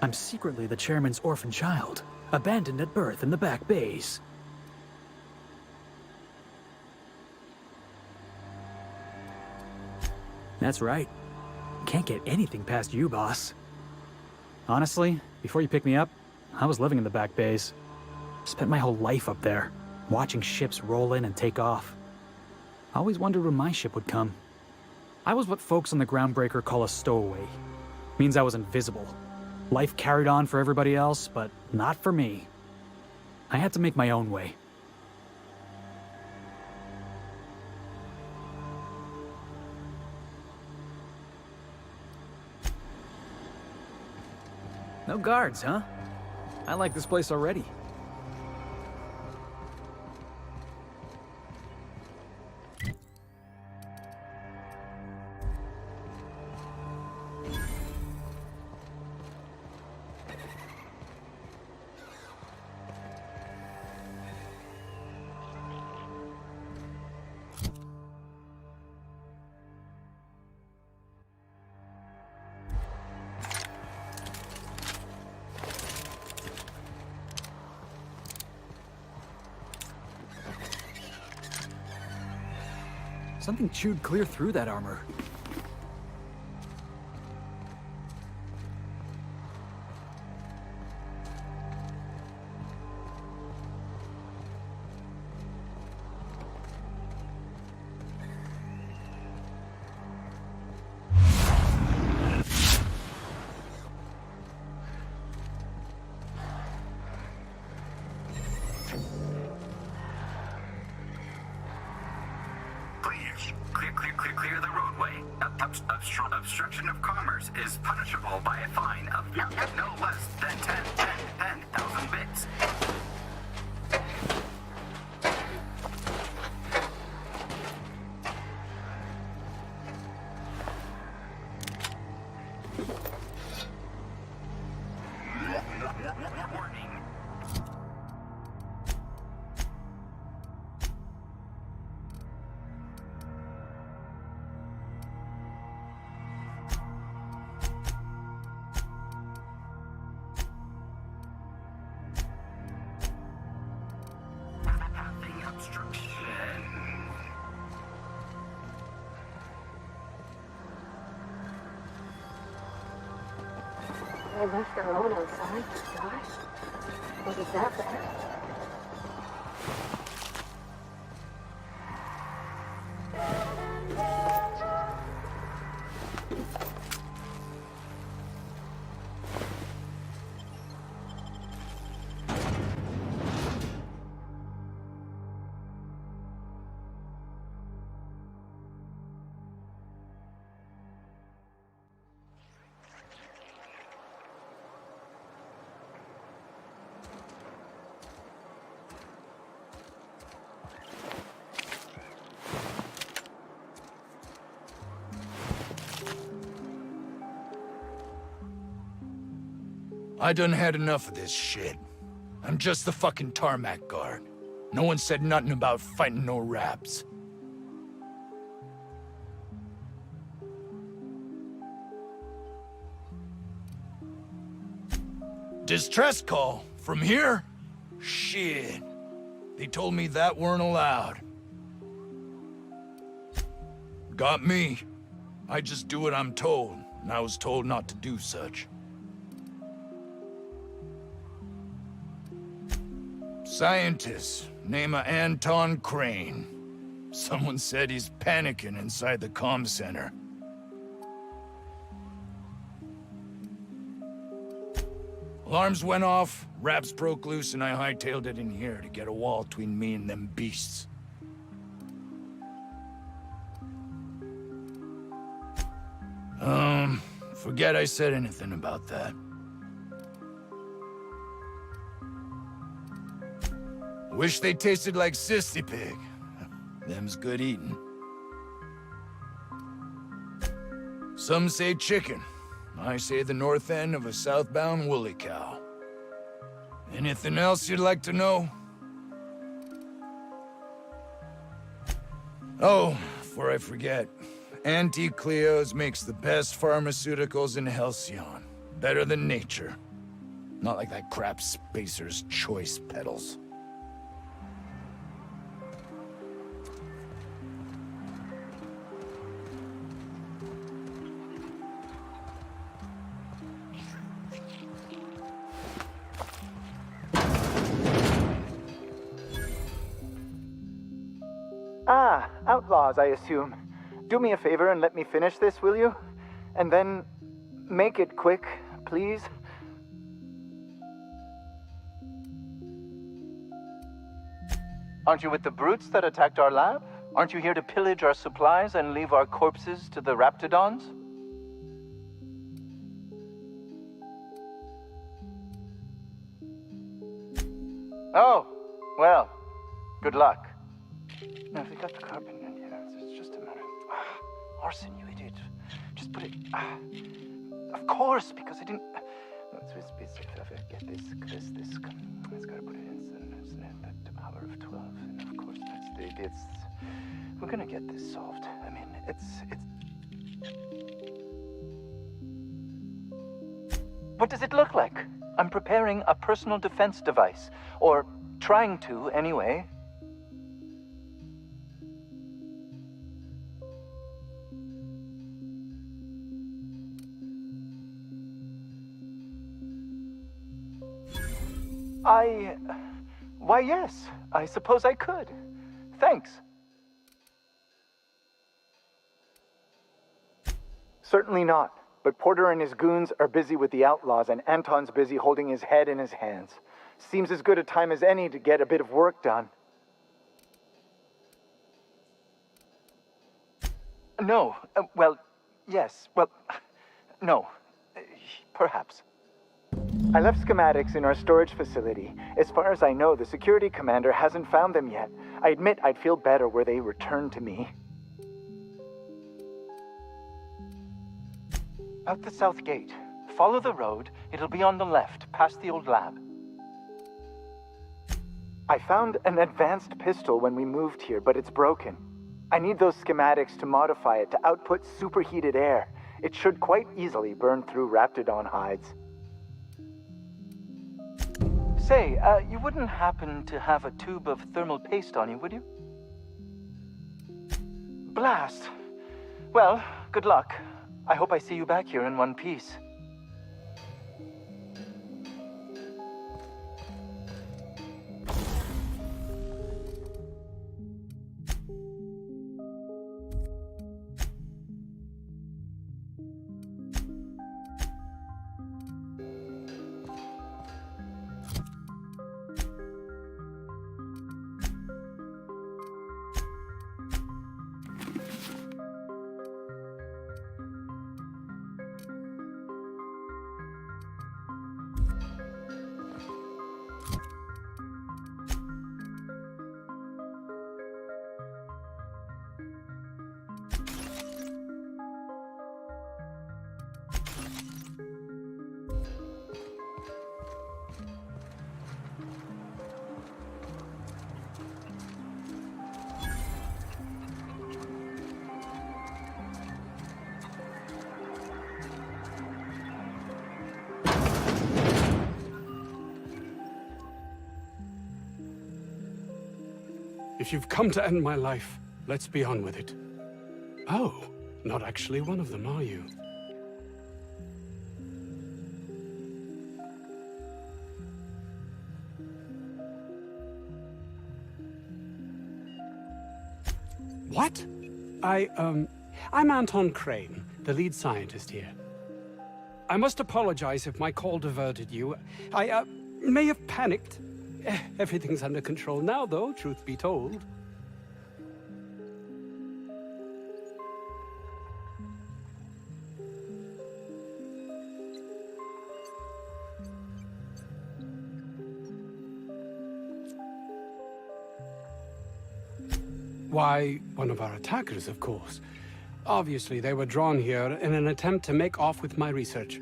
I'm secretly the chairman's orphan child, abandoned at birth in the back bays. That's right. Can't get anything past you, boss. Honestly, before you picked me up, I was living in the back bays. Spent my whole life up there, watching ships roll in and take off. I always wondered when my ship would come. I was what folks on the Groundbreaker call a stowaway. Means I was invisible. Life carried on for everybody else, but not for me. I had to make my own way. No guards, huh? I like this place already. Something chewed clear through that armor. Clear the roadway. Obstruction of commerce is punishable by a fine of no less than 10,000 bits. Warning. They left their own outside. Gosh. What is that there? I done had enough of this shit. I'm just the fucking tarmac guard. No one said nothing about fighting no raps. Distress call? From here? Shit. They told me that weren't allowed. Got me. I just do what I'm told, and I was told not to do such. Scientist, name of Anton Crane. Someone said he's panicking inside the comm center. Alarms went off, raps broke loose, and I hightailed it in here to get a wall between me and them beasts. Forget I said anything about that. Wish they tasted like Sissy Pig. Them's good eating. Some say chicken. I say the north end of a southbound woolly cow. Anything else you'd like to know? Oh, before I forget, Auntie Cleo's makes the best pharmaceuticals in Halcyon. Better than nature. Not like that crap Spacer's Choice pedals. Ah, outlaws, I assume. Do me a favor and let me finish this, will you? And then make it quick, please. Aren't you with the brutes that attacked our lab? Aren't you here to pillage our supplies and leave our corpses to the Raptidons? Oh, well, good luck. Now, if we got the carbon in here, it's just a matter of... Orson, you idiot. Just put it... of course, because I didn't... No, get this. It's gotta put it in the power of 12. And of course, it's... We're gonna get this solved. I mean, it's... What does it look like? I'm preparing a personal defense device. Or trying to, anyway. Why, yes. I suppose I could. Thanks. Certainly not. But Porter and his goons are busy with the outlaws, and Anton's busy holding his head in his hands. Seems as good a time as any to get a bit of work done. No. Well, yes. Well, no. Perhaps. I left schematics in our storage facility. As far as I know, the security commander hasn't found them yet. I admit I'd feel better were they returned to me. Out the south gate. Follow the road. It'll be on the left, past the old lab. I found an advanced pistol when we moved here, but it's broken. I need those schematics to modify it to output superheated air. It should quite easily burn through Raptidon hides. Say, you wouldn't happen to have a tube of thermal paste on you, would you? Blast. Well, good luck. I hope I see you back here in one piece. If you've come to end my life, let's be on with it. Oh, not actually one of them, are you? What? I'm Anton Crane, the lead scientist here. I must apologize if my call diverted you. I may have panicked. Everything's under control now, though, truth be told. Why, one of our attackers, of course. Obviously, they were drawn here in an attempt to make off with my research.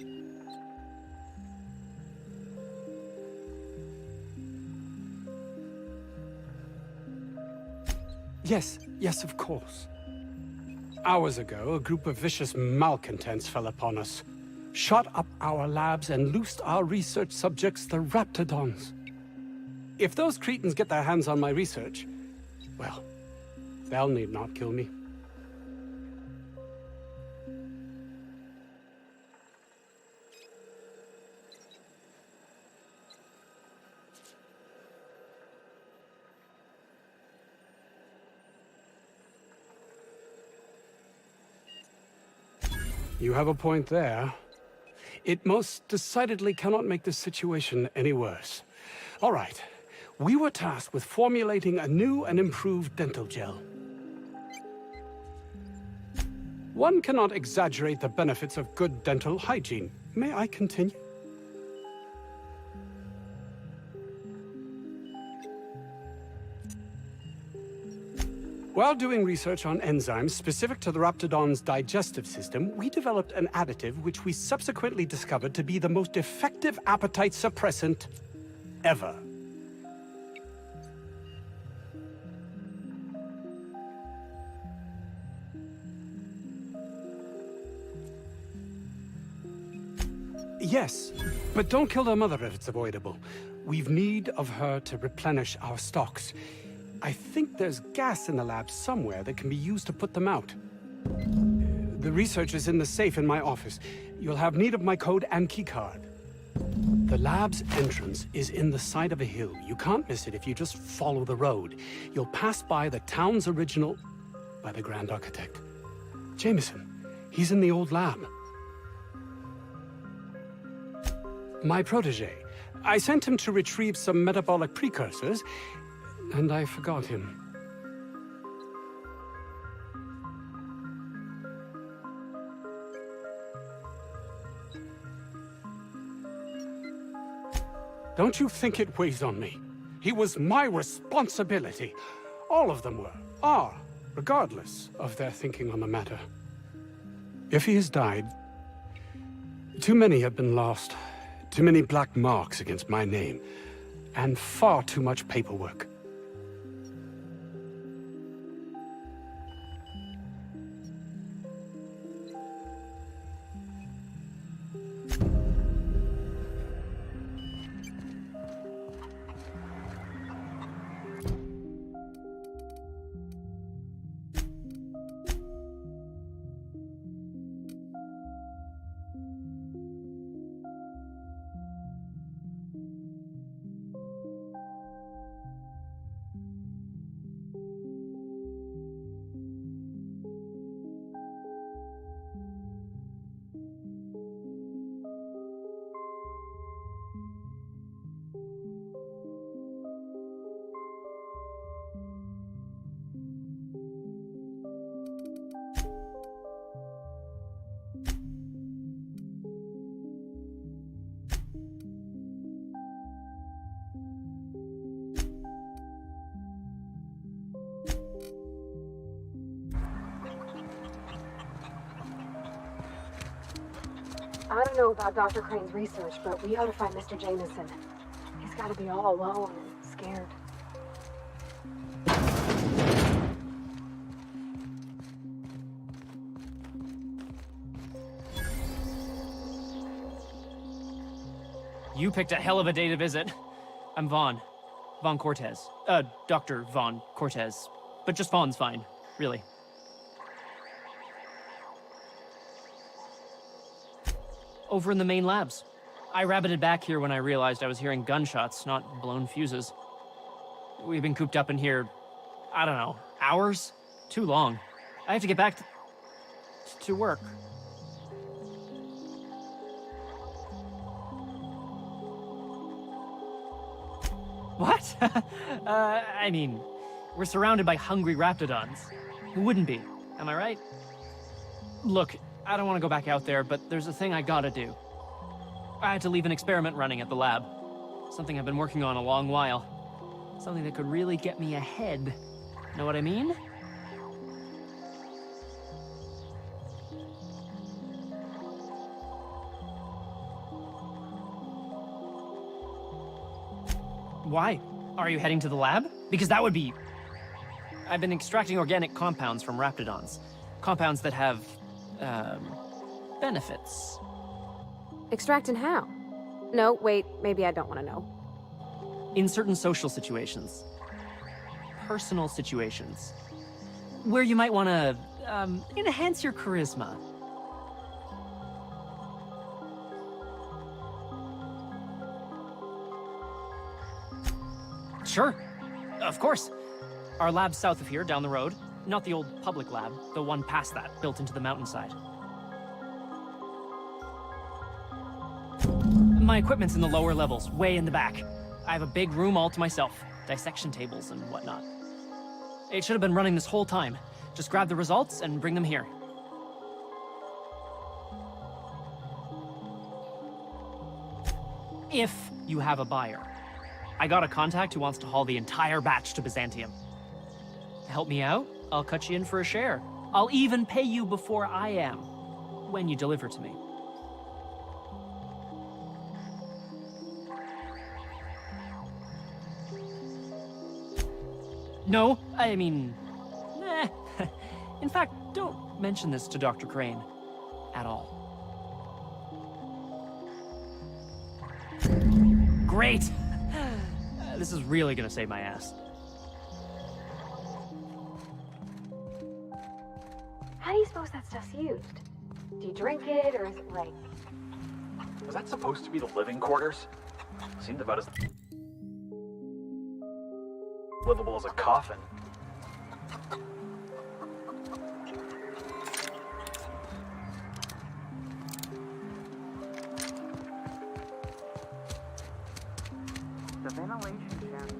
Yes, of course. Hours ago, a group of vicious malcontents fell upon us, shot up our labs and loosed our research subjects, the Raptidons. If those cretins get their hands on my research, well, they'll need not kill me. You have a point there. It most decidedly cannot make this situation any worse. All right. We were tasked with formulating a new and improved dental gel. One cannot exaggerate the benefits of good dental hygiene. May I continue? While doing research on enzymes specific to the Raptidon's digestive system, we developed an additive which we subsequently discovered to be the most effective appetite suppressant ever. Yes, but don't kill their mother if it's avoidable. We've need of her to replenish our stocks. I think there's gas in the lab somewhere that can be used to put them out. The research is in the safe in my office. You'll have need of my code and keycard. The lab's entrance is in the side of a hill. You can't miss it if you just follow the road. You'll pass by the town's original... by the Grand Architect. Jameson. He's in the old lab. My protege. I sent him to retrieve some metabolic precursors, and I forgot him. Don't you think it weighs on me? He was my responsibility. All of them are, regardless of their thinking on the matter. If he has died, too many have been lost. Too many black marks against my name, and far too much paperwork. I don't know about Dr. Crane's research, but we ought to find Mr. Jameson. He's got to be all alone and scared. You picked a hell of a day to visit. I'm Vaughn. Von Cortez. Dr. Von Cortez. But just Von's fine, really. Over in the main labs. I rabbited back here when I realized I was hearing gunshots, not blown fuses. We've been cooped up in here, I don't know, hours? Too long. I have to get back to work. What? I mean, we're surrounded by hungry raptidons. Who wouldn't be? Am I right? Look, I don't want to go back out there, but there's a thing I gotta do. I had to leave an experiment running at the lab. Something I've been working on a long while. Something that could really get me ahead. Know what I mean? Why? Are you heading to the lab? Because that would be... I've been extracting organic compounds from raptidons. Compounds that have, benefits. Extracting how? No, wait, maybe I don't want to know. In certain social situations. Personal situations. Where you might want to, enhance your charisma. Sure. Of course. Our lab's south of here, down the road. Not the old public lab, the one past that, built into the mountainside. My equipment's in the lower levels, way in the back. I have a big room all to myself, dissection tables and whatnot. It should have been running this whole time. Just grab the results and bring them here. If you have a buyer. I got a contact who wants to haul the entire batch to Byzantium. Help me out, I'll cut you in for a share. I'll even pay you before I am, when you deliver to me. No, I mean, In fact, don't mention this to Dr. Crane at all. Great! This is really gonna save my ass. How do you suppose that stuff's used? Do you drink it, or is it like... Was that supposed to be the living quarters? Seemed about as livable as a coffin. The ventilation shaft.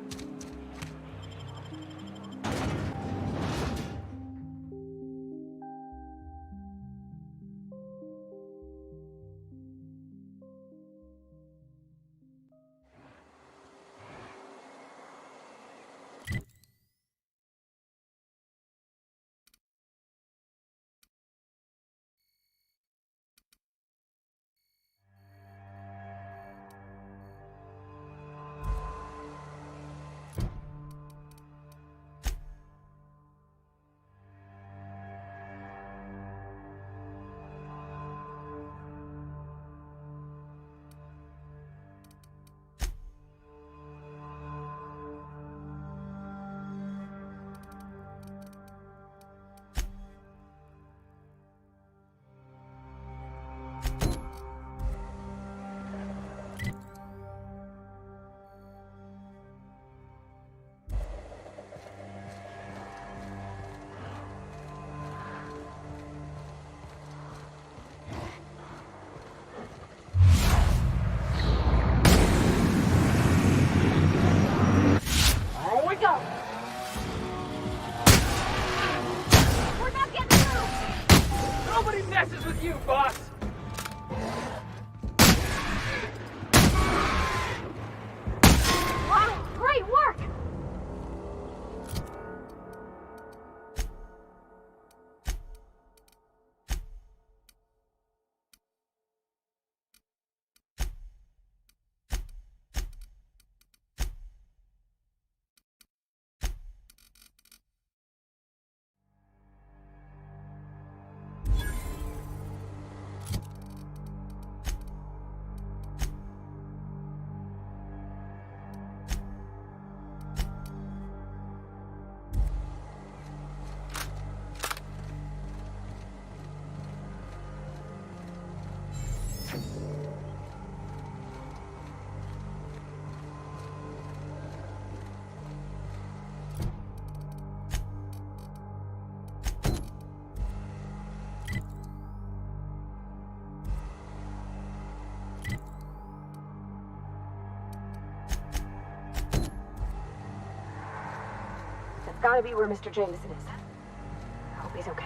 gotta be where Mr. Jameson is. I hope he's okay.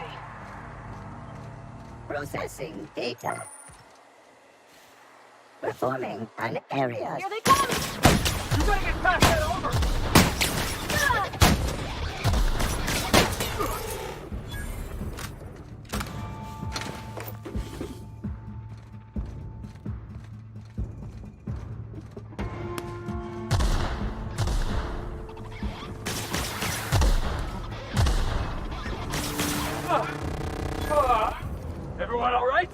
Processing data. Performing an area. Here they come! You gotta get past that over! Everyone all right?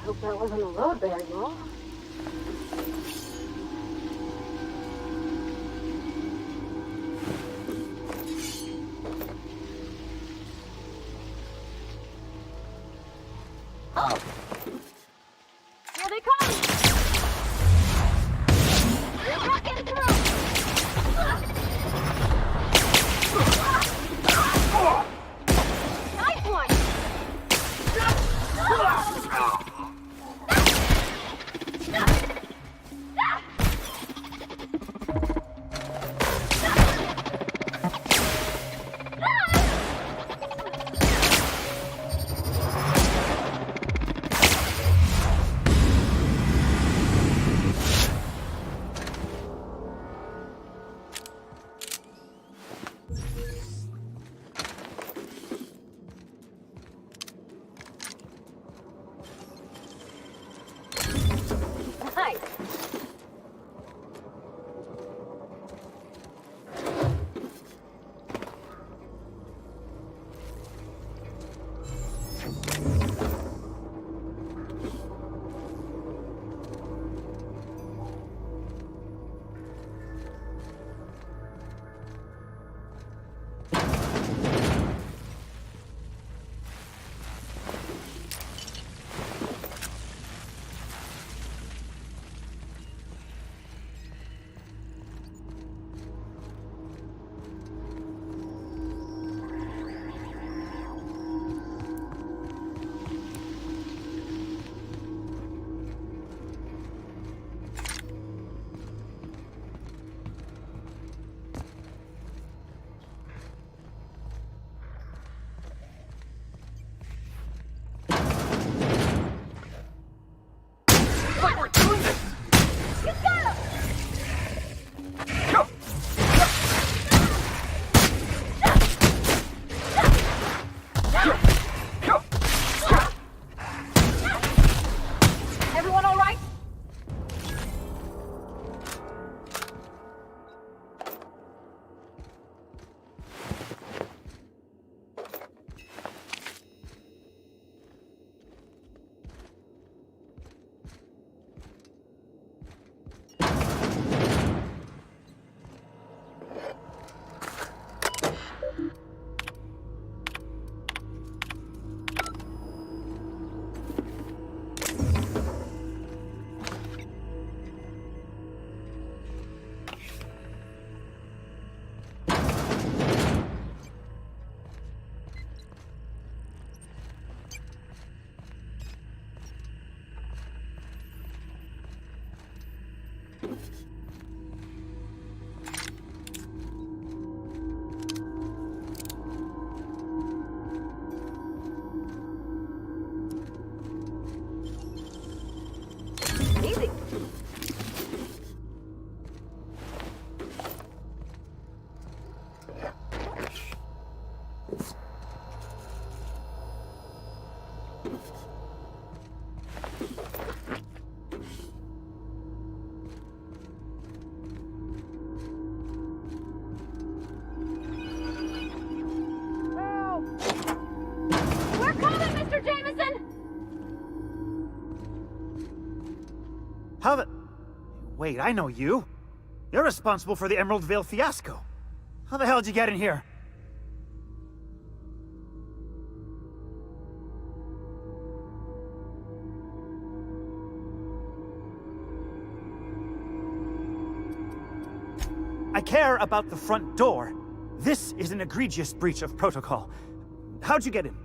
Hope that wasn't a load bearing wall. Oh! Here they come! They're rocking through! Nice one! Nice. How the... Wait, I know you. You're responsible for the Emerald Vale fiasco. How the hell did you get in here? I care about the front door. This is an egregious breach of protocol. How'd you get in?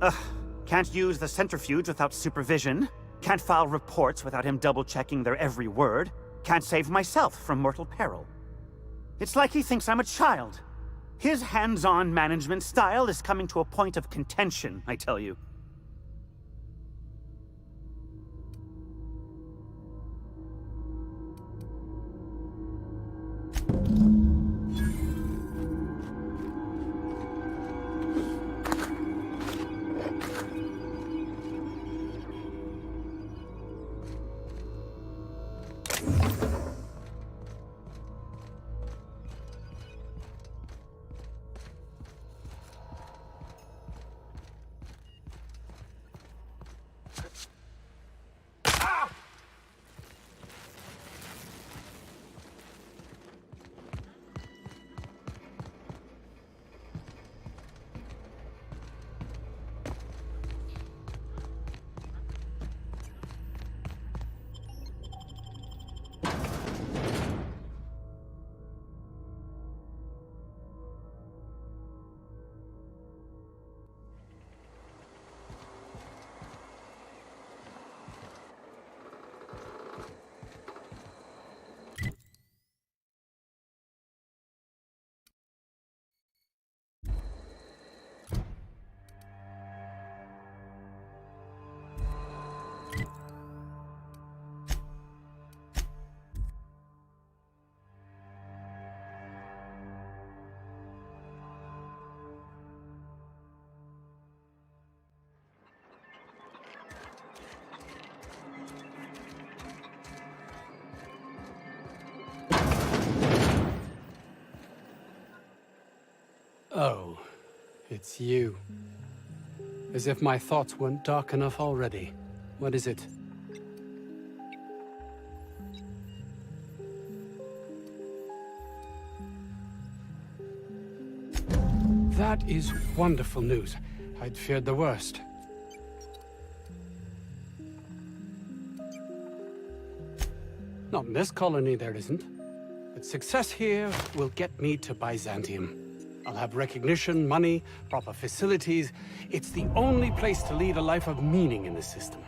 Ugh, can't use the centrifuge without supervision. Can't file reports without him double-checking their every word. Can't save myself from mortal peril. It's like he thinks I'm a child. His hands-on management style is coming to a point of contention, I tell you. Oh, it's you. As if my thoughts weren't dark enough already. What is it? That is wonderful news. I'd feared the worst. Not in this colony, there isn't. But success here will get me to Byzantium. I'll have recognition, money, proper facilities. It's the only place to lead a life of meaning in the system.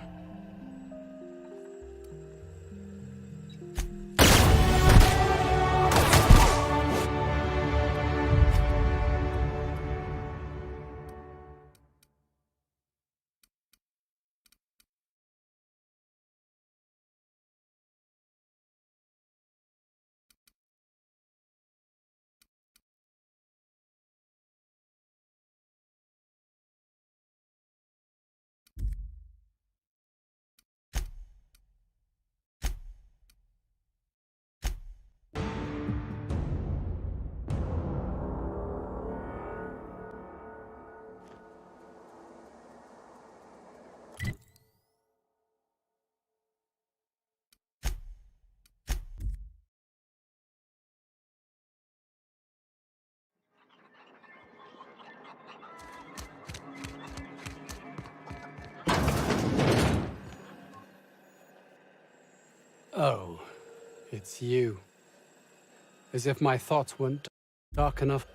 Oh, it's you. As if my thoughts weren't dark enough.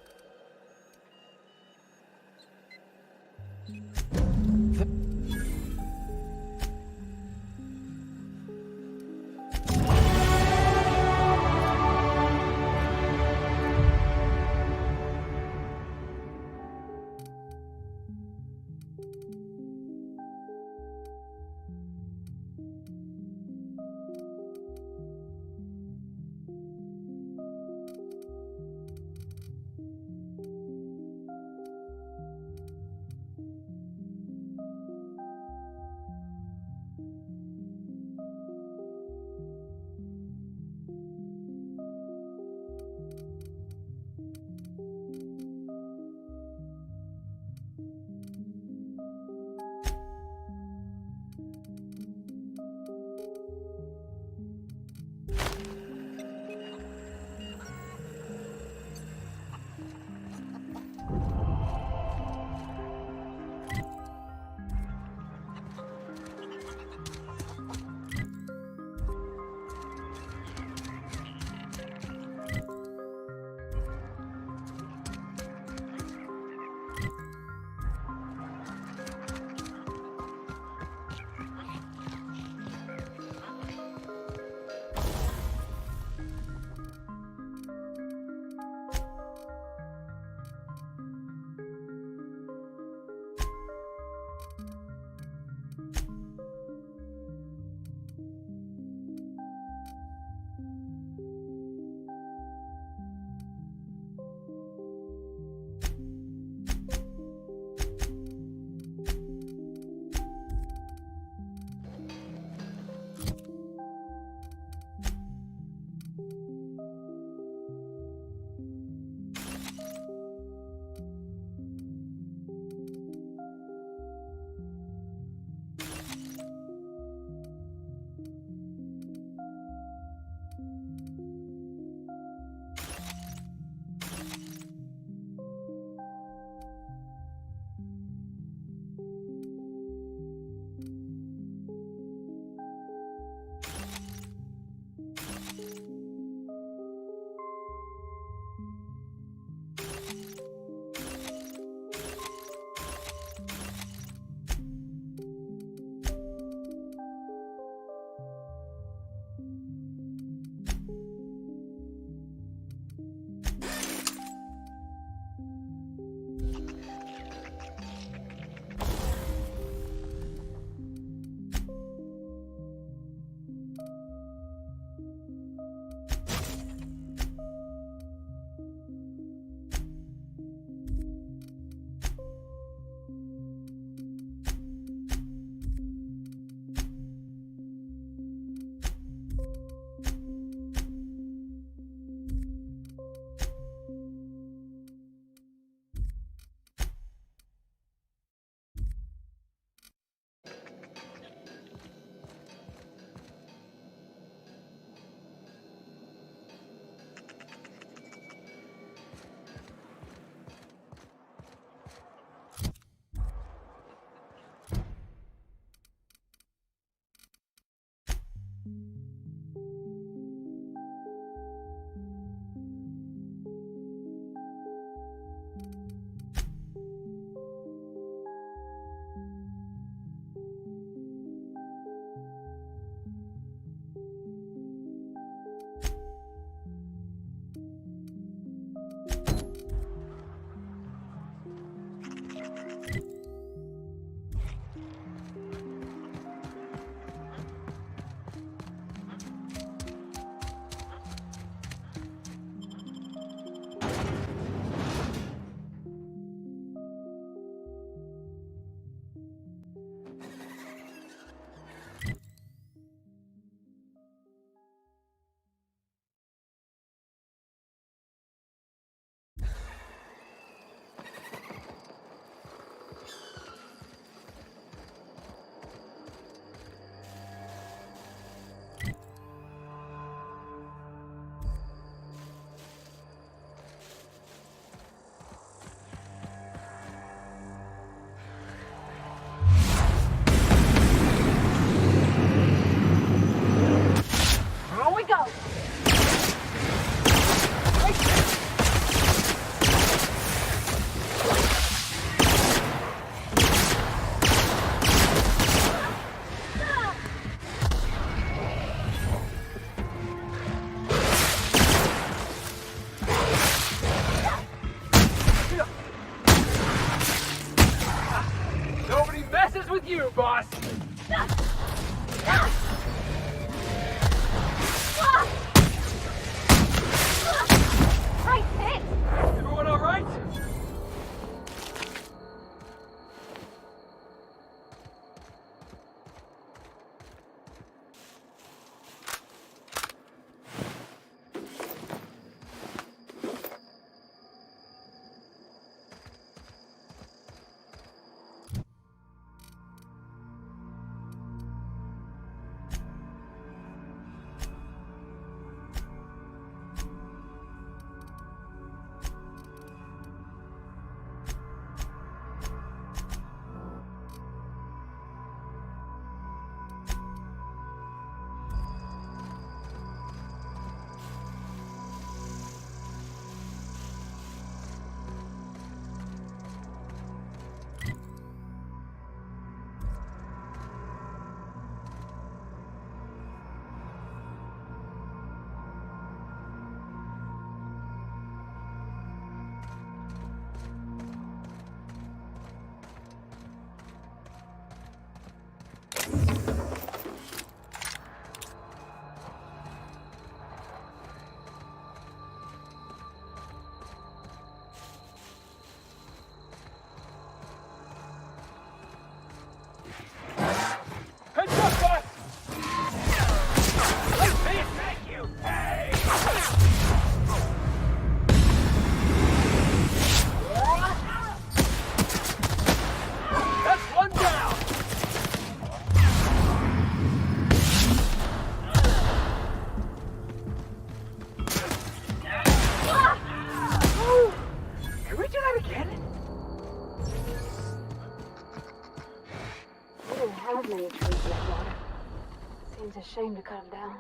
a shame to cut him down.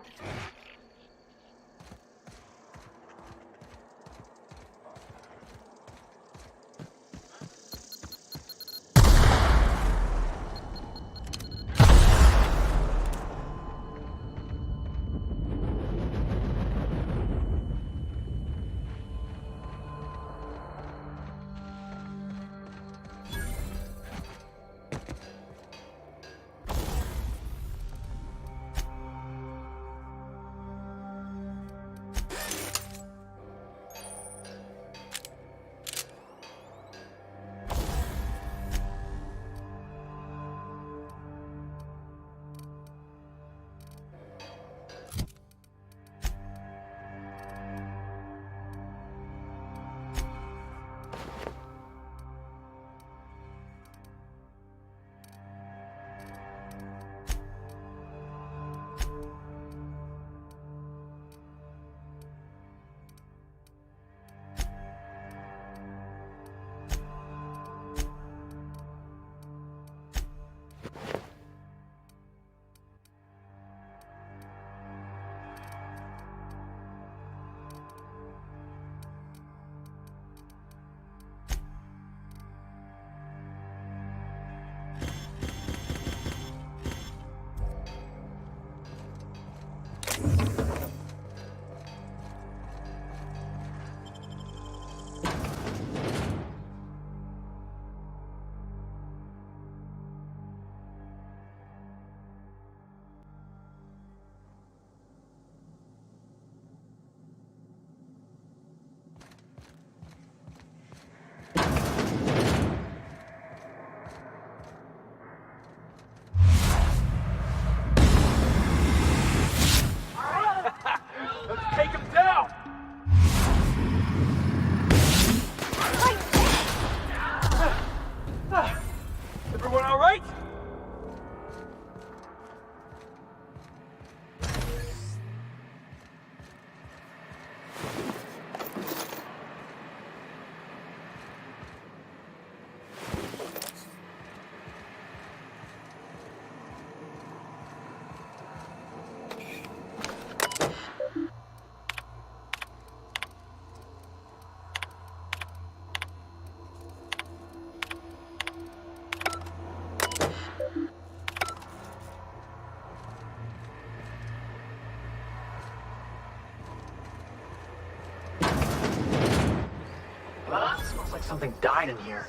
Something died in here.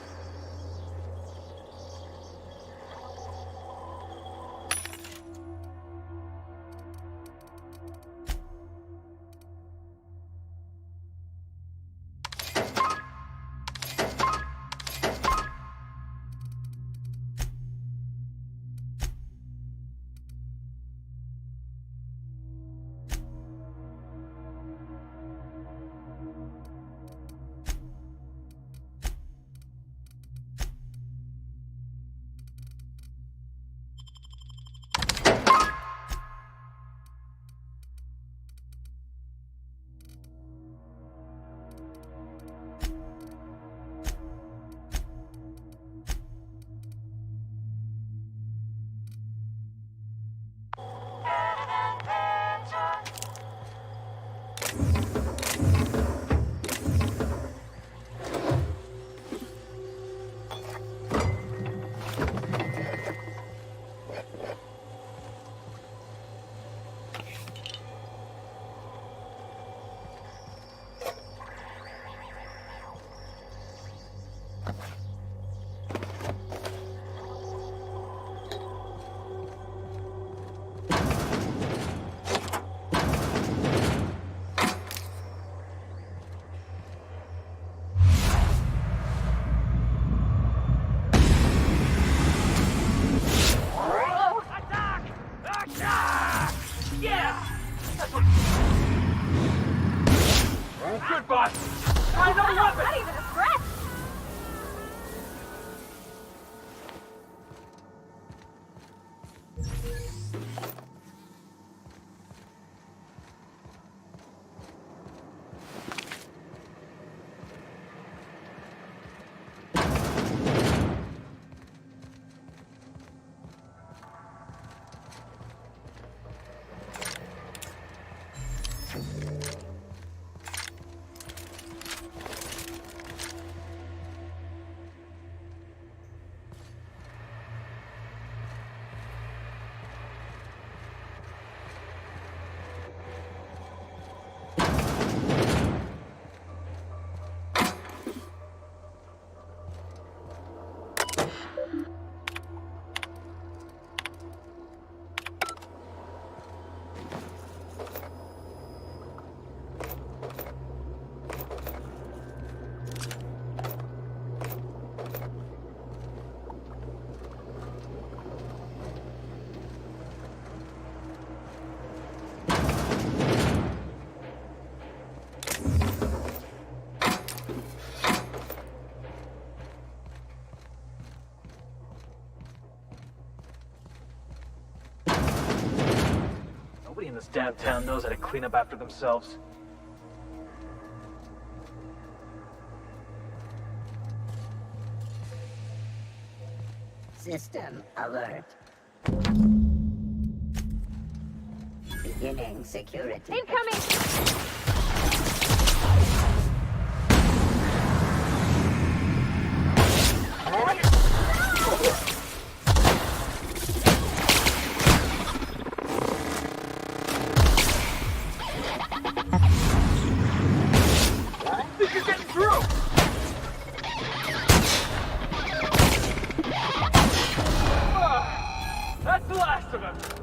damn town knows how to clean up after themselves. System alert. Beginning security. Incoming! Think you're getting through! That's the last of them!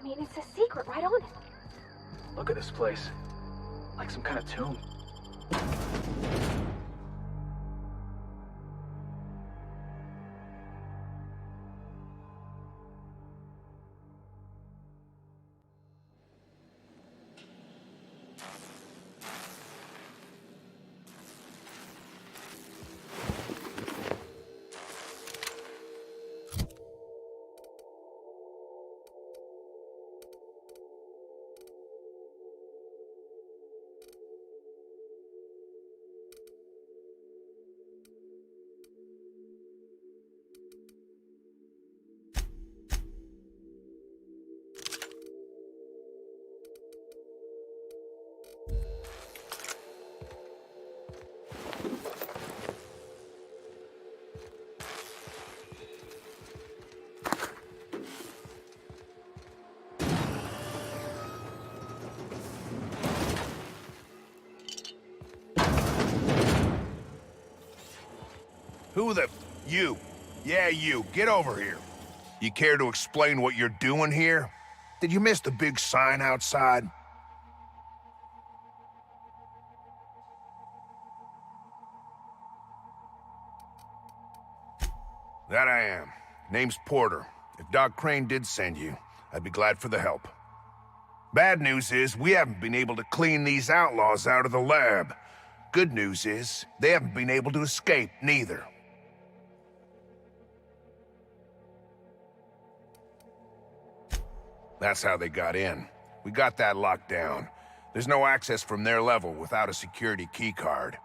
mean, it's a secret right on it. Look at this place. Like some kind of tomb. Who the... You. Yeah, you. Get over here. You care to explain what you're doing here? Did you miss the big sign outside? That I am. Name's Porter. If Doc Crane did send you, I'd be glad for the help. Bad news is, we haven't been able to clean these outlaws out of the lab. Good news is, they haven't been able to escape, neither. That's how they got in. We got that locked down. There's no access from their level without a security keycard.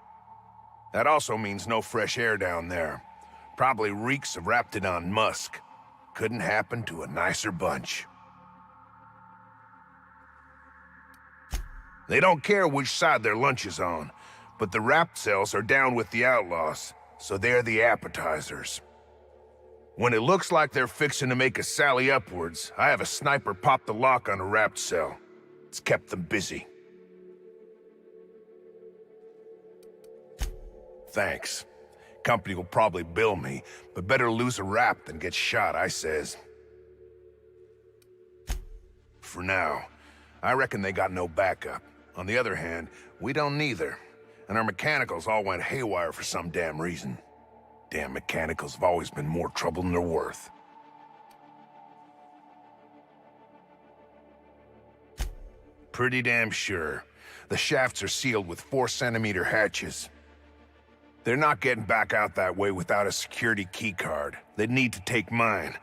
That also means no fresh air down there. Probably reeks of Raptidon musk. Couldn't happen to a nicer bunch. They don't care which side their lunch is on, but the Rapt cells are down with the outlaws, so they're the appetizers. When it looks like they're fixing to make a sally upwards, I have a sniper pop the lock on a Rapt cell. It's kept them busy. Thanks. Company will probably bill me, but better lose a Rapt than get shot, I says. For now, I reckon they got no backup. On the other hand, we don't neither. And our mechanicals all went haywire for some damn reason. Damn mechanicals have always been more trouble than they're worth. Pretty damn sure. The shafts are sealed with 4-centimeter hatches. They're not getting back out that way without a security keycard. They'd need to take mine.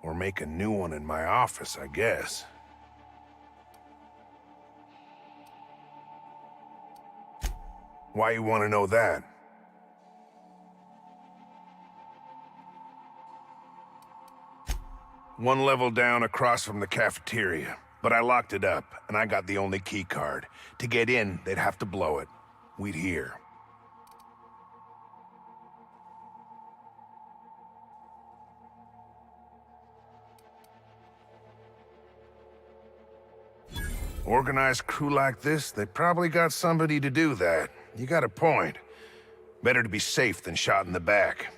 Or make a new one in my office, I guess. Why you want to know that? One level down across from the cafeteria, but I locked it up, and I got the only key card. To get in, they'd have to blow it. We'd hear. Organized crew like this, they probably got somebody to do that. You got a point. Better to be safe than shot in the back.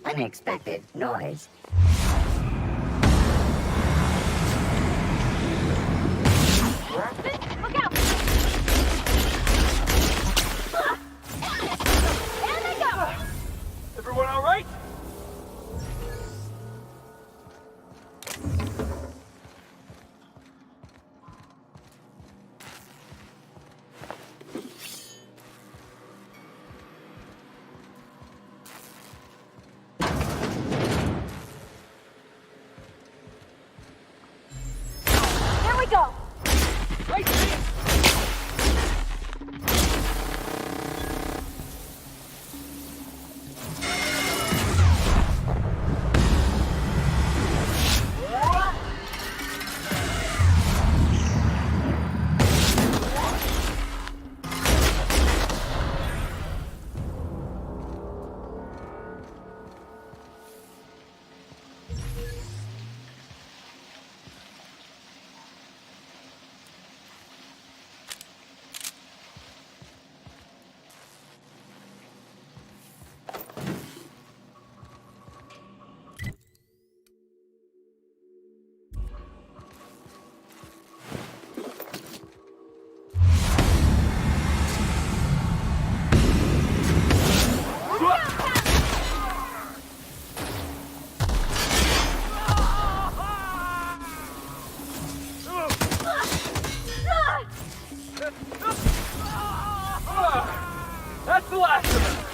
Unexpected noise. Look out! And they go! Everyone all right? That's the last of it!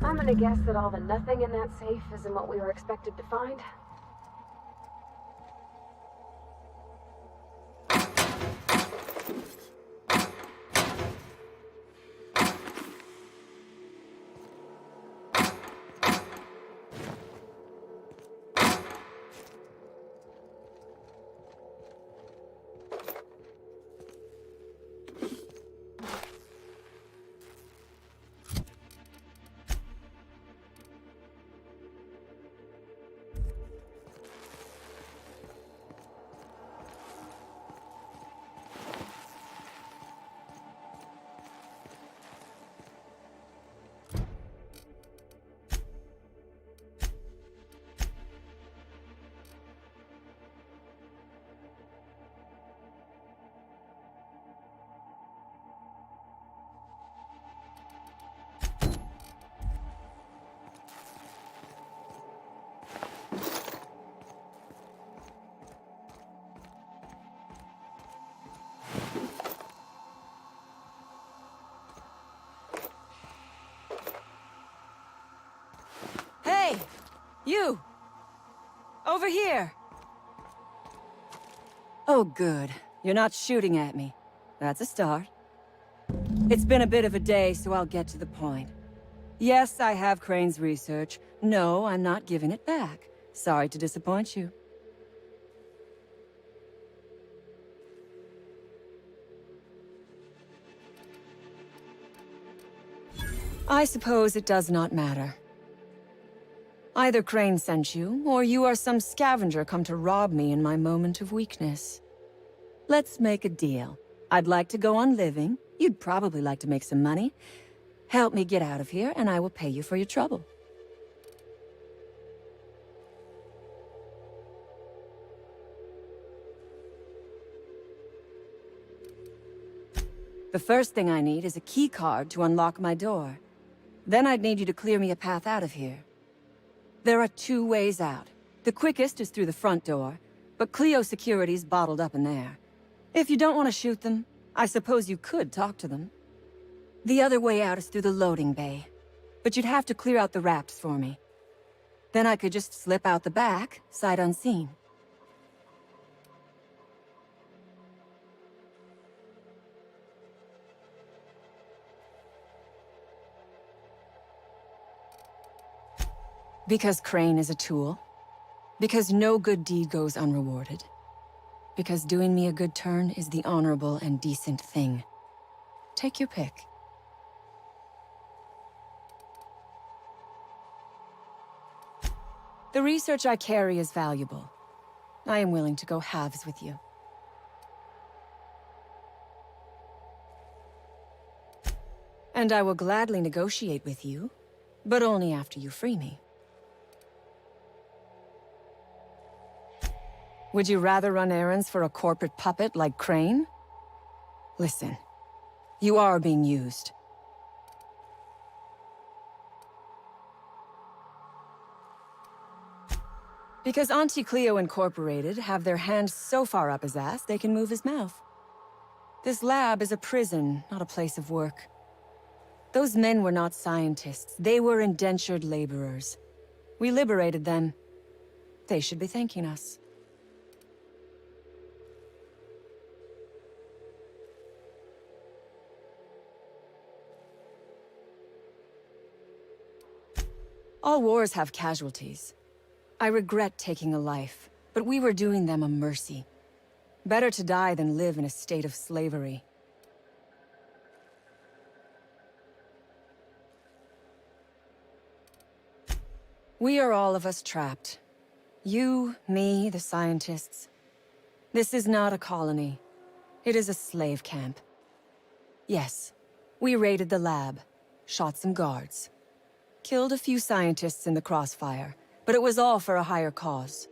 I'm gonna guess that all the nothing in that safe isn't what we were expected to find. Hey! You! Over here! Oh, good. You're not shooting at me. That's a start. It's been a bit of a day, so I'll get to the point. Yes, I have Crane's research. No, I'm not giving it back. Sorry to disappoint you. I suppose it does not matter. Either Crane sent you, or you are some scavenger come to rob me in my moment of weakness. Let's make a deal. I'd like to go on living. You'd probably like to make some money. Help me get out of here, and I will pay you for your trouble. The first thing I need is a key card to unlock my door. Then I'd need you to clear me a path out of here. There are 2 ways out. The quickest is through the front door, but Cleo Security's bottled up in there. If you don't want to shoot them, I suppose you could talk to them. The other way out is through the loading bay, but you'd have to clear out the wraps for me. Then I could just slip out the back, sight unseen. Because Crane is a tool. Because no good deed goes unrewarded. Because doing me a good turn is the honorable and decent thing. Take your pick. The research I carry is valuable. I am willing to go halves with you. And I will gladly negotiate with you. But only after you free me. Would you rather run errands for a corporate puppet like Crane? Listen, you are being used. Because Auntie Cleo Incorporated have their hands so far up his ass, they can move his mouth. This lab is a prison, not a place of work. Those men were not scientists. They were indentured laborers. We liberated them. They should be thanking us. All wars have casualties. I regret taking a life, but we were doing them a mercy. Better to die than live in a state of slavery. We are all of us trapped. You, me, the scientists. This is not a colony. It is a slave camp. Yes, we raided the lab, shot some guards, killed a few scientists in the crossfire, but it was all for a higher cause.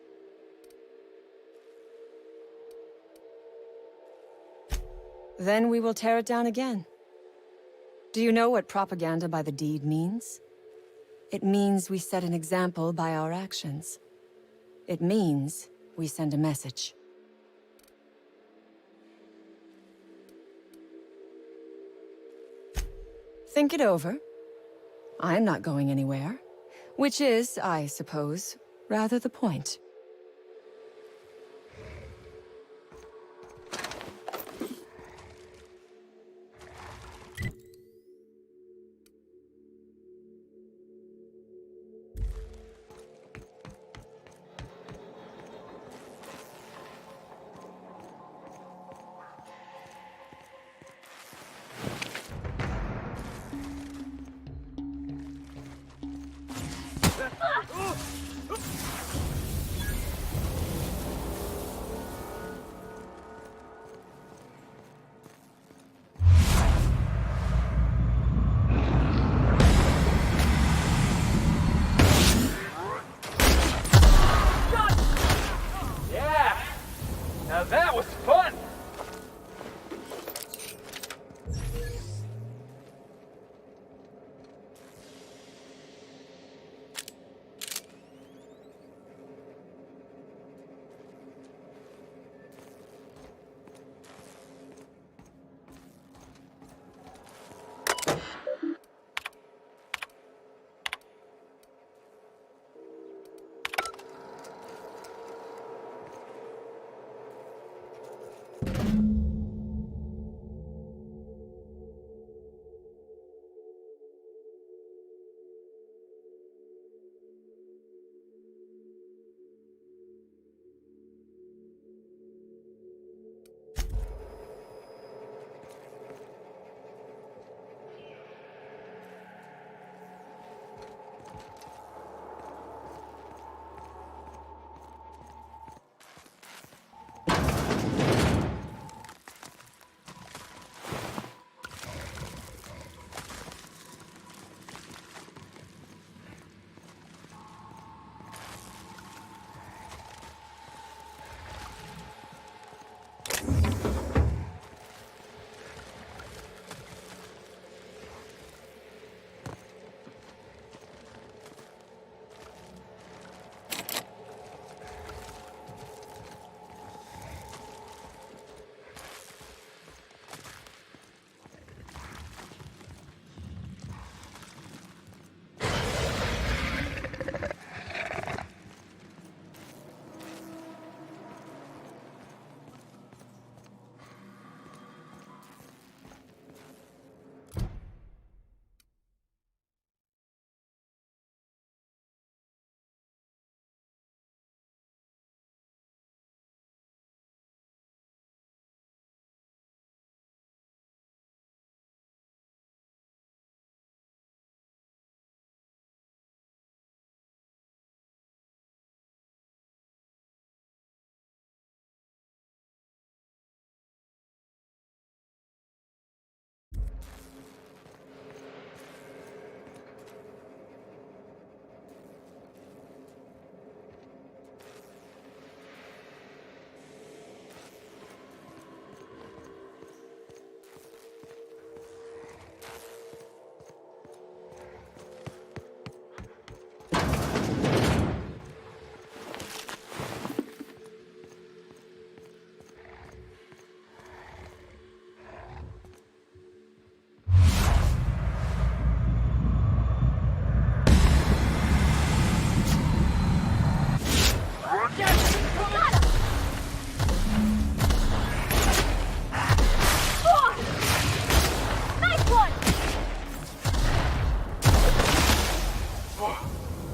Then we will tear it down again. Do you know what propaganda by the deed means? It means we set an example by our actions. It means we send a message. Think it over. I'm not going anywhere. Which is, I suppose, rather the point.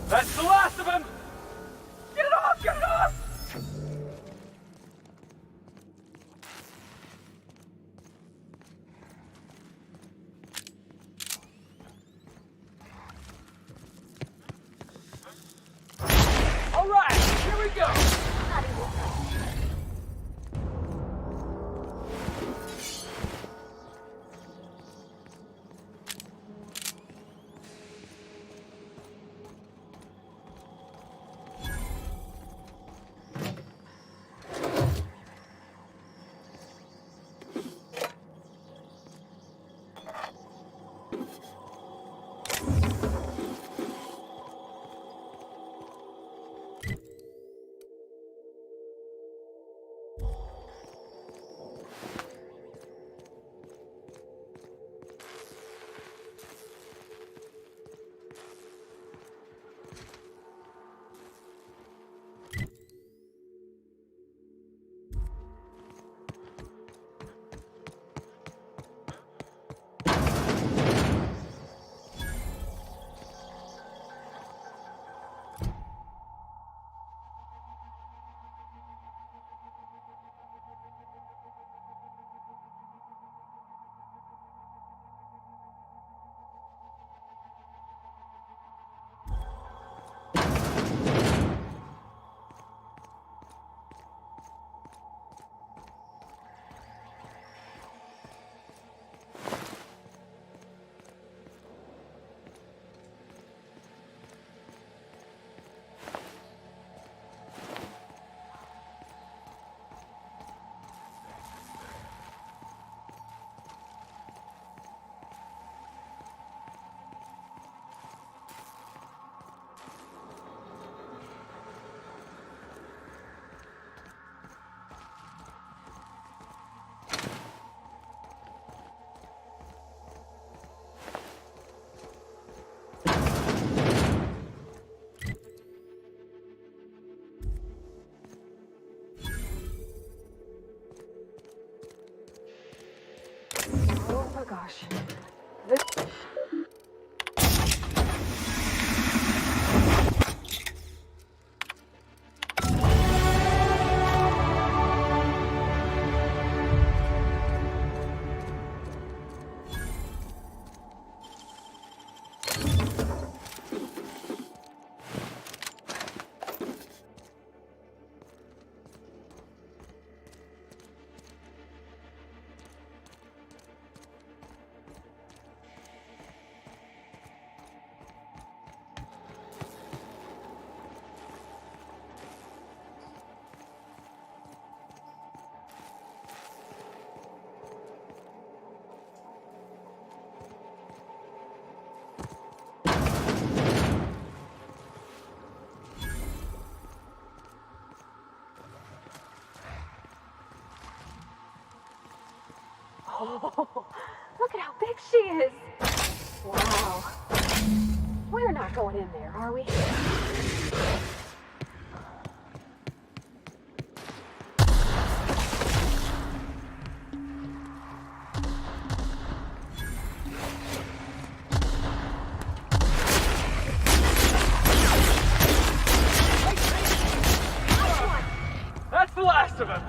That's the last of him! Get it off! Get it off! All right, here we go! Oh my gosh. This... Oh, look at how big she is. Wow. We're not going in there, are we? That's the last of him!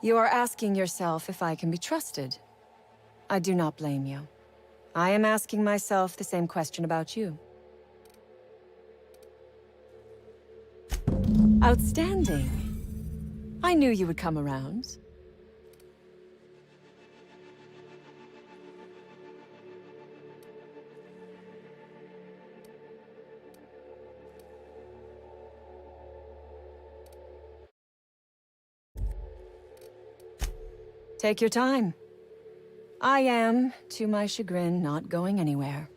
You are asking yourself if I can be trusted. I do not blame you. I am asking myself the same question about you. Outstanding. I knew you would come around. Take your time. I am, to my chagrin, not going anywhere.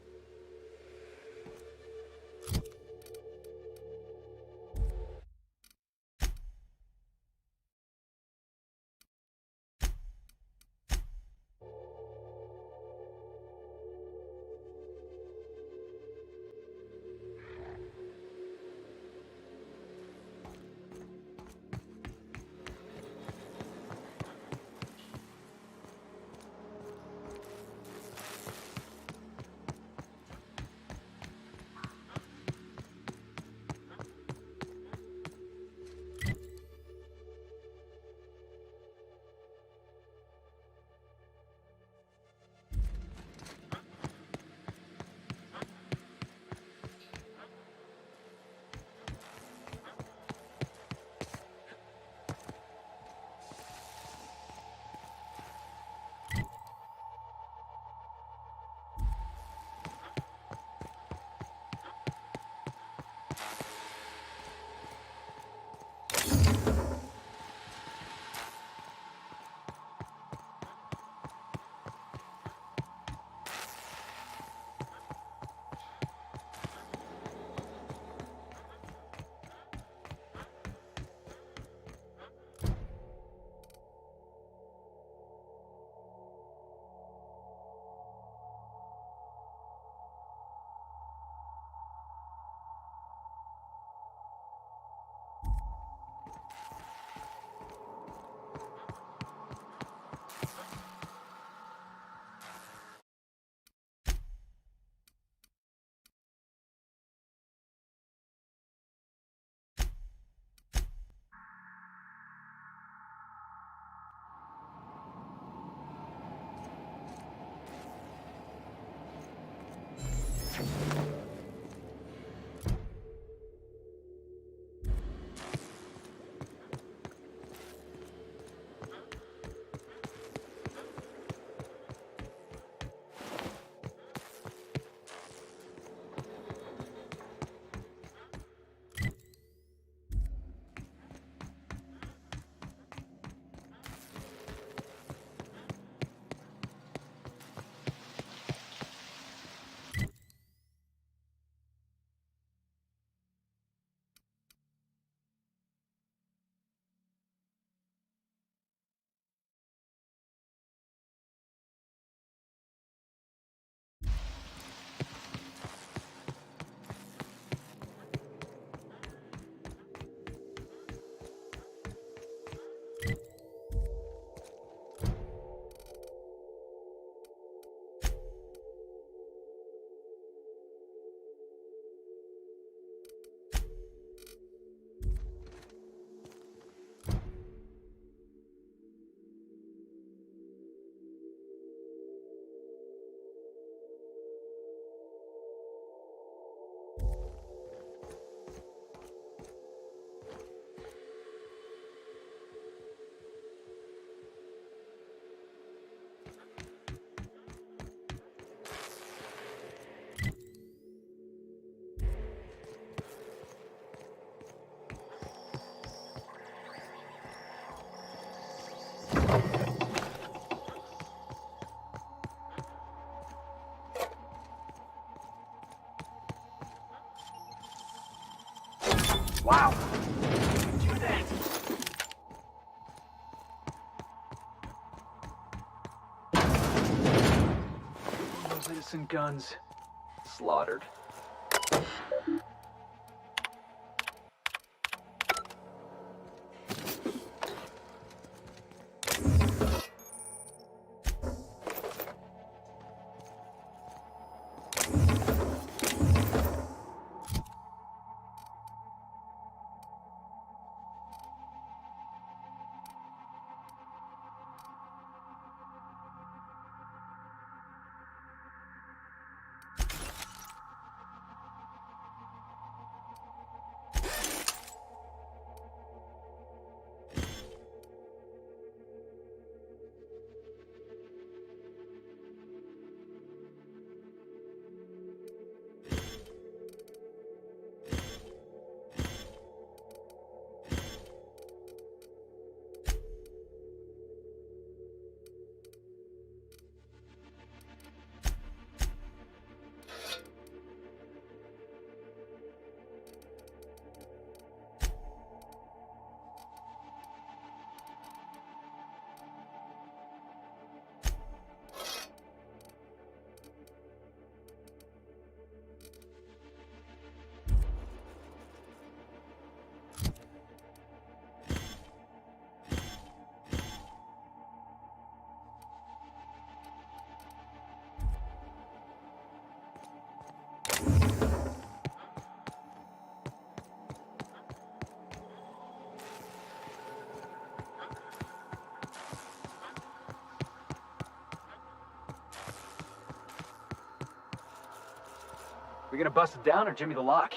Wow! Do that! Those innocent guns. Slaughtered. We gonna bust it down or Jimmy the lock?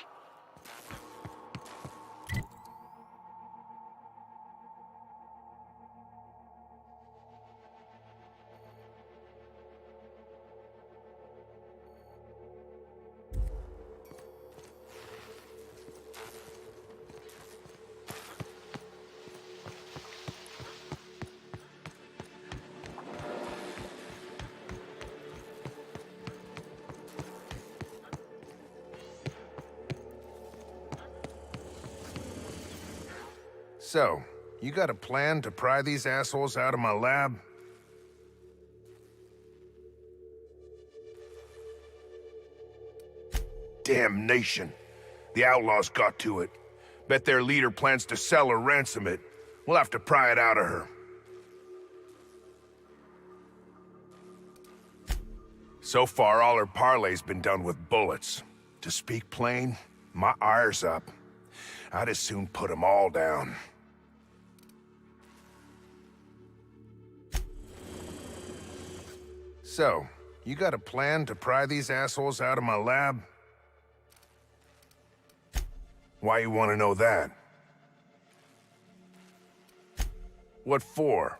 So, you got a plan to pry these assholes out of my lab? Damnation. The outlaws got to it. Bet their leader plans to sell or ransom it. We'll have to pry it out of her. So far, all her parlay's been done with bullets. To speak plain, my ire's up. I'd as soon put 'em all down. So, you got a plan to pry these assholes out of my lab? Why you want to know that? What for?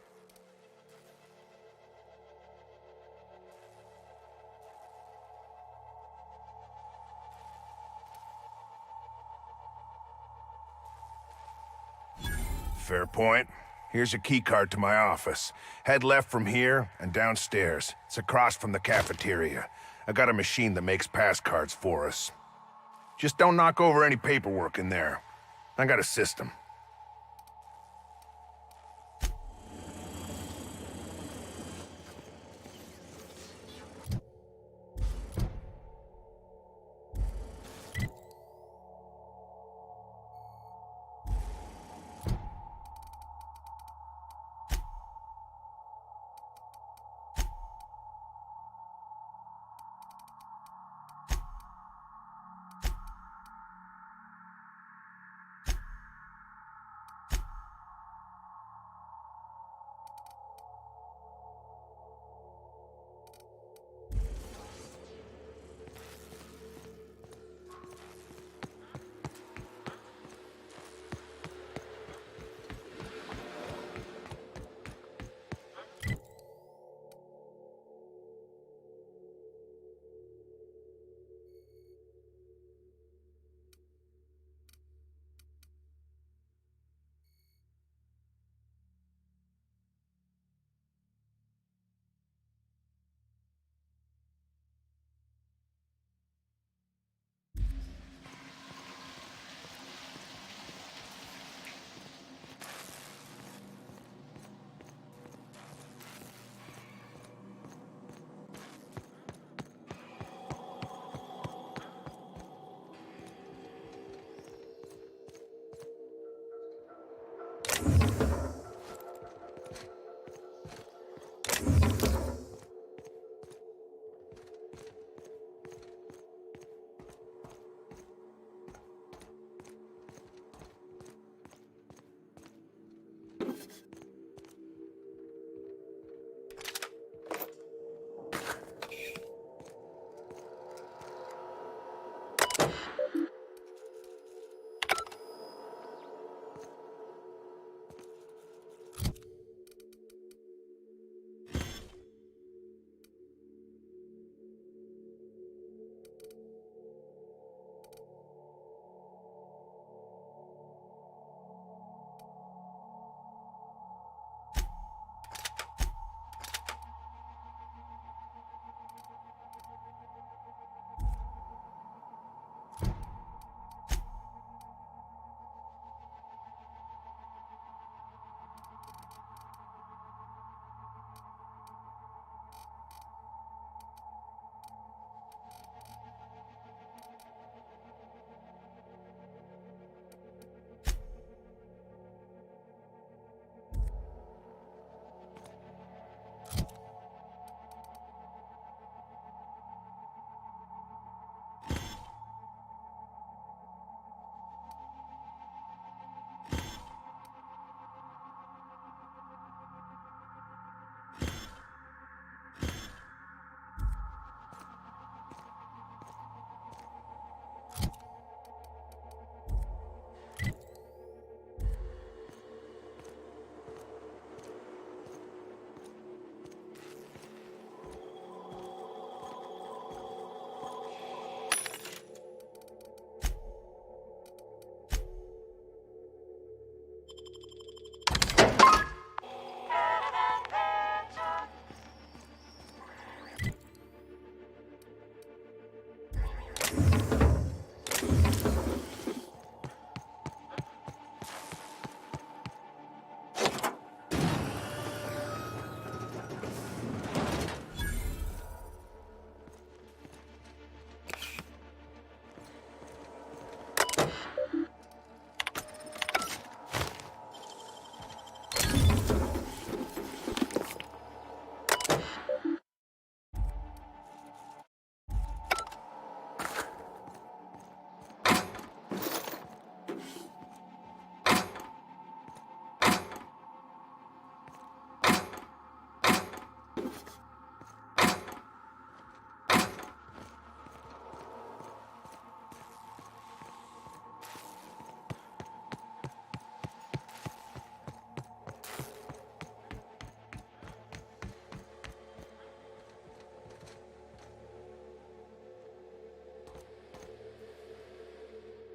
Fair point. Here's a keycard to my office. Head left from here and downstairs. It's across from the cafeteria. I got a machine that makes pass cards for us. Just don't knock over any paperwork in there. I got a system.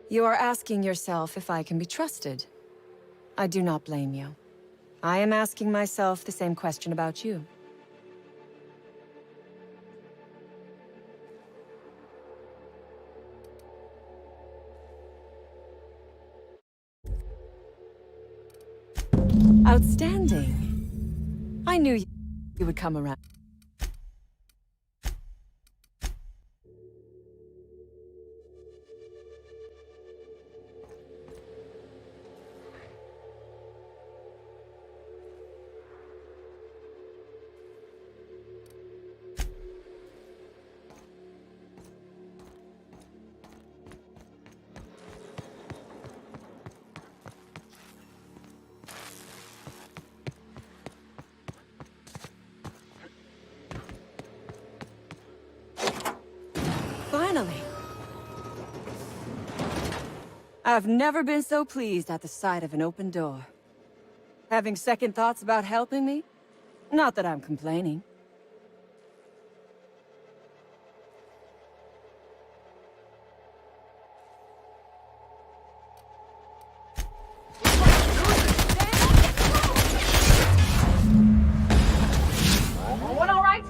You are asking yourself if I can be trusted. I do not blame you. I am asking myself the same question about you. Outstanding. I knew you would come around. Finally! I've never been so pleased at the sight of an open door. Having second thoughts about helping me? Not that I'm complaining. Everyone all right?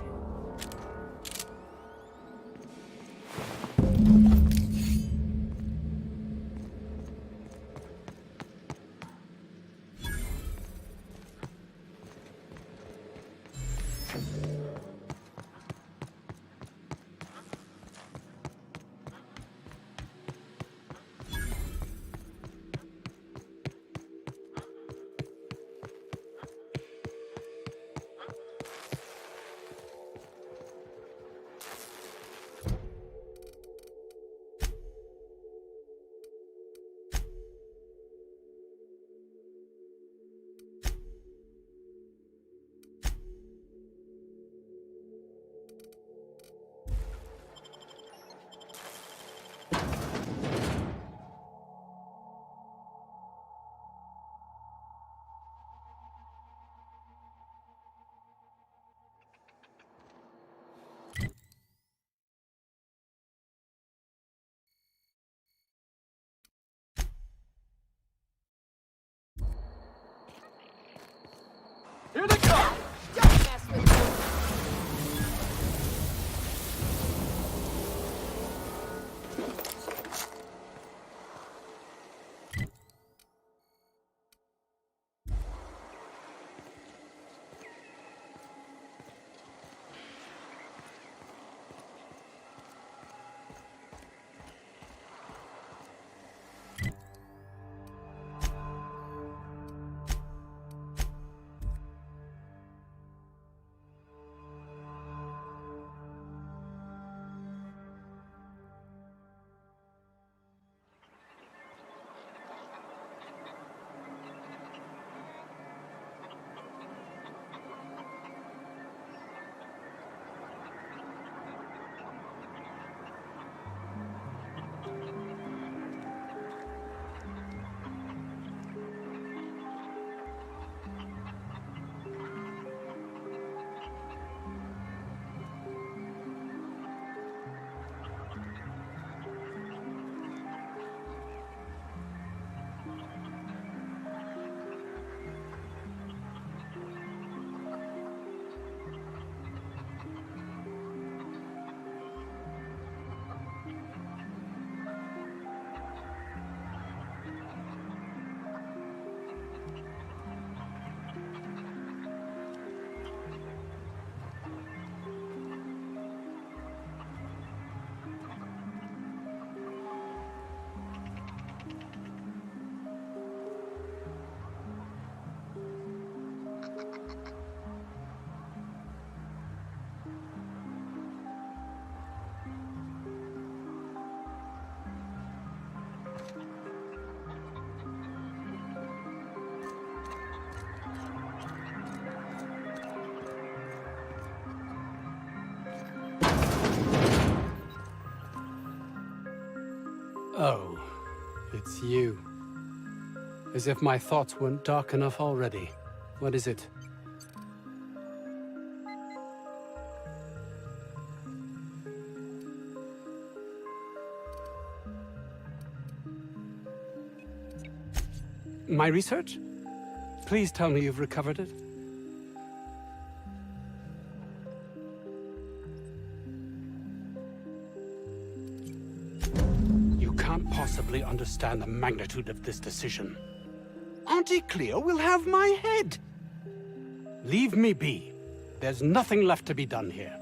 Here they come! Oh, it's you. As if my thoughts weren't dark enough already. What is it? My research? Please tell me you've recovered it. You can't possibly understand the magnitude of this decision. Auntie Cleo will have my head! Leave me be. There's nothing left to be done here.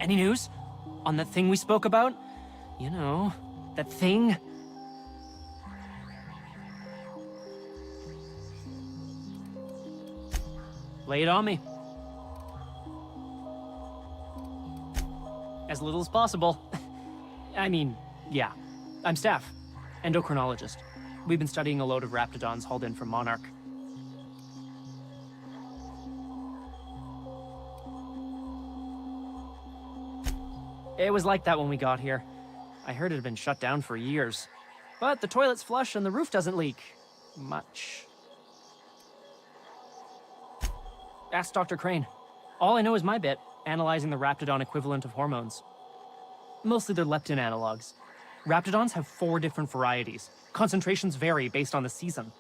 Any news? On that thing we spoke about? You know, that thing? Lay it on me. As little as possible. I mean, yeah. I'm Staff, endocrinologist. We've been studying a load of raptidons hauled in from Monarch. It was like that when we got here. I heard it had been shut down for years. But the toilet's flush and the roof doesn't leak. Much. Ask Dr. Crane. All I know is my bit, analyzing the raptidon equivalent of hormones. Mostly they're leptin analogs. Raptidons have 4 different varieties. Concentrations vary based on the season.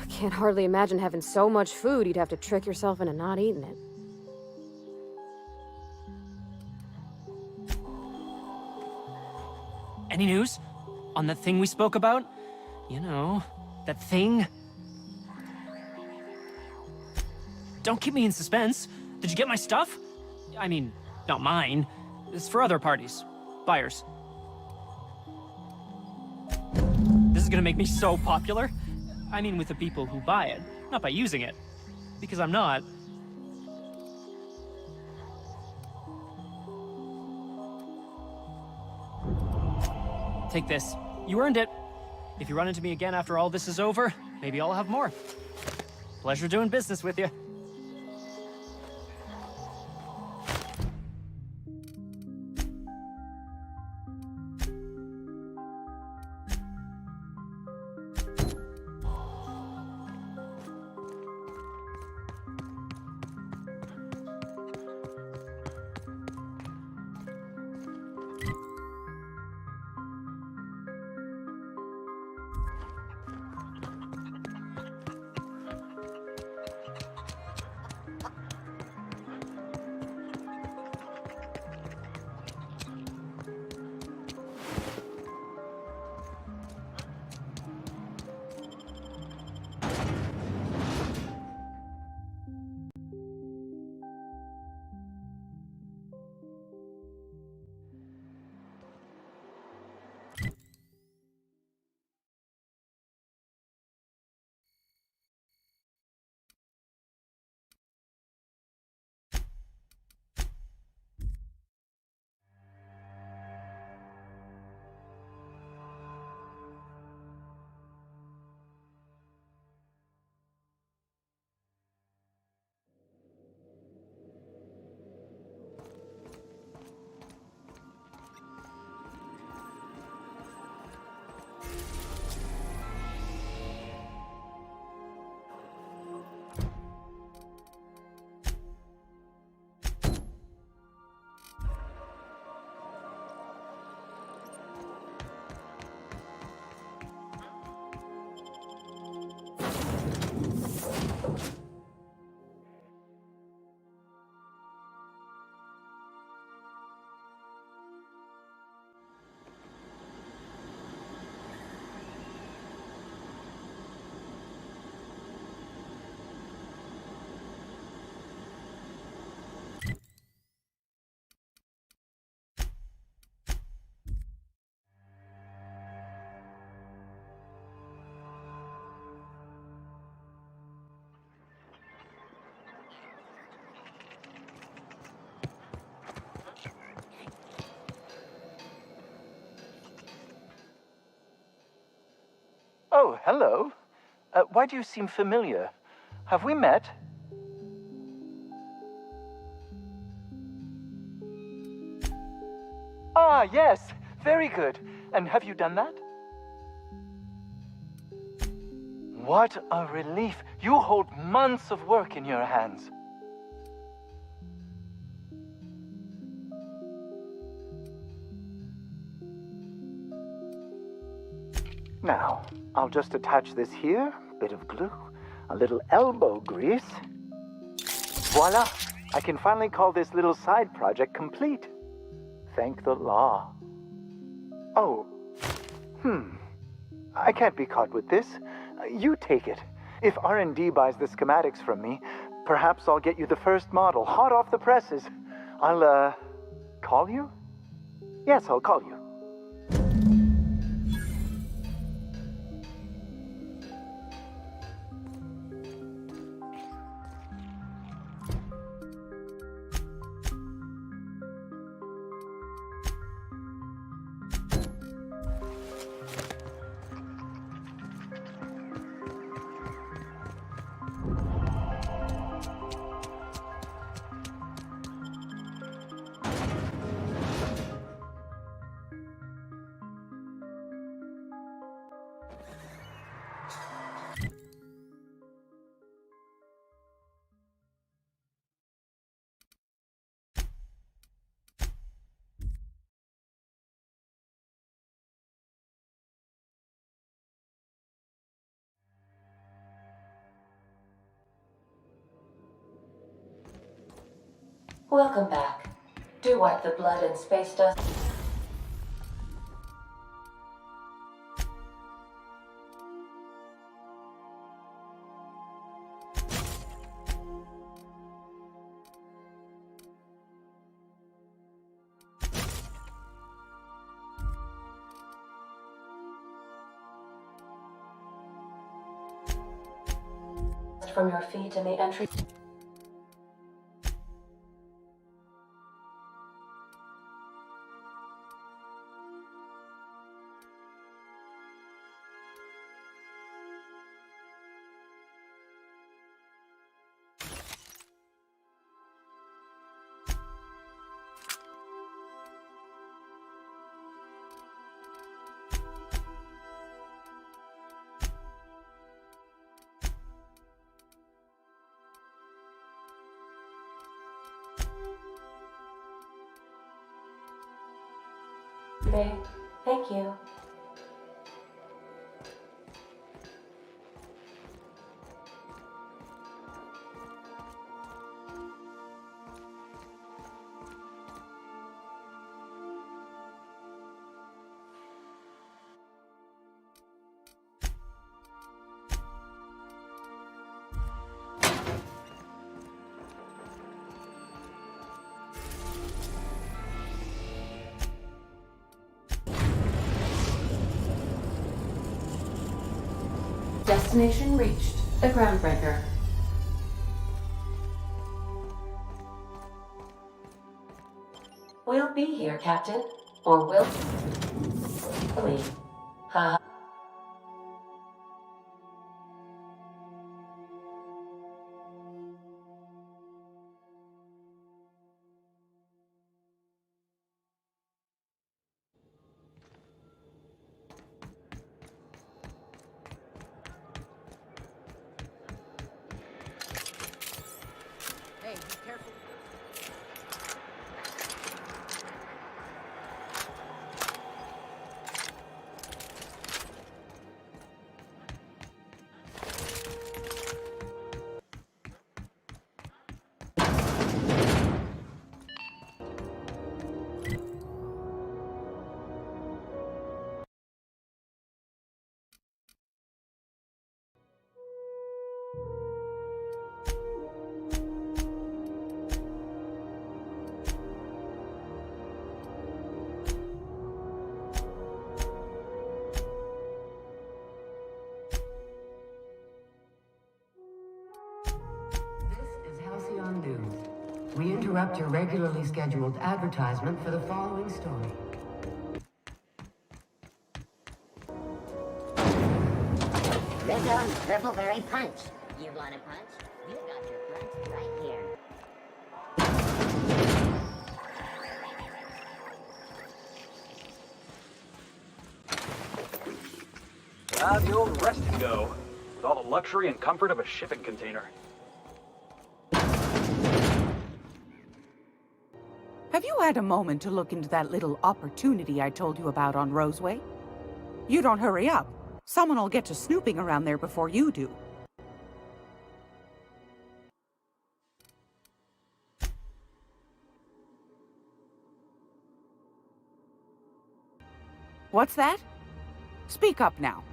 Can't hardly imagine having so much food you'd have to trick yourself into not eating it. Any news? On that thing we spoke about? You know, that thing? Don't keep me in suspense. Did you get my stuff? I mean, not mine. It's for other parties. Buyers. This is gonna make me so popular. I mean with the people who buy it, not by using it. Because I'm not. Take this. You earned it. If you run into me again after all this is over, maybe I'll have more. Pleasure doing business with you. Oh, hello. Why do you seem familiar? Have we met? Ah, yes. Very good. And have you done that? What a relief. You hold months of work in your hands. Now, I'll just attach this here, bit of glue, a little elbow grease. Voila! I can finally call this little side project complete. Thank the law. Oh, I can't be caught with this. You take it. If R&D buys the schematics from me, perhaps I'll get you the first model, hot off the presses. I'll, call you? Yes, I'll call you. Welcome back. Do wipe the blood and space dust. From your feet in the entry. Thank you. Destination reached. The Groundbreaker. We'll be here, Captain. Or will we? Ha. Hey, be careful. We interrupt your regularly scheduled advertisement for the following story. own Purpleberry Punch. You want a punch? We got your punch right here. The old rest and go, with all the luxury and comfort of a shipping container. Have you had a moment to look into that little opportunity I told you about on Roseway? You don't hurry up. Someone will get to snooping around there before you do. What's that? Speak up now.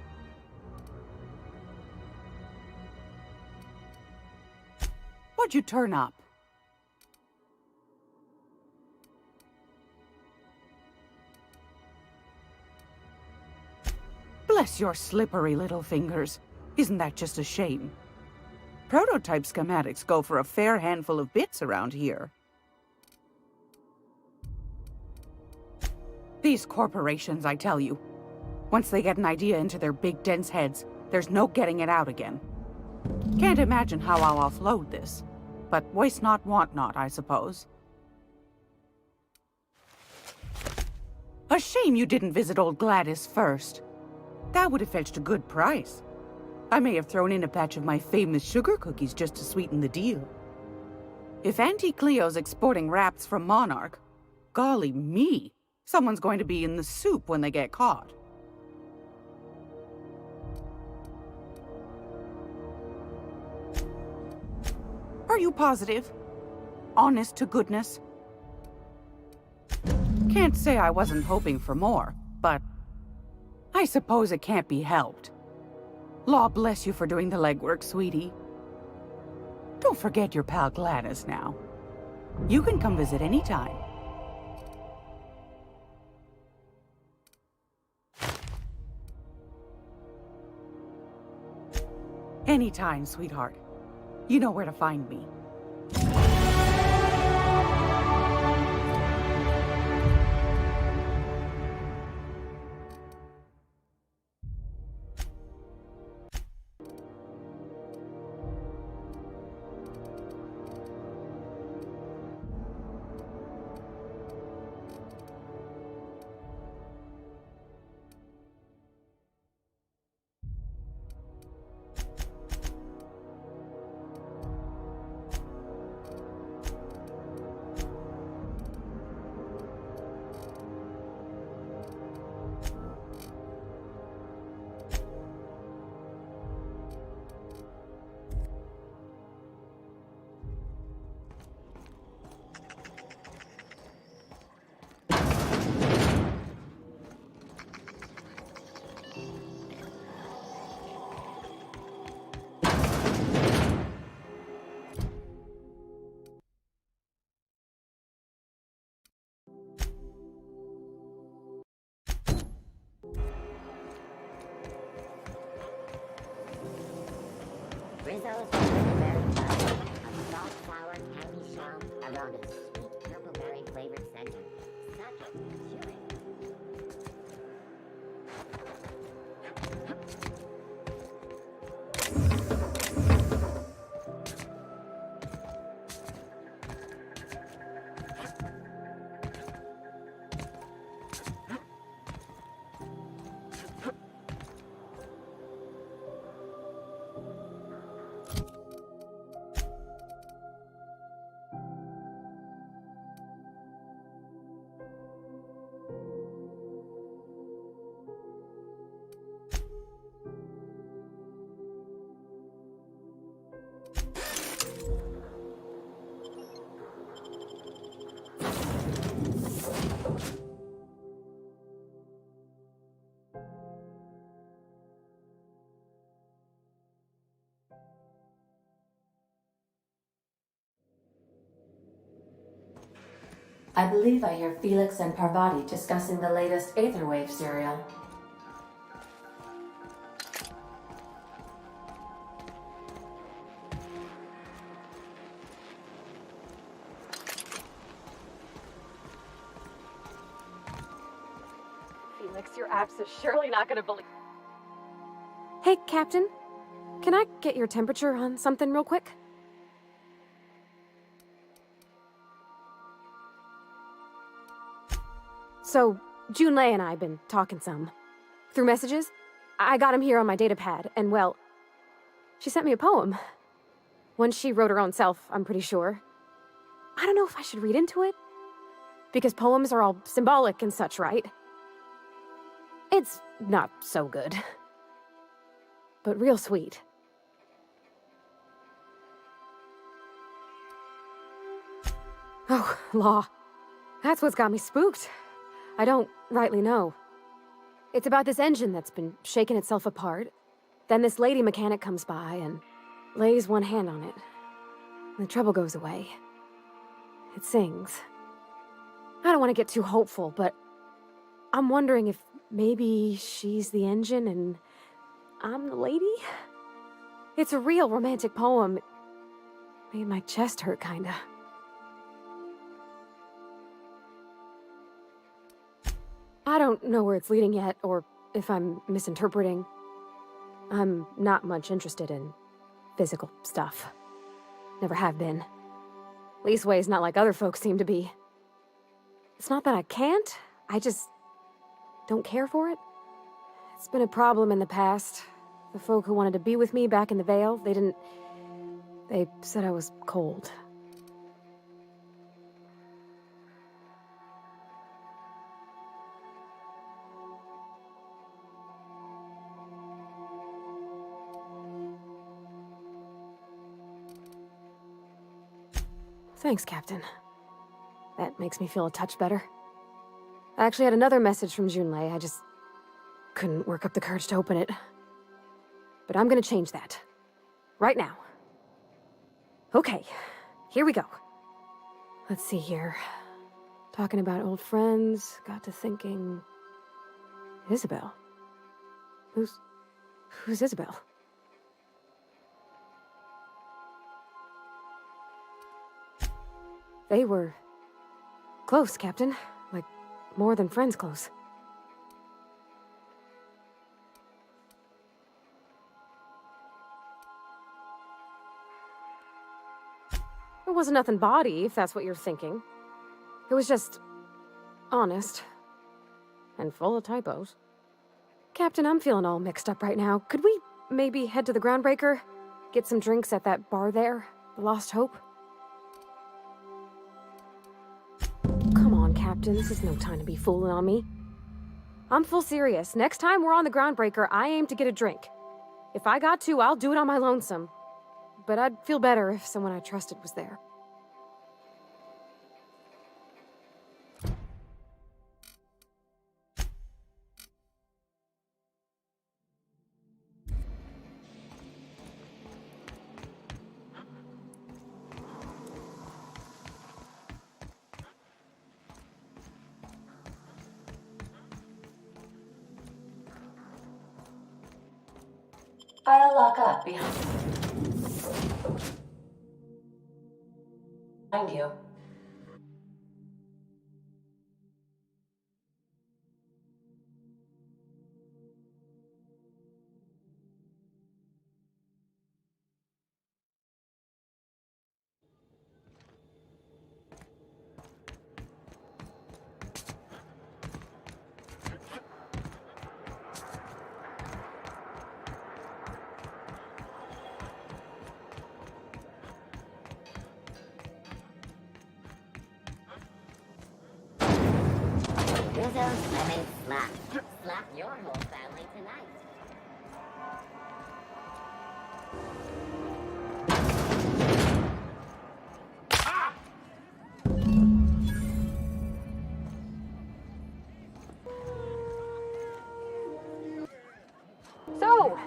What'd you turn up? Bless your slippery little fingers. Isn't that just a shame? Prototype schematics go for a fair handful of bits around here. These corporations, I tell you. Once they get an idea into their big dense heads, there's no getting it out again. Can't imagine how I'll offload this. But waste not, want not, I suppose. A shame you didn't visit old Gladys first. That would have fetched a good price. I may have thrown in a batch of my famous sugar cookies just to sweeten the deal. If Auntie Cleo's exporting wraps from Monarch, golly me, someone's going to be in the soup when they get caught. Are you positive? Honest to goodness? Can't say I wasn't hoping for more, but I suppose it can't be helped. Law bless you for doing the legwork, sweetie. Don't forget your pal Gladys now. You can come visit anytime. Anytime, sweetheart. You know where to find me. Rizzo's Purpleberry Punch, a soft, sour candy shell around a sweet purpleberry flavored center. Suck it, chew it. I believe I hear Felix and Parvati discussing the latest Aetherwave serial. Felix, your apps is surely not gonna believe. Hey, Captain. can I get your temperature on something real quick? So, Junlei and I have been talking some. Through messages. I got him here on my datapad, and well, she sent me a poem. One she wrote her own self, I'm pretty sure. I don't know if I should read into it. Because poems are all symbolic and such, right? It's not so good. But real sweet. Oh, law. That's what's got me spooked. I don't rightly know. It's about this engine that's been shaking itself apart. Then this lady mechanic comes by and lays one hand on it. The trouble goes away. It sings. I don't want to get too hopeful, but I'm wondering if maybe she's the engine and I'm the lady? It's a real romantic poem. It made my chest hurt, kinda. I don't know where it's leading yet, or if I'm misinterpreting. I'm not much interested in physical stuff. Never have been. Leastways, not like other folks seem to be. It's not that I can't, I just don't care for it. It's been a problem in the past. The folk who wanted to be with me back in the Vale, they said I was cold. Thanks, Captain. That makes me feel a touch better. I actually had another message from Junlei, I just couldn't work up the courage to open it. But I'm gonna change that. Right now. Okay, here we go. Let's see here. Talking about old friends, got to thinking... Isabel? Who's Isabel? They were close, Captain. Like, more than friends close. It wasn't nothing bawdy, if that's what you're thinking. It was just... honest. And full of typos. Captain, I'm feeling all mixed up right now. Could we maybe head to the Groundbreaker? Get some drinks at that bar there? The Lost Hope? Come on, Captain. This is no time to be fooling on me. I'm full serious. Next time we're on the Groundbreaker, I aim to get a drink. If I got to, I'll do it on my lonesome. But I'd feel better if someone I trusted was there. I'll lock up behind you. Rizzo's Lemon Slap. Slap your whole family tonight. So,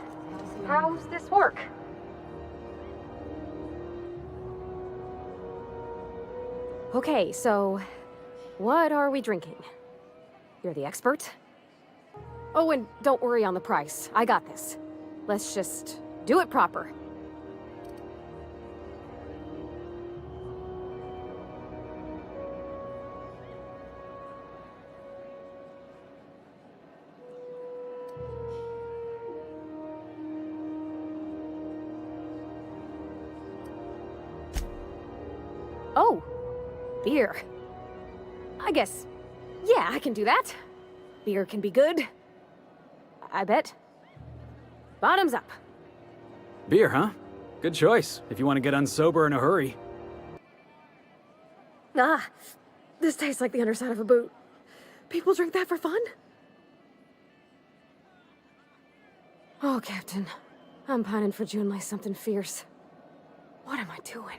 how's this work? Okay, so what are we drinking? You're the expert? Oh, and don't worry on the price. I got this. Let's just do it proper. Oh, beer. I guess, yeah, I can do that. Beer can be good. I bet. Bottoms up. Beer, huh? Good choice, if you want to get unsober in a hurry. Ah, this tastes like the underside of a boot. People drink that for fun? Oh, Captain. I'm pining for Junlei something fierce. What am I doing?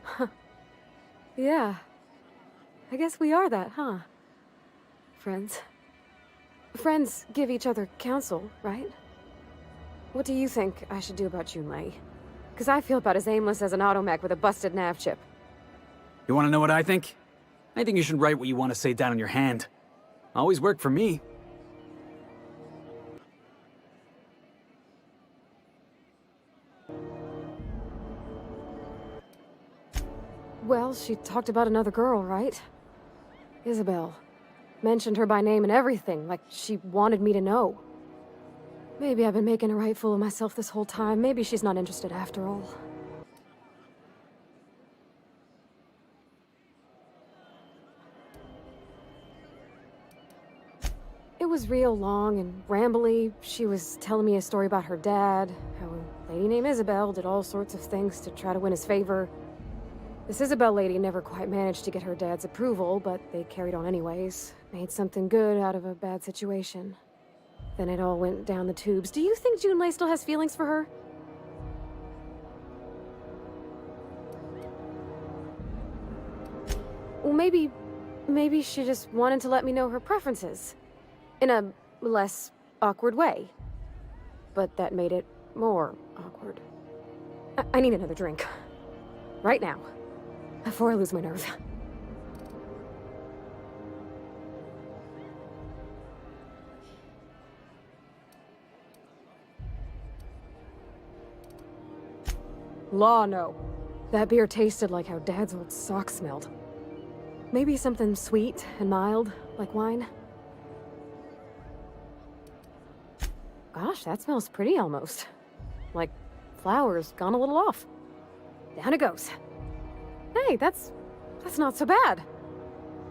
Huh. Yeah. I guess we are that, huh? Friends. Friends give each other counsel, right? What do you think I should do about Junlei? Because I feel about as aimless as an automech with a busted nav chip. You want to know what I think? I think you should write what you want to say down on your hand. Always worked for me. Well, she talked about another girl, right? Isabel. Mentioned her by name and everything, like she wanted me to know. Maybe I've been making a right fool of myself this whole time. Maybe she's not interested after all. It was real long and rambly. She was telling me a story about her dad, how a lady named Isabel did all sorts of things to try to win his favor. This Isabel lady never quite managed to get her dad's approval, but they carried on anyways. Made something good out of a bad situation. Then it all went down the tubes. Do you think Junlei still has feelings for her? Well, maybe she just wanted to let me know her preferences. In a less awkward way. But that made it more awkward. I need another drink. Right now. Before I lose my nerve. Law, no. That beer tasted like how Dad's old socks smelled. Maybe something sweet and mild, like wine. Gosh, that smells pretty almost. Like flowers gone a little off. Down it goes. Hey, that's not so bad.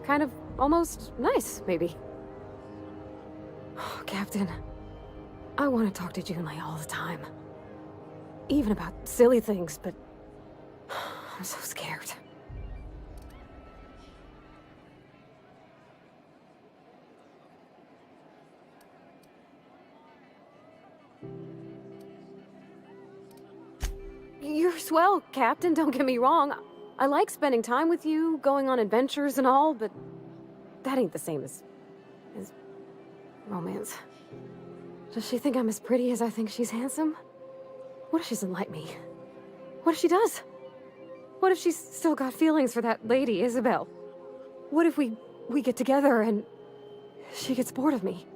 Kind of almost nice, maybe. Oh, Captain, I want to talk to Junlei all the time. Even about silly things, but I'm so scared. You're swell, Captain, don't get me wrong. I like spending time with you, going on adventures and all, but that ain't the same as romance. Does she think I'm as pretty as I think she's handsome? What if she doesn't like me? What if she does? What if she's still got feelings for that lady, Isabel? What if we get together and she gets bored of me?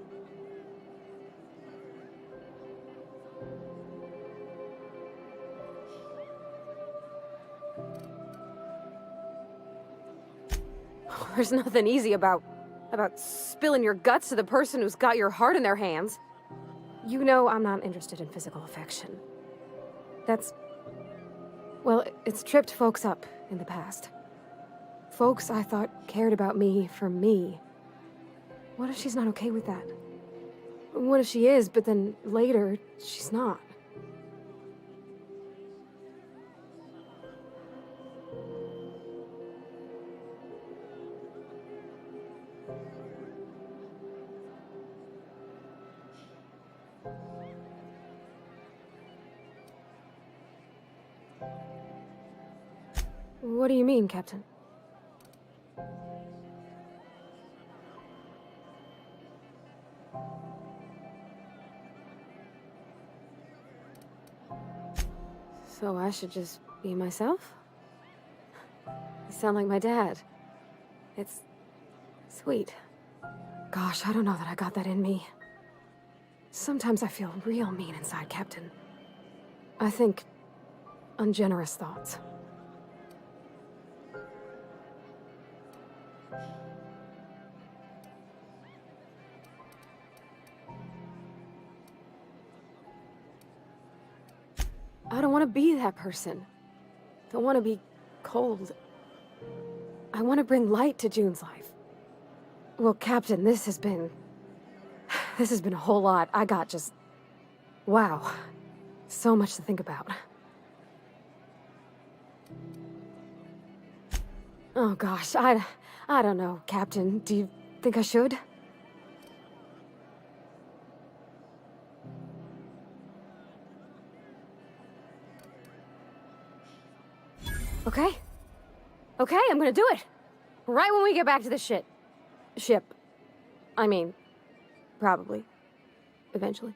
There's nothing easy about spilling your guts to the person who's got your heart in their hands. You know I'm not interested in physical affection. Well, it's tripped folks up in the past. Folks I thought cared about me for me. What if she's not okay with that? What if she is, but then later, she's not? What do you mean, Captain? So I should just be myself? You sound like my dad. It's sweet. Gosh, I don't know that I got that in me. Sometimes I feel real mean inside, Captain. I think ungenerous thoughts. I don't want to be that person. Don't want to be cold. I want to bring light to June's life. Well, Captain, this has been a whole lot. I got just... Wow. So much to think about. Oh gosh, I don't know, Captain. Do you think I should? Okay. Okay, I'm gonna do it. Right when we get back to the ship. I mean, probably. Eventually.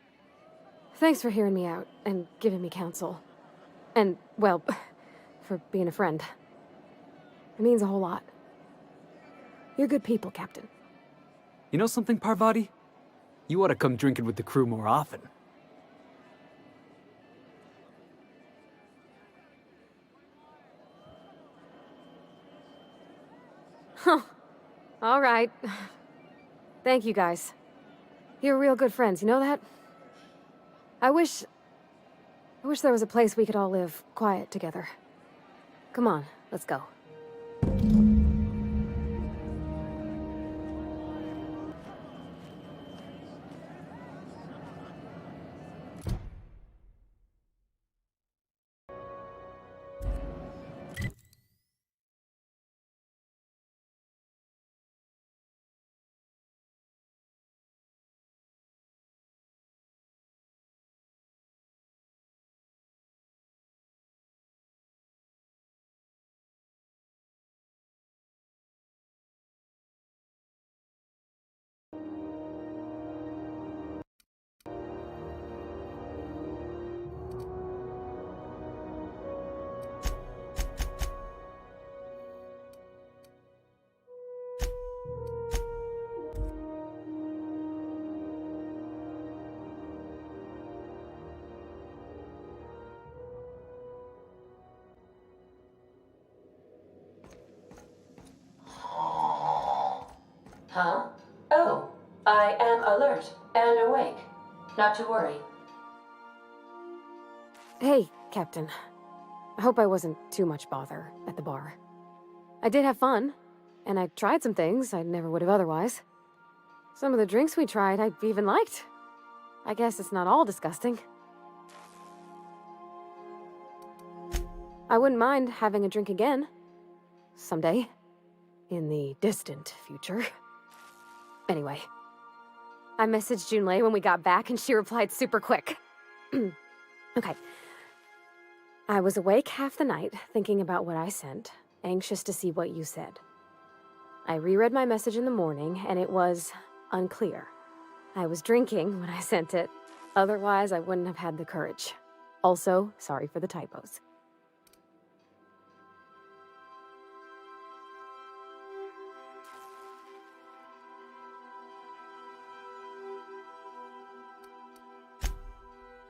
Thanks for hearing me out and giving me counsel. And, well, for being a friend. It means a whole lot. You're good people, Captain. You know something, Parvati? You ought to come drinking with the crew more often. Huh. All right. Thank you, guys. You're real good friends, you know that? I wish there was a place we could all live quiet together. Come on, let's go. Huh? Oh, I am alert and awake. Not to worry. Hey, Captain. I hope I wasn't too much bother at the bar. I did have fun, and I tried some things I never would have otherwise. Some of the drinks we tried I even liked. I guess it's not all disgusting. I wouldn't mind having a drink again. Someday. In the distant future. Anyway. I messaged Junlei when we got back and she replied super quick. Okay. I was awake half the night, thinking about what I sent, anxious to see what you said. I reread my message in the morning, and it was unclear. I was drinking when I sent it. Otherwise, I wouldn't have had the courage. Also, sorry for the typos.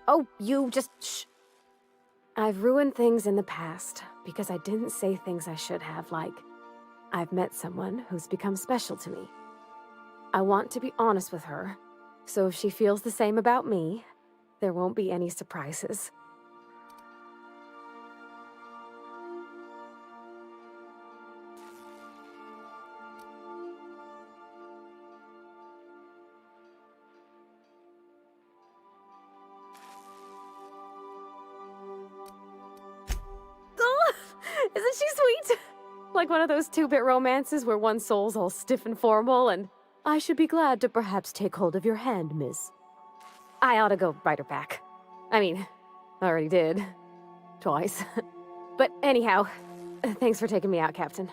Oh, you just shh. I've ruined things in the past because I didn't say things I should have, like, I've met someone who's become special to me. I want to be honest with her, so if she feels the same about me, there won't be any surprises. Isn't she sweet? Like one of those two-bit romances where one soul's all stiff and formal and, I should be glad to perhaps take hold of your hand, miss. I ought to go write her back. I mean, I already did. Twice. But anyhow, thanks for taking me out, Captain.